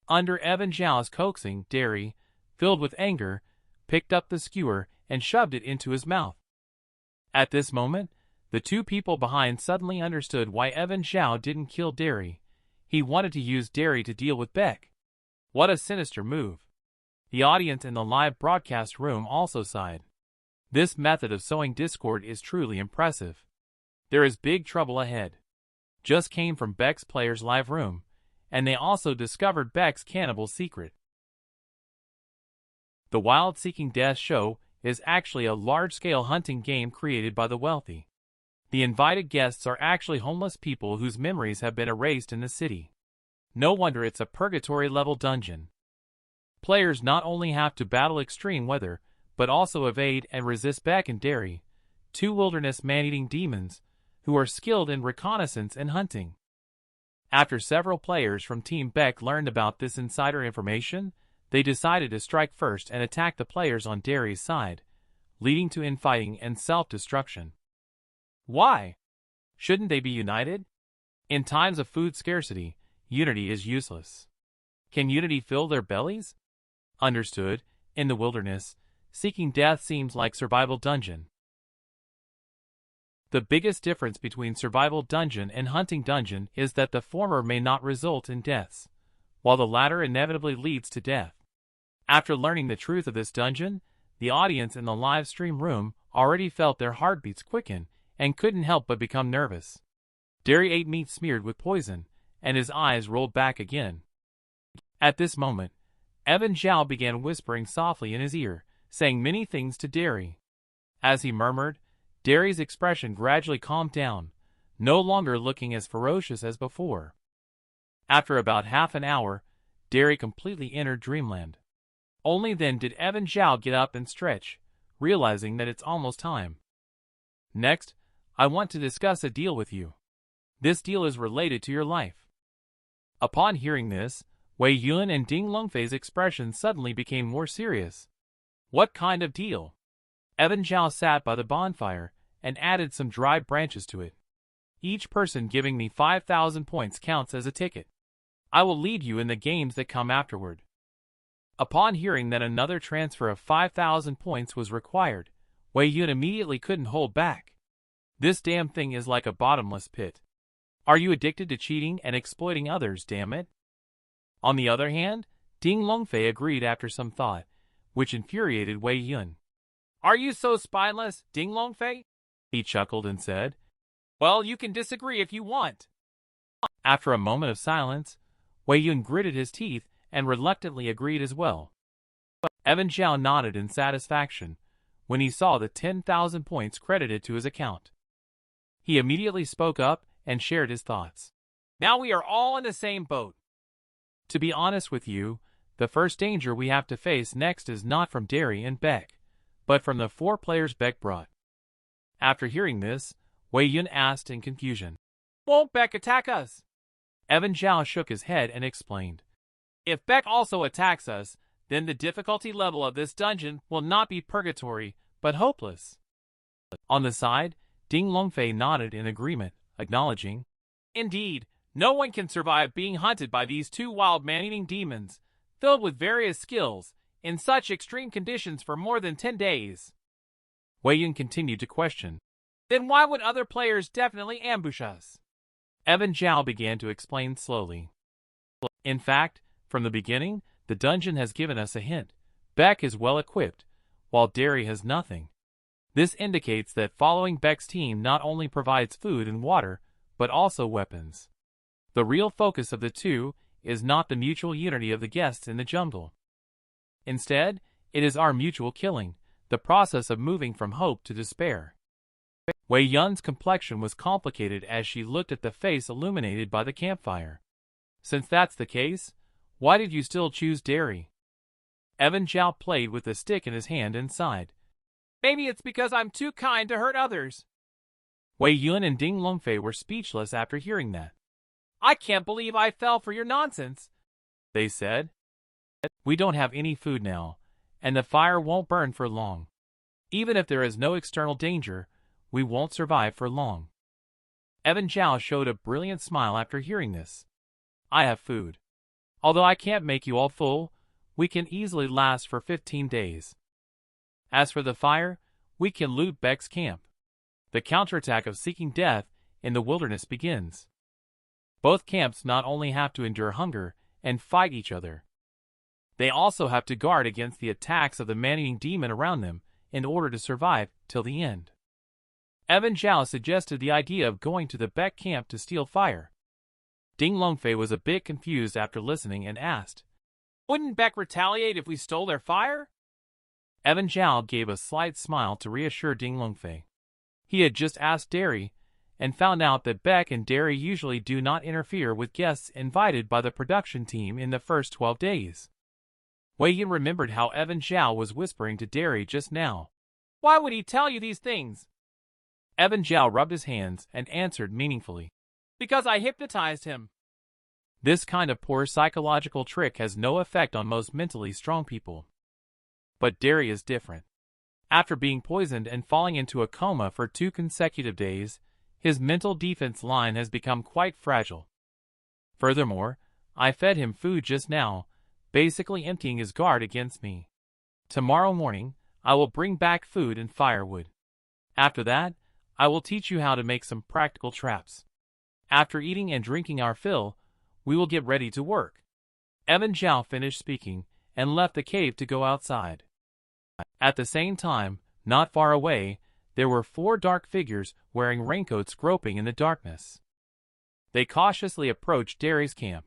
Under Evan Zhao's coaxing, Derry, filled with anger, picked up the skewer and shoved it into his mouth. At this moment, the two people behind suddenly understood why Evan Zhao didn't kill Derry. He wanted to use Derry to deal with Beck. What a sinister move. The audience in the live broadcast room also sighed. This method of sowing discord is truly impressive. There is big trouble ahead. Just came from Beck's players' live room, and they also discovered Beck's cannibal secret. The Wild Seeking Death show is actually a large-scale hunting game created by the wealthy. The invited guests are actually homeless people whose memories have been erased in the city. No wonder it's a purgatory-level dungeon. Players not only have to battle extreme weather, but also evade and resist Beck and Derry, two wilderness man-eating demons who are skilled in reconnaissance and hunting. After several players from Team Beck learned about this insider information, they decided to strike first and attack the players on Derry's side, leading to infighting and self-destruction. Why? Shouldn't they be united? In times of food scarcity, unity is useless. Can unity fill their bellies? Understood, in the wilderness, seeking death seems like survival dungeon. The biggest difference between survival dungeon and hunting dungeon is that the former may not result in deaths, while the latter inevitably leads to death. After learning the truth of this dungeon, the audience in the live stream room already felt their heartbeats quicken and couldn't help but become nervous. Derry ate meat smeared with poison, and his eyes rolled back again. At this moment, Evan Zhao began whispering softly in his ear, saying many things to Derry. As he murmured, Derry's expression gradually calmed down, no longer looking as ferocious as before. After about half an hour, Derry completely entered dreamland. Only then did Evan Zhao get up and stretch, realizing that it's almost time. Next, I want to discuss a deal with you. This deal is related to your life. Upon hearing this, Wei Yun and Ding Longfei's expressions suddenly became more serious. What kind of deal? Evan Zhao sat by the bonfire and added some dry branches to it. Each person giving me 5,000 points counts as a ticket. I will lead you in the games that come afterward. Upon hearing that another transfer of 5,000 points was required, Wei Yun immediately couldn't hold back. This damn thing is like a bottomless pit. Are you addicted to cheating and exploiting others, damn it? On the other hand, Ding Longfei agreed after some thought, which infuriated Wei Yun. Are you so spineless, Ding Longfei? He chuckled and said, well, you can disagree if you want. After a moment of silence, Wei Yun gritted his teeth and reluctantly agreed as well. Evan Zhao nodded in satisfaction when he saw the 10,000 points credited to his account. He immediately spoke up and shared his thoughts. Now we are all in the same boat. To be honest with you, the first danger we have to face next is not from Derry and Beck, but from the 4 players Beck brought. After hearing this, Wei Yun asked in confusion, won't Beck attack us? Evan Zhao shook his head and explained, if Beck also attacks us, then the difficulty level of this dungeon will not be purgatory, but hopeless. On the side, Ding Longfei nodded in agreement, acknowledging, indeed, no one can survive being hunted by these 2 wild man-eating demons, filled with various skills, in such extreme conditions for more than 10 days. Wei Yun continued to question, then why would other players definitely ambush us? Evan Zhao began to explain slowly. In fact, from the beginning, the dungeon has given us a hint. Beck is well equipped, while Derry has nothing. This indicates that following Beck's team not only provides food and water, but also weapons. The real focus of the two is not the mutual unity of the guests in the jungle. Instead, it is our mutual killing, the process of moving from hope to despair. Wei Yun's complexion was complicated as she looked at the face illuminated by the campfire. Since that's the case, why did you still choose Derry? Evan Zhao played with the stick in his hand and sighed. Maybe it's because I'm too kind to hurt others. Wei Yun and Ding Longfei were speechless after hearing that. I can't believe I fell for your nonsense, they said. We don't have any food now, and the fire won't burn for long. Even if there is no external danger, we won't survive for long. Evan Zhao showed a brilliant smile after hearing this. I have food. Although I can't make you all full, we can easily last for 15 days. As for the fire, we can loot Beck's camp. The counterattack of seeking death in the wilderness begins. Both camps not only have to endure hunger and fight each other, they also have to guard against the attacks of the man-eating demon around them in order to survive till the end. Evan Zhao suggested the idea of going to the Beck camp to steal fire. Ding Longfei was a bit confused after listening and asked, "Wouldn't Beck retaliate if we stole their fire?" Evan Zhao gave a slight smile to reassure Ding Longfei. He had just asked Derry, and found out that Beck and Derry usually do not interfere with guests invited by the production team in the first 12 days. Wei Yin remembered how Evan Zhao was whispering to Derry just now. "Why would he tell you these things?" Evan Zhao rubbed his hands and answered meaningfully, "Because I hypnotized him." This kind of poor psychological trick has no effect on most mentally strong people. But Derry is different. After being poisoned and falling into a coma for 2 consecutive days, his mental defense line has become quite fragile. Furthermore, I fed him food just now, basically emptying his guard against me. Tomorrow morning, I will bring back food and firewood. After that, I will teach you how to make some practical traps. After eating and drinking our fill, we will get ready to work." Evan Zhao finished speaking and left the cave to go outside. At the same time, not far away, there were 4 dark figures wearing raincoats groping in the darkness. They cautiously approached Derry's camp.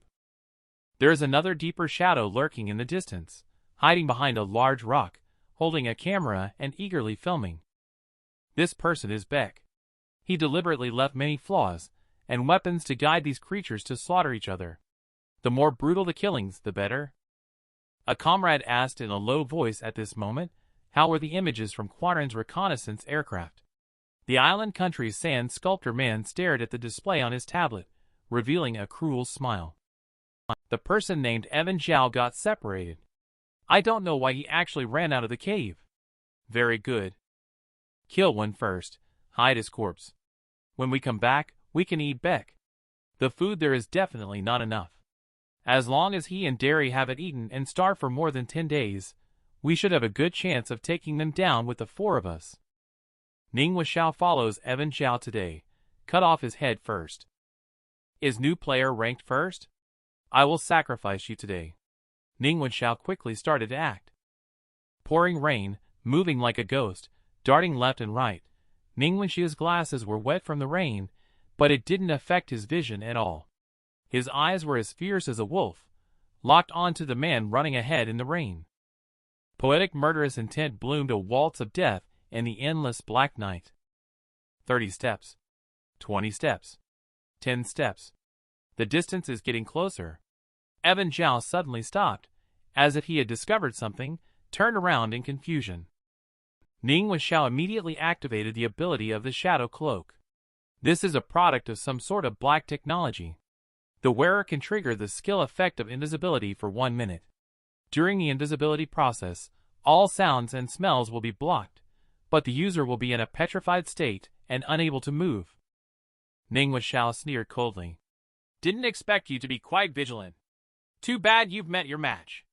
There is another deeper shadow lurking in the distance, hiding behind a large rock, holding a camera and eagerly filming. This person is Beck. He deliberately left many flaws and weapons to guide these creatures to slaughter each other. The more brutal the killings, the better. A comrade asked in a low voice at this moment, how were the images from Quadran's reconnaissance aircraft? The island country's sand sculptor man stared at the display on his tablet, revealing a cruel smile. The person named Evan Zhao got separated. I don't know why he actually ran out of the cave. Very good. Kill one first, hide his corpse. When we come back, we can eat Beck. The food there is definitely not enough. As long as he and Derry haven't eaten and starved for more than 10 days, we should have a good chance of taking them down with the 4 of us. Newmanhwa follows Evan Zhao today. Cut off his head first. Is new player ranked first? I will sacrifice you today. Newmanhwa quickly started to act. Pouring rain, moving like a ghost, darting left and right. Newmanhwa's glasses were wet from the rain, but it didn't affect his vision at all. His eyes were as fierce as a wolf, locked onto the man running ahead in the rain. Poetic murderous intent bloomed a waltz of death in the endless black night. 30 steps. 20 steps. 10 steps. The distance is getting closer. Evan Zhao suddenly stopped, as if he had discovered something, turned around in confusion. Newmanhwa immediately activated the ability of the Shadow Cloak. This is a product of some sort of black technology. The wearer can trigger the skill effect of invisibility for 1 minute. During the invisibility process, all sounds and smells will be blocked, but the user will be in a petrified state and unable to move. Newmanhwa sneered coldly. Didn't expect you to be quite vigilant. Too bad you've met your match.